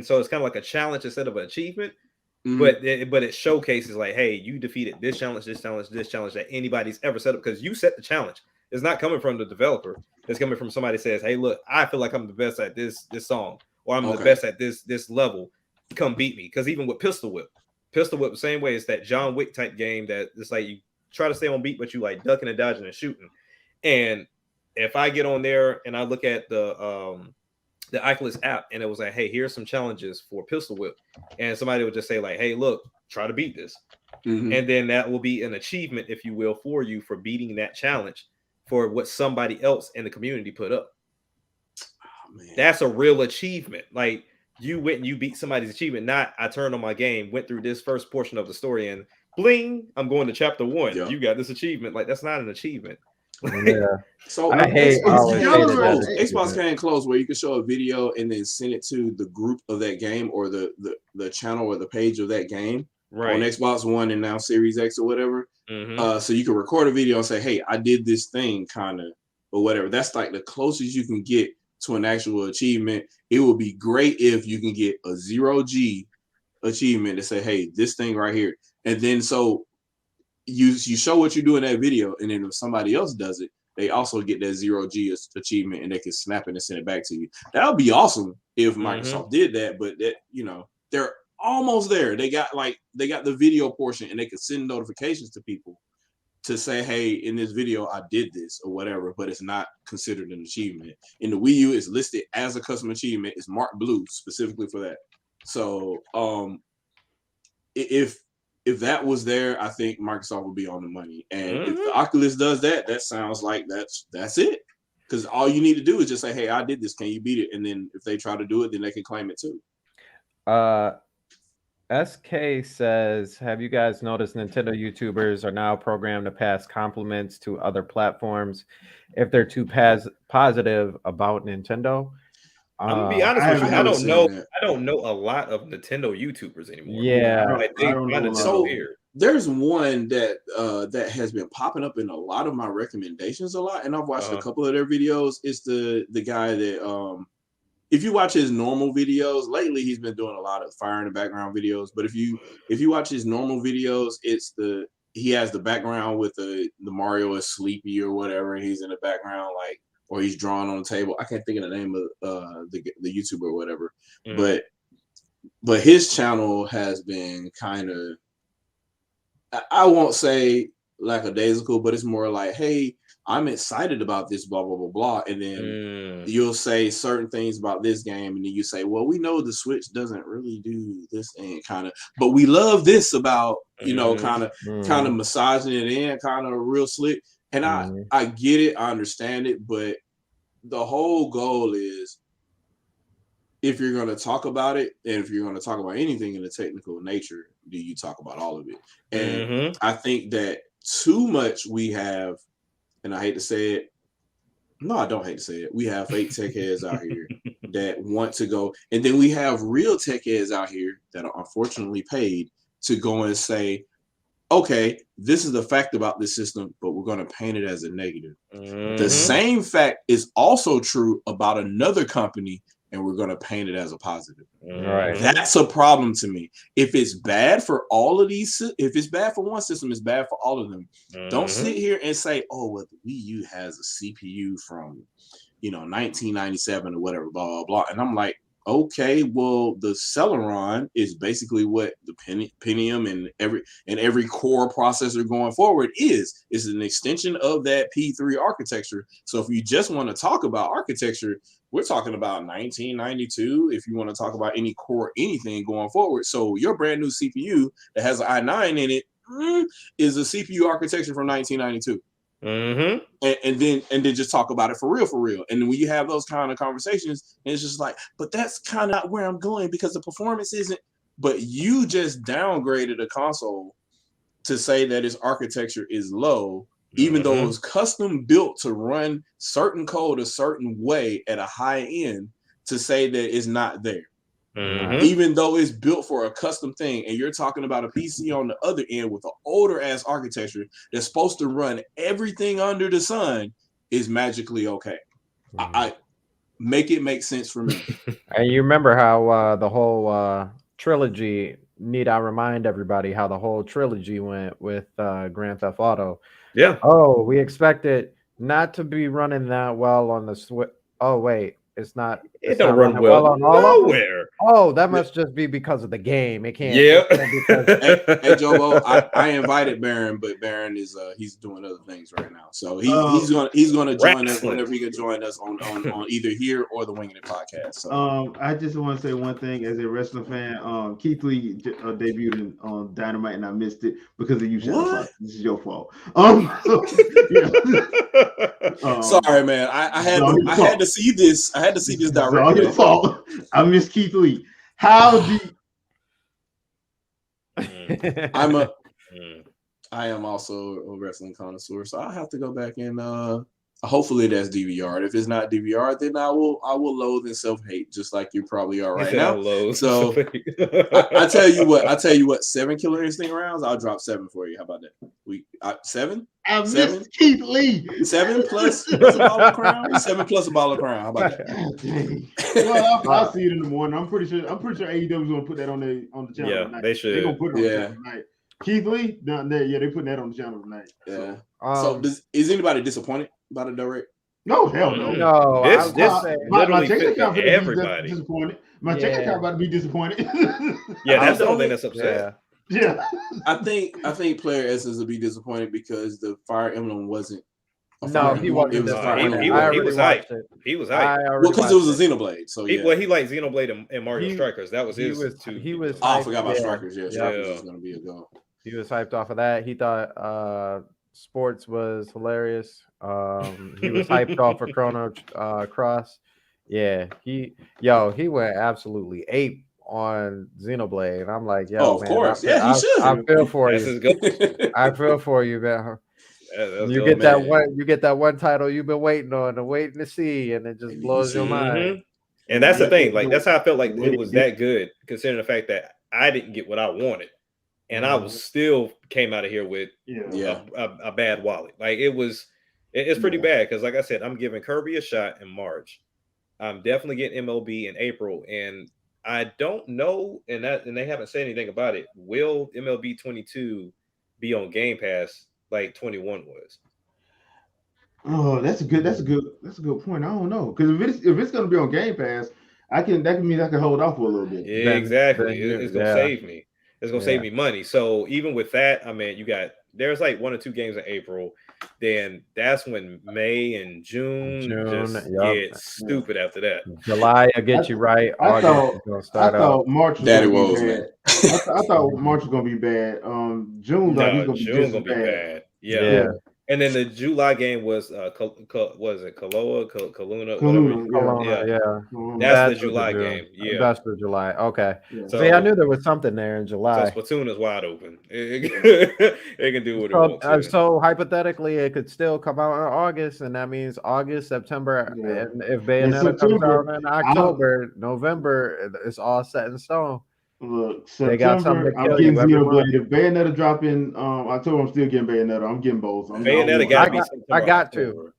so it's kind of like a challenge instead of an achievement, but it showcases like, hey, you defeated this challenge that anybody's ever set up, because you set the challenge. It's not coming from the developer. It's coming from somebody who says, hey, look, I feel like I'm the best at this song, or I'm the best at this level. Come beat me. Because even with Pistol Whip, the same way, it's that John Wick type game that it's like you try to stay on beat, but you like ducking and dodging and shooting. And if I get on there and I look at the Oculus app, and it was like, hey, here's some challenges for Pistol Whip, and somebody would just say like, hey, look, try to beat this, and then that will be an achievement, if you will, for you for beating that challenge for what somebody else in the community put up. That's a real achievement. Like, you went and you beat somebody's achievement, not I turned on my game, went through this first portion of the story, and bling, I'm going to chapter 1. You got this achievement. Like, that's not an achievement. So Xbox came close where you could show a video and then send it to the group of that game, or the channel or the page of that game on Xbox One and now Series X or whatever. So you can record a video and say, hey, I did this thing kind of, or whatever. That's like the closest you can get to an actual achievement. It would be great if you can get a 0G achievement to say, hey, this thing right here. And then so you show what you do in that video, and then if somebody else does it, they also get that 0G achievement, and they can snap it and send it back to you. That would be awesome if Microsoft did that, but that, you know, they're almost there. They got the video portion, and they can send notifications to people to say, hey, in this video I did this or whatever, but it's not considered an achievement. In the Wii U, it's listed as a custom achievement. It's marked blue specifically for that. So if that was there, I think Microsoft would be on the money. And if the Oculus does that, that sounds like that's it. Because all you need to do is just say, hey, I did this. Can you beat it? And then if they try to do it, then they can claim it too. SK says, have you guys noticed Nintendo YouTubers are now programmed to pass compliments to other platforms if they're too positive about Nintendo? I'm gonna be honest with you. I don't know a lot of Nintendo YouTubers anymore. Yeah, I think so there's one that has been popping up in a lot of my recommendations a lot, and I've watched a couple of their videos. It's the guy that if you watch his normal videos, lately he's been doing a lot of fire in the background videos. But if you watch his normal videos, he has the background with the Mario is sleepy or whatever, and he's in the background like, or he's drawing on the table. I can't think of the name of the YouTuber or whatever. But his channel has been kind of, I won't say lackadaisical, but it's more like, hey, I'm excited about this, blah, blah, blah, blah. And then you'll say certain things about this game, and then you say, well, we know the Switch doesn't really do this thing, kind of, but we love this about, you know, kind of massaging it in, kind of real slick. And I get it, I understand it, but the whole goal is, if you're going to talk about it, and if you're going to talk about anything in the technical nature, do you talk about all of it? And I think that too much we have, and I hate to say it, no, I don't hate to say it, we have fake tech heads out here that want to go, and then we have real tech heads out here that are unfortunately paid to go and say, okay, this is the fact about this system, but we're going to paint it as a negative. The same fact is also true about another company, and we're going to paint it as a positive. That's a problem to me. If it's bad for all of these, if it's bad for one system, it's bad for all of them. Don't sit here and say, oh, well, the Wii U has a CPU from, 1997 or whatever, blah, blah, blah. And I'm like, okay, well, the Celeron is basically what the Pentium and every core processor going forward is. It's an extension of that P3 architecture. So if you just want to talk about architecture, we're talking about 1992. If you want to talk about any core anything going forward, so your brand new CPU that has an i9 in it is a CPU architecture from 1992. And then just talk about it for real. And then when you have those kind of conversations, and it's just like, but that's kind of where I'm going, because the performance isn't. But you just downgraded a console to say that its architecture is low, even though it was custom built to run certain code a certain way at a high end, to say that it's not there. even though it's built for a custom thing, and you're talking about a PC on the other end with an older ass architecture that's supposed to run everything under the sun, is magically okay. I make it make sense for me. And you remember how the whole trilogy, need I remind everybody how the whole trilogy went with Grand Theft Auto? Yeah. Oh, we expect it not to be running that well on the Switch. Oh, wait. It's not. It don't run well on all nowhere. Oh, that must just be because of the game. It can't. Yeah. Hey, Jobo, I invited Baron, but Baron is he's doing other things right now. So he's gonna join us whenever he can join us on either here or the Winging It podcast. So. I just want to say one thing as a wrestling fan. Keith Lee debuted on Dynamite, and I missed it because of you. What? This is your fault. Sorry, man. I had to see this. I had to see this directly. It's all your fault. I miss Keith Lee. How do I am also a wrestling connoisseur, so I'll have to go back and hopefully that's DVR. If it's not DVR, then I will loathe and self-hate just like you probably are right now. So I tell you what, 7 Killer Instinct rounds, I'll drop 7 for you. How about that? 7? I miss Keith Lee. 7 plus a ball of crown. 7 plus a ball of crown. How about that? Well, I'll see it in the morning. I'm pretty sure AEW is gonna put that on the channel. Yeah, tonight. they should. They're gonna put it on the channel tonight. Keith Lee, they're putting that on the channel tonight. Yeah. So is anybody disappointed by the direct? No, hell no. No, my check account for everybody. Disappointed. My check account about to be disappointed. Yeah, that's the only thing that's upset. Yeah. I think Player Essence will be disappointed because the Fire Emblem wasn't. No, he wasn't. He was hyped. He was hyped. Well, because it was a Xenoblade. So he liked Xenoblade and Mario Strikers. That was his. He was. I forgot about Strikers. Yeah, Strikers was going to be a go. He was hyped off of that. He thought sports was hilarious. He was hyped off of Chrono Cross. Yeah, he went absolutely ape on Xenoblade, and I'm like, yo, of course, he should. I feel for you. I feel for you, man. You get that one title you've been waiting on and waiting to see, and it just blows your mind. And that's the thing. Like that's how I felt like it was that good, considering the fact that I didn't get what I wanted, and I was still came out of here with a bad wallet. Like it's pretty bad because, like I said, I'm giving Kirby a shot in March. I'm definitely getting MLB in April, and I don't know, and they haven't said anything about it. Will MLB 22 be on Game Pass like 21 was? Oh, that's a good point. I don't know, because if it's gonna be on Game Pass, that can mean I can hold off for a little bit. Yeah, exactly. It's gonna save me. It's gonna save me money. So even with that, I mean, there's like 1 or 2 games in April. Then that's when May and June just get stupid after that. July will get you right. I thought March was Daddy gonna woes, be bad. I thought March was gonna be bad. June gonna be bad. Yeah. And then the July game was was it Kaluna? Yeah. That's the July game. Yeah. That's the July. Okay. Yeah. So I knew there was something there in July. So Splatoon is wide open. It can do what it wants. So hypothetically, it could still come out in August, and that means August, September, and if Bayonetta comes out in October, November, it's all set in stone. Look, September, I'm getting Xenoblade. If Bayonetta drop in October, I'm still getting Bayonetta. I'm getting both. Bayonetta got to be September. I got to.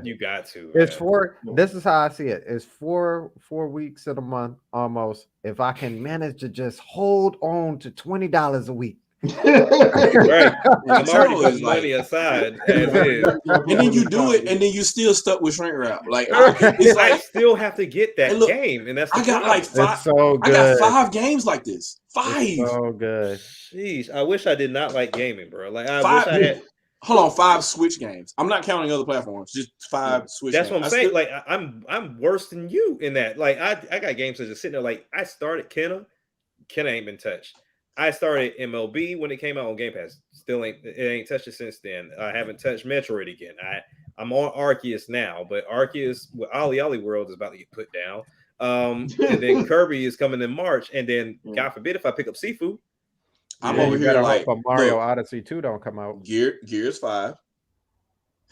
You got to. It's 4. This is how I see it. It's 4 weeks in a month almost. If I can manage to just hold on to $20 a week. Right. I'm already putting money aside. And then you do it, and then you still stuck with shrink wrap. Like I still have to get that game, and that's I got like 5. It's so good. I got 5 games like this. 5. It's so good. Jeez, I wish I did not like gaming, bro. Like I 5, wish I had. Hold on, 5 Switch games. I'm not counting other platforms. Just 5 Switch. That's games. what I'm saying. Like I'm worse than you in that. Like I got games that just sitting there. Like I started Kenna ain't been touched. I started MLB when it came out on Game Pass. Still ain't touched it since then. I haven't touched Metroid again. I'm on Arceus now, but Arceus with Ollie World is about to get put down. And then Kirby is coming in March, and then God forbid if I pick up Sifu. I'm over here like Mario Odyssey 2 don't come out. Gears 5.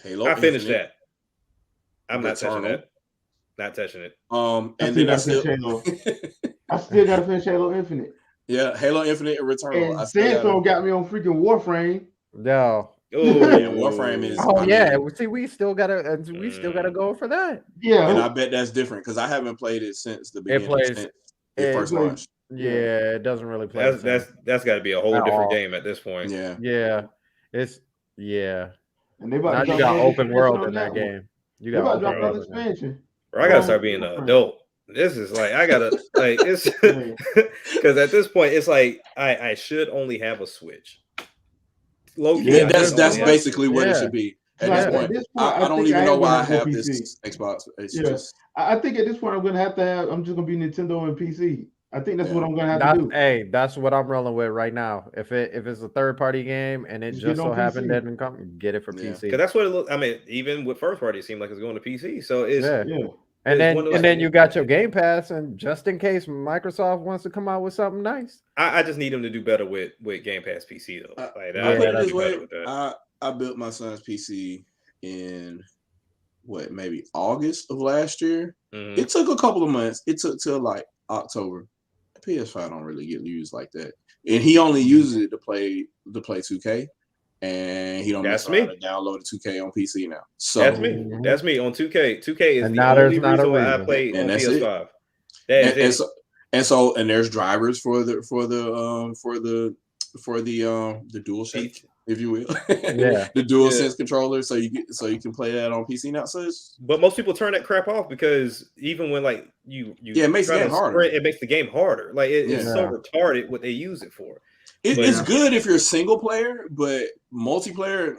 Halo. I finished that. I'm not touching that. Not touching it. And I then still gotta finish Halo Infinite. Yeah, Halo Infinite and Returnal. And Sandstorm got me on freaking Warframe. No. Oh yeah, Warframe is. Oh yeah, see, we still gotta go for that. Yeah, and I bet that's different because I haven't played it since the beginning. Since it first launched. Yeah, it doesn't really play. That's got to be a whole different game at this point. Yeah, it's And they about now you got open world in that game. You got about to drop another expansion. I gotta start being an adult. This is like I gotta like it's because at this point it's like I should only have a Switch. Yeah, that's basically what it should be. At this point, I don't even know why I have this Xbox. It's just I think at this point I'm just gonna be Nintendo and PC. I think that's what I'm gonna have to do. Hey, that's what I'm rolling with right now. If it's a third party game and it just so happened that didn't come, get it for PC. Because that's what it looks. I mean, even with first party, it seemed like it's going to PC. So it's And then you got your Game Pass, and just in case Microsoft wants to come out with something nice, I just need them to do better with Game Pass PC though. I built my son's PC in maybe August of last year. Mm-hmm. It took a couple of months. It took till like October. PS5 don't really get used like that, and he only uses it to play 2K. And he don't know how to download a 2K on PC now. So that's me on 2K. 2K is and the only reason why I play on PS5. And there's drivers for the DualShock, if you will. The DualSense controller, so you can play that on PC now. So but most people turn that crap off because even when like you it makes the game harder. It makes the game harder. Like it's so retarded what they use it for. It's good if you're single player, but multiplayer,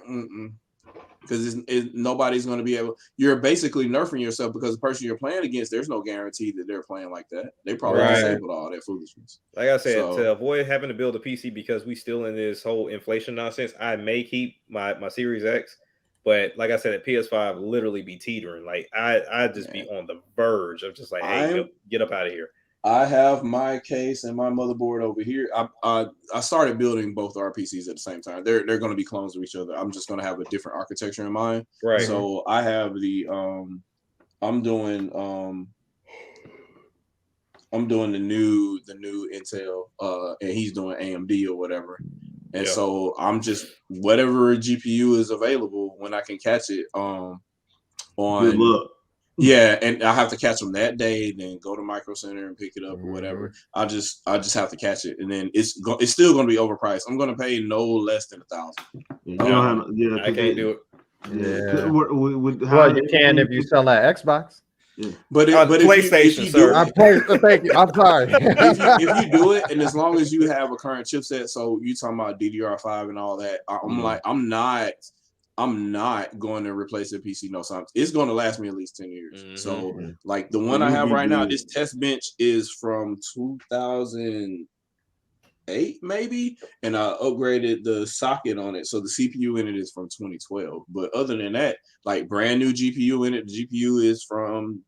because nobody's going to be able. You're basically nerfing yourself because the person you're playing against, there's no guarantee that they're playing like that. They probably disabled all that foolishness. Like I said, to avoid having to build a PC because we still in this whole inflation nonsense, I may keep my Series X, but like I said, at PS5 literally be teetering. Like I just be on the verge of just like, hey, get up out of here. I have my case and my motherboard over here. I started building both our PCs at the same time. They're going to be clones of each other. I'm just going to have a different architecture in mind. Right. So I have the I'm doing the new Intel and he's doing AMD or whatever. And so I'm just whatever GPU is available when I can catch it on. Good luck. Yeah, and I have to catch them that day, then go to Micro Center and pick it up or whatever. I just have to catch it, and then it's still going to be overpriced. I'm going to pay no less than $1,000. I can't do it. Yeah. Well, you can if you sell that Xbox. Yeah. But PlayStation, if you thank you. I'm sorry. if you do it, and as long as you have a current chipset, so you talking about DDR5 and all that, I'm not going to replace a PC. No, so it's going to last me at least 10 years. Mm-hmm. So, like the one I have right now, this test bench is from 2008, maybe, and I upgraded the socket on it, so the CPU in it is from 2012. But other than that, like brand new GPU in it, the GPU is from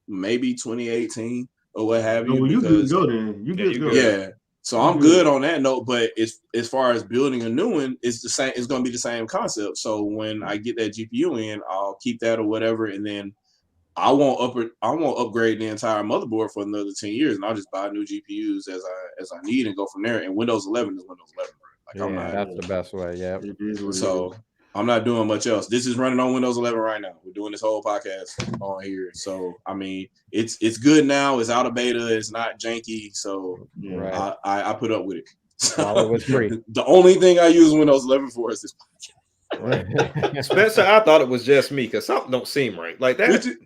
maybe 2018 or what have you. Well, you good go then. You good go. Yeah. So I'm good on that note, but as far as building a new one, it's the same. It's going to be the same concept. So when I get that GPU in, I'll keep that or whatever, and then I won't upgrade the entire motherboard for another 10 years, and I'll just buy new GPUs as I need and go from there. And Windows 11 is Windows 11. Like that's the best way. Yeah. So I'm not doing much else. This is running on Windows 11 right now. We're doing this whole podcast on here. So, I mean, it's good now. It's out of beta. It's not janky. So I put up with it. So, it was free. The only thing I use Windows 11 for is this podcast. Spencer, I thought it was just me because something don't seem right. Like that.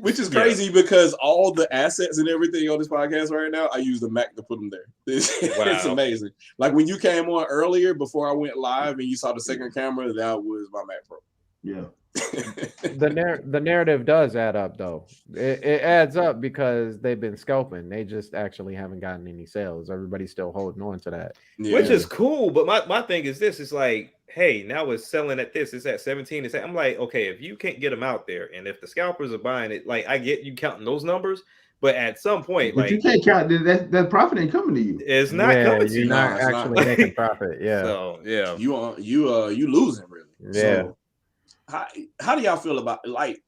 Which is crazy because all the assets and everything on this podcast right now, I use the Mac to put them there. It's amazing. Like when you came on earlier before I went live and you saw the second camera, that was my Mac Pro. Yeah. The narrative does add up though. It adds up because they've been scalping. They just actually haven't gotten any sales. Everybody's still holding on to that. Yeah. Which is cool. But my thing is this, it's like, hey, now it's selling at this, it's at 17. I'm like, okay, if you can't get them out there and if the scalpers are buying it, like I get you counting those numbers, but at some point, but you can't count that profit ain't coming to you. It's not coming to you. You're not actually making profit. Yeah. So yeah. You losing really. Yeah. So, how do y'all feel about like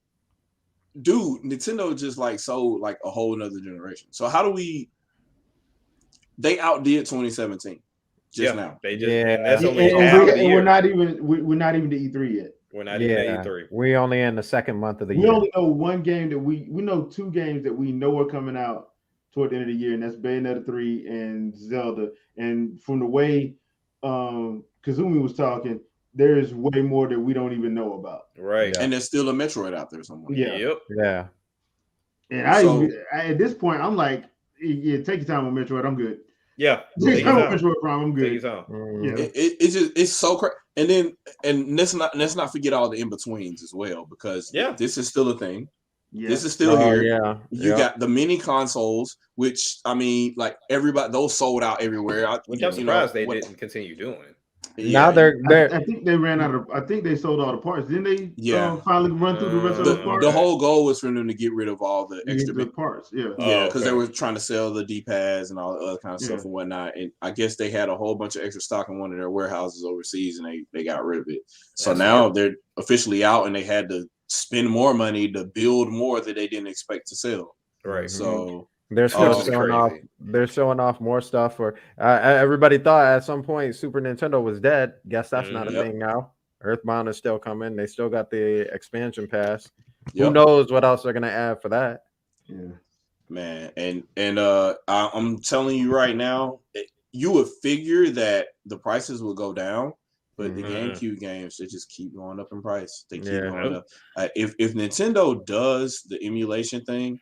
dude, Nintendo just like sold like a whole nother generation. So how do we? They outdid 2017 now. They just and that's only we're not even to E3 yet. We're not even at E3. We only in the second month of the year. We only know one game that we know 2 games that we know are coming out toward the end of the year, and that's Bayonetta 3 and Zelda. And from the way Kazumi was talking, there's way more that we don't even know about. Right. Yeah. And there's still a Metroid out there somewhere. Yeah. Yep. Yeah. And I at this point, I'm like, yeah, take your time on Metroid. I'm good. Yeah. Take your time on Metroid Prime. I'm good. It's so crazy. And let's not forget all the in-betweens as well, because this is still a thing. Yeah. This is still here. Yeah. You got the mini consoles, which I mean, like everybody, those sold out everywhere. Which I'm surprised they didn't continue doing. Now they're I think they ran out of. I think they sold all the parts. Didn't they? Finally run through the rest of the parts. The whole goal was for them to get rid of all the extra parts. Yeah, because they were trying to sell the D-pads and all the other kind of stuff and whatnot. And I guess they had a whole bunch of extra stock in one of their warehouses overseas, and they got rid of it. So now they're officially out, and they had to spend more money to build more that they didn't expect to sell. Right. So. They're still showing off. They're showing off more stuff. For everybody thought at some point Super Nintendo was dead. Guess that's not a thing now. Earthbound is still coming. They still got the expansion pass. Who knows what else they're gonna add for that? Yeah, man. And I'm telling you right now, you would figure that the prices will go down, but the GameCube games, they just keep going up in price. They keep going up. If Nintendo does the emulation thing.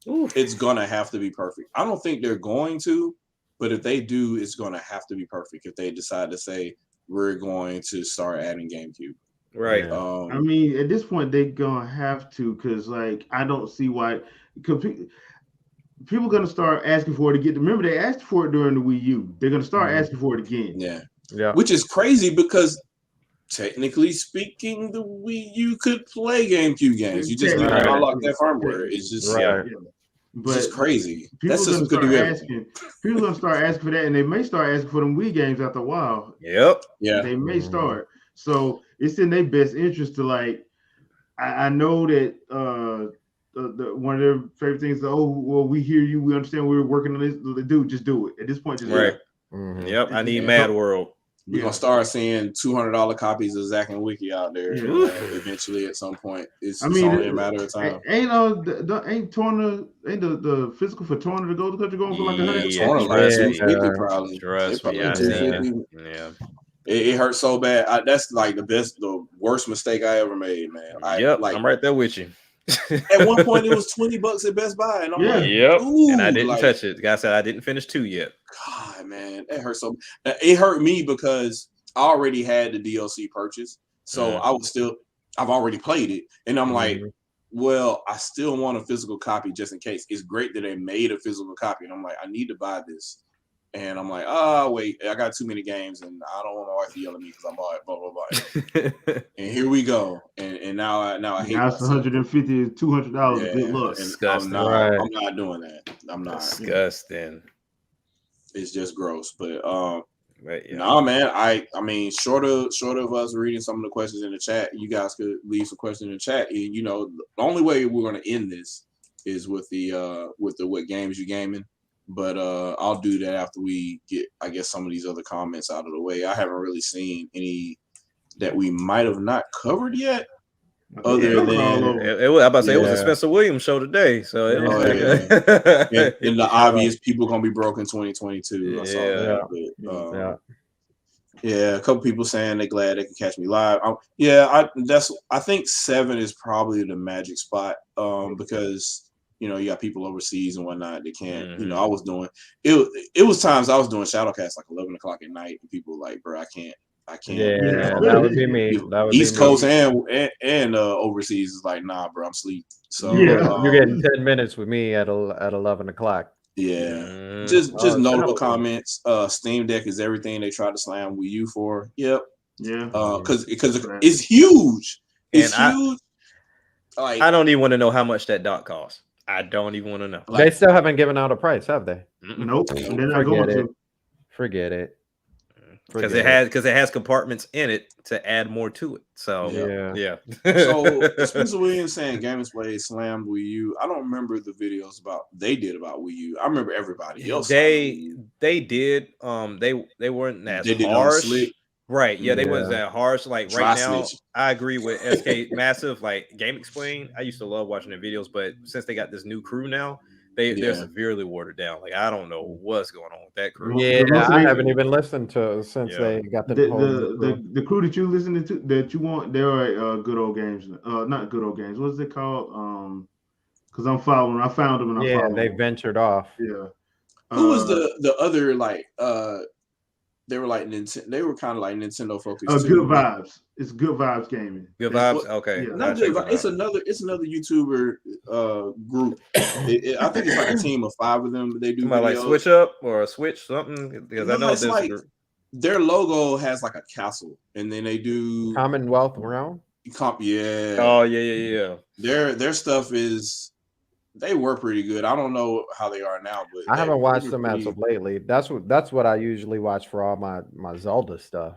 It's gonna have to be perfect. I don't think they're going to, but if they do, it's gonna have to be perfect. If they decide to say we're going to start adding GameCube, right? I mean, at this point, they're gonna have to, because like I don't see why. People are gonna start asking for it again. Remember, they asked for it during the Wii U. They're gonna start asking for it again. Yeah. Which is crazy because technically speaking, the Wii U could play GameCube games. You just need to unlock that firmware. It's just But it's crazy. That's just could do asking. People gonna start asking for that, and they may start asking for them Wii games after a while. Yep. Yeah. They may start. So it's in their best interest to like. I know that one of their favorite things is, oh well, we hear you, we understand we're working on this. Dude, just do it. At this point, just do it. Yep. I need Mad World. We're gonna start seeing $200 copies of Zack and Wiki out there eventually at some point. It's only a matter of time. Ain't the physical for Torna to go to the country going for like $100? Probably. Trust me, yeah. It hurts so bad. That's like the worst mistake I ever made, man. I'm right there with you. At one point, it was $20 at Best Buy, and I'm like, and I didn't touch it. The guy said I didn't finish 2 yet. God, man, that hurt so. It hurt me because I already had the DLC purchase, so I've already played it, and I'm like, well, I still want a physical copy just in case. It's great that they made a physical copy, and I'm like, I need to buy this. And I'm like, wait, I got too many games, and I don't want my wife to yell at me because I bought it, blah, blah, blah. And here we go. And now I hate it. Now it's $150, $200. Good luck. And I'm not doing that. I'm not. Disgusting. It's just gross. But nah, man, I mean, short of us reading some of the questions in the chat, you guys could leave some questions in the chat. And, you know, the only way we're going to end this is with the what games you gaming. But I'll do that after we get, I guess, some of these other comments out of the way. I haven't really seen any that we might have not covered yet. Other than I was about to say it was a Spencer Williams show today, so and the obvious people gonna be broke in 2022. I saw that. But, a couple people saying they're glad they can catch me live. I think 7 is probably the magic spot because. You know, you got people overseas and whatnot. They can't. You know, I was doing it. It was times I was doing ShadowCast like 11 o'clock at night, and people were like, "Bro, I can't." Yeah, that would be me. East Coast and overseas is like, "Nah, bro, I'm asleep." So you're getting 10 minutes with me at 11 o'clock. Yeah, just notable comments. Steam Deck is everything they tried to slam Wii U for. Yep. Yeah. Because it's huge. It's huge. Like, I don't even want to know how much that dock costs. I don't even want to know. They still haven't given out a price, have they? Nope. They're not going to. Forget it. because it has compartments in it to add more to it. So yeah. So Spencer Williams saying Game Display slammed Wii U. I don't remember the videos they did about Wii U. I remember everybody else. They did. They weren't as harsh. Right. Yeah, they wasn't that harsh. Like right now, I agree with SK Massive. Like Game Explain, I used to love watching their videos, but since they got this new crew now, they're severely watered down. Like I don't know what's going on with that crew. Yeah, I haven't even listened to it since they got the crew that you listening to that you want. They're good old games. Not good old games. What's it called? Because I'm following. I found them and I followed. They ventured off. Yeah. Who was the other like? They were like Nintendo. They were kind of like Nintendo focused. Good Vibes. It's Good Vibes Gaming. Good Vibes. Okay. Yeah. Not Good Vibes. It's another YouTuber group. I think it's like a team of 5 of them. They do like Switch Up or a Switch something because I know it's like their logo has like a castle, and then they do Commonwealth Realm. Yeah. Oh yeah. Their stuff is. They were pretty good. I don't know how they are now, but I haven't watched them as of lately. That's what I usually watch for all my Zelda stuff.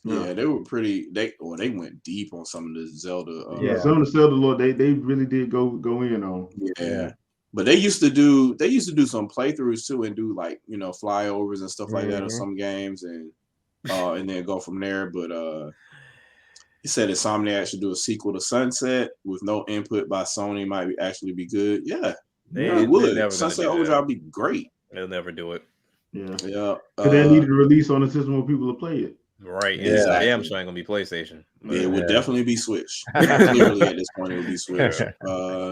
Yeah, they were pretty. They went deep on some of the Zelda. Some of the Zelda Lord, they really did go in on. Yeah, but they used to do some playthroughs too, and do like flyovers and stuff like that on some games, and then go from there. But he said Insomniac should do a sequel to Sunset with no input by Sony might actually be good. Yeah, it would. Sunset Overdrive would be great. They'll never do it. Yeah. Because they needed to release on a system where people will play it. Right. Exactly. I'm sure ain't gonna be PlayStation. It would definitely be Switch. Clearly at this point it would be Switch.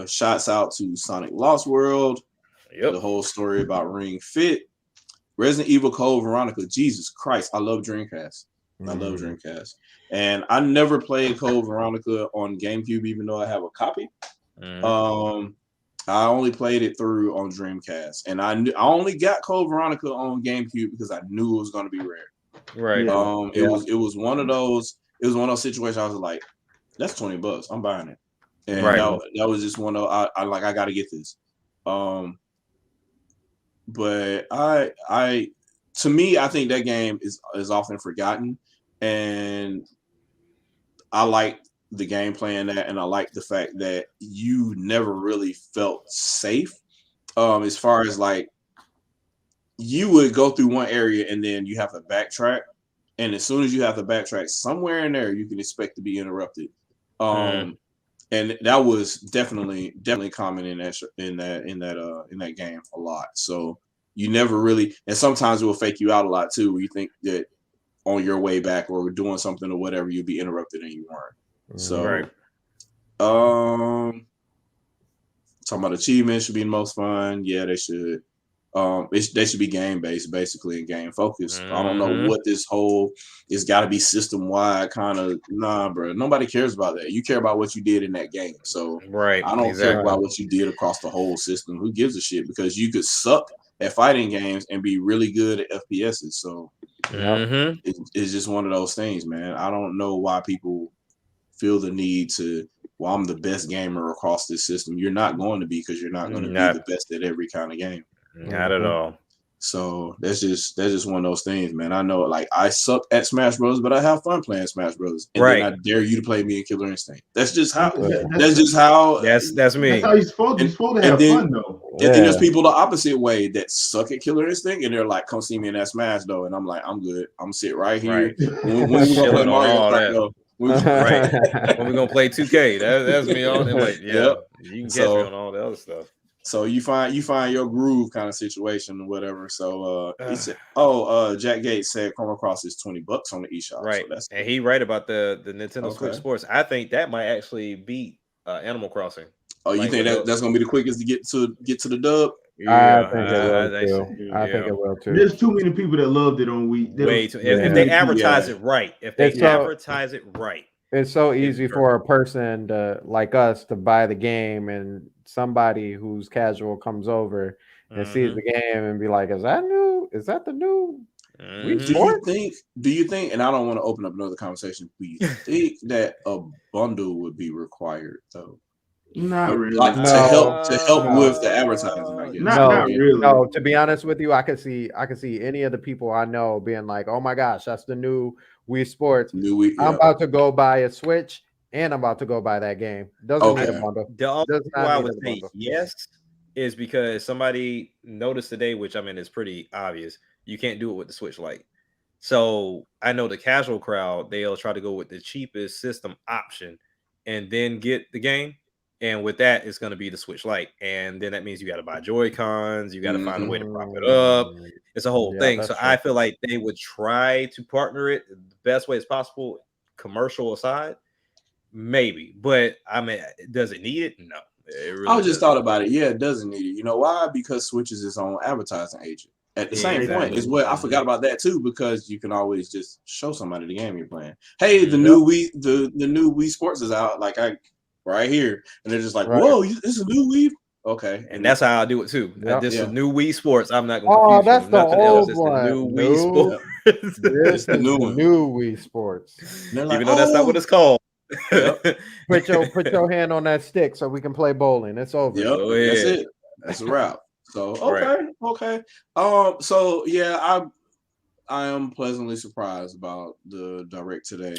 Shots out to Sonic Lost World. The whole story about Ring Fit. Resident Evil Code Veronica. Jesus Christ, I love Dreamcast. I love Dreamcast. And I never played Code Veronica on GameCube, even though I have a copy. I only played it through on Dreamcast, and I only got Code Veronica on GameCube because I knew it was going to be rare. Right. It was one of those. It was one of those situations. I was like, "That's $20. I'm buying it." And that was just one of I got to get this. But to me, I think that game is often forgotten, and I like the gameplay in that, and I like the fact that you never really felt safe. As far as like you would go through one area and then you have to backtrack, and as soon as you have to backtrack, somewhere in there you can expect to be interrupted. And that was definitely common in that game a lot. So you never really, and sometimes it will fake you out a lot too, where you think that on your way back or doing something or whatever, you'd be interrupted and you weren't. So, talking about achievements should be the most fun. Yeah, they should. They should be game based, basically, and game focused. I don't know what this whole it's got to be system wide kind of. Nah, bro. Nobody cares about that. You care about what you did in that game. So, I don't care about what you did across the whole system. Who gives a shit? Because you could suck at fighting games and be really good at FPSs. So, it's just one of those things, man. I don't know why people feel the need to, well, I'm the best gamer across this system. You're not going to be, because you're not going to be the best at every kind of game. Not at all. So that's just one of those things, man. I know, like, I suck at Smash Bros, but I have fun playing Smash Bros. And then I dare you to play me in Killer Instinct. That's just how. That's just how. That's me. That's how you're supposed to have fun, though. And then there's people the opposite way that suck at Killer Instinct, and they're like, "Come see me in that Smash, though." And I'm like, "I'm good. I'm gonna sit right here." When we play Mario, when we're gonna play 2K, that's me on it. Like, you can catch me on all the other stuff. So you find your groove kind of situation or whatever. So he said, Jack Gates said Chrono Cross is $20 on the eShop. Right. So and he right about the Nintendo Switch Sports. I think that might actually beat Animal Crossing. Oh, you think that's gonna be the quickest to get to the dub? Yeah, I think it will too. There's too many people that loved it on Wii. If they advertise it right, advertise it right. It's so easy for a person like us to buy the game, and somebody who's casual comes over and sees the game and be like, "Is that new? Is that the new?" Do you think? And I don't want to open up another conversation. Do you think that a bundle would be required though? Not really. Like to help with the advertising, I guess. Not really. No, to be honest with you, I could see any of the people I know being like, "Oh my gosh, that's the new Wii Sports. I'm about to go buy a Switch and I'm about to go buy that game. Doesn't need a bundle. The only Does why not I need would a say bundle. yes is because somebody noticed today, which I mean is pretty obvious. You can't do it with the Switch Lite. So I know the casual crowd, they'll try to go with the cheapest system option and then get the game. And with that, it's going to be the Switch Lite. And then that means you got to buy Joy-Cons. You got to find a way to prop it up. It's a whole thing. So I feel like they would try to partner it the best way as possible, commercial aside. Maybe. But I mean, does it need it? No. It really I just thought about it. Yeah, it doesn't need it. You know why? Because Switch is its own advertising agent. At the same point, is what I forgot about that too, because you can always just show somebody the game you're playing. Hey, the new Wii, the new Wii Sports is out. Like right here, and they're just like, "Whoa, it's a new Wii." Okay, and that's how I do it too. This is new Wii Sports. I'm not going to confuse that's you. the Nothing old else. It's one. the new Wii Sports. This is the new Wii Sports. Like, even though that's not what it's called. Put your hand on that stick so we can play bowling. It's over. Yep, that's it. That's a wrap. So okay. So yeah, I am pleasantly surprised about the direct today.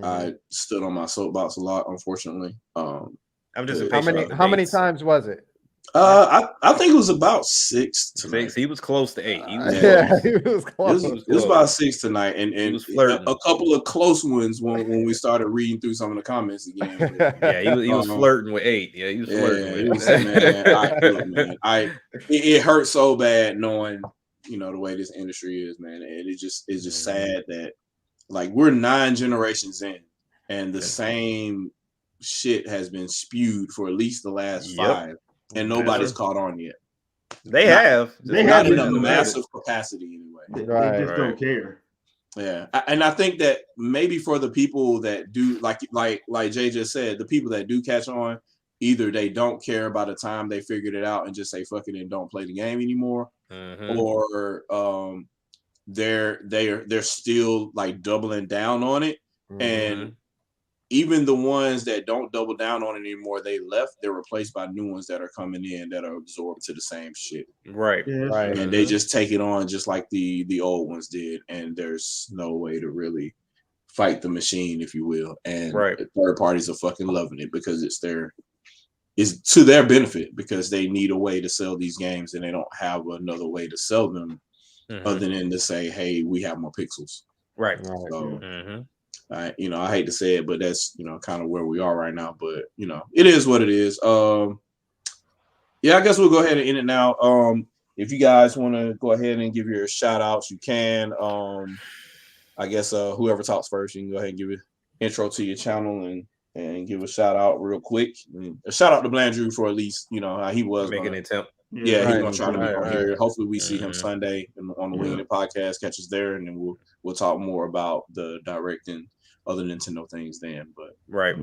I stood on my soapbox a lot, unfortunately. I'm just how many times was it? I think it was about 6 tonight. 6. He was close to 8. He was close. It was about 6 tonight, and was flirting. a couple of close ones when we started reading through some of the comments again. But, he was flirting with 8. Yeah, he was flirting with it. It hurt so bad knowing the way this industry is, man, and it's just sad that like we're 9 generations in, and the same shit has been spewed for at least the last 5. And nobody's caught on yet. They have. They have in a massive capacity anyway. They just don't care. Yeah, and I think that maybe for the people that do, like Jay just said, the people that do catch on, either they don't care by the time they figured it out and just say fuck it and don't play the game anymore, or they're still like doubling down on it, and even the ones that don't double down on it anymore, they're replaced by new ones that are coming in that are absorbed to the same shit. Right. And they just take it on just like the old ones did. And there's no way to really fight the machine, if you will. And third parties are fucking loving it because it's to their benefit, because they need a way to sell these games and they don't have another way to sell them other than to say, hey, we have more pixels. Right. So, I hate to say it, but that's kind of where we are right now. But it is what it is. I guess we'll go ahead and end it now. If you guys want to go ahead and give your shout outs, you can. I guess whoever talks first, you can go ahead and give an intro to your channel and give a shout out real quick. And a shout out to Blandrew for at least how he was making an attempt. Yeah, he's gonna try to be on here. Hopefully, we see him Sunday on the Winging It podcast. Catch us there, and then we'll talk more about the direct and other Nintendo things then. But all right.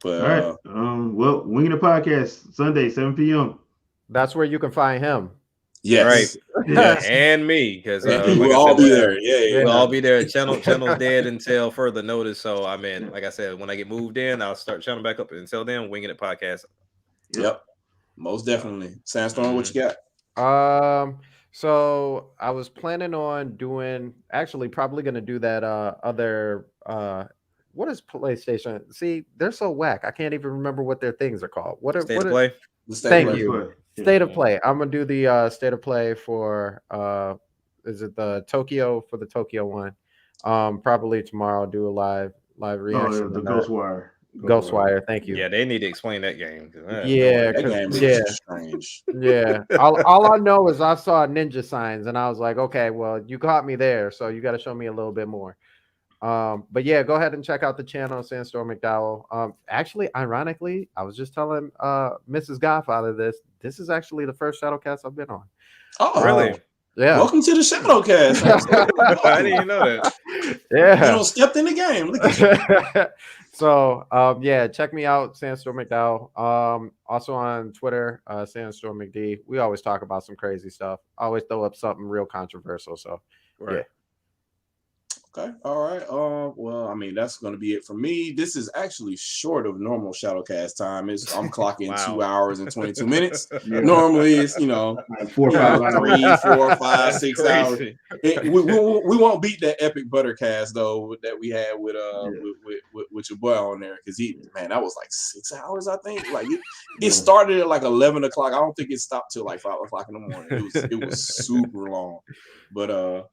Well, Winging It podcast Sunday 7 p.m. That's where you can find him. Yes. Right. Yes. And me, because we'll all be there. Yeah. We'll all be there. Channel's dead until further notice. So I mean, like I said, when I get moved in, I'll start channel back up. Until then, Winging It podcast. Yep. Most definitely. Sandstorm, what you got? So I was planning on probably gonna do that other what is PlayStation? See, they're so whack. I can't even remember what their things are called. State of Play. Thank you. State of Play. I'm gonna do the State of Play for is it the Tokyo for the Tokyo one? Probably tomorrow I'll do a live reaction. The Ghostwire. Ghostwire, thank you. Yeah, they need to explain that game. That game is strange. Yeah. All I know is I saw ninja signs and I was like, okay, well, you caught me there, so you got to show me a little bit more. But yeah, go ahead and check out the channel, Sandstorm McDowell. Actually, ironically, I was just telling Mrs. Godfather this is actually the first ShadowCast I've been on. Oh, really? Yeah. Welcome to the ShadowCast. I didn't even know that. Yeah. You stepped in the game. Look at you. So check me out, Sandstorm McDowell. Also on Twitter, Sandstorm McD. We always talk about some crazy stuff. I always throw up something real controversial. So Okay. All right. Well, I mean, that's going to be it for me. This is actually short of normal ShadowCast time. I'm clocking 2 hours and 22 minutes. Yeah. Normally, it's like 4 or 5 hours. 3, 4, 5, 6 crazy. hours. We won't beat that epic Buttercast though that we had with your boy on there, because that was like 6 hours. I think it started at like 11 o'clock. I don't think it stopped till like 5 o'clock in the morning. It was super long. But no,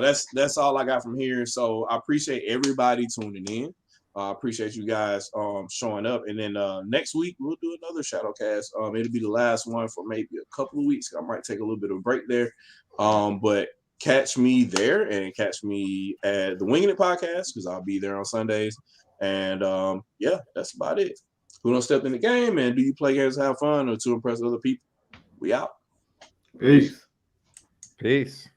that's all I got from here. So I appreciate everybody tuning in. I appreciate you guys showing up. And then next week we'll do another ShadowCast. It'll be the last one for maybe a couple of weeks. I might take a little bit of a break there. But catch me there and catch me at the Winging It podcast, because I'll be there on Sundays. And that's about it. Who don't step in the game, and do you play games to have fun or to impress other people? We out. Peace. Peace.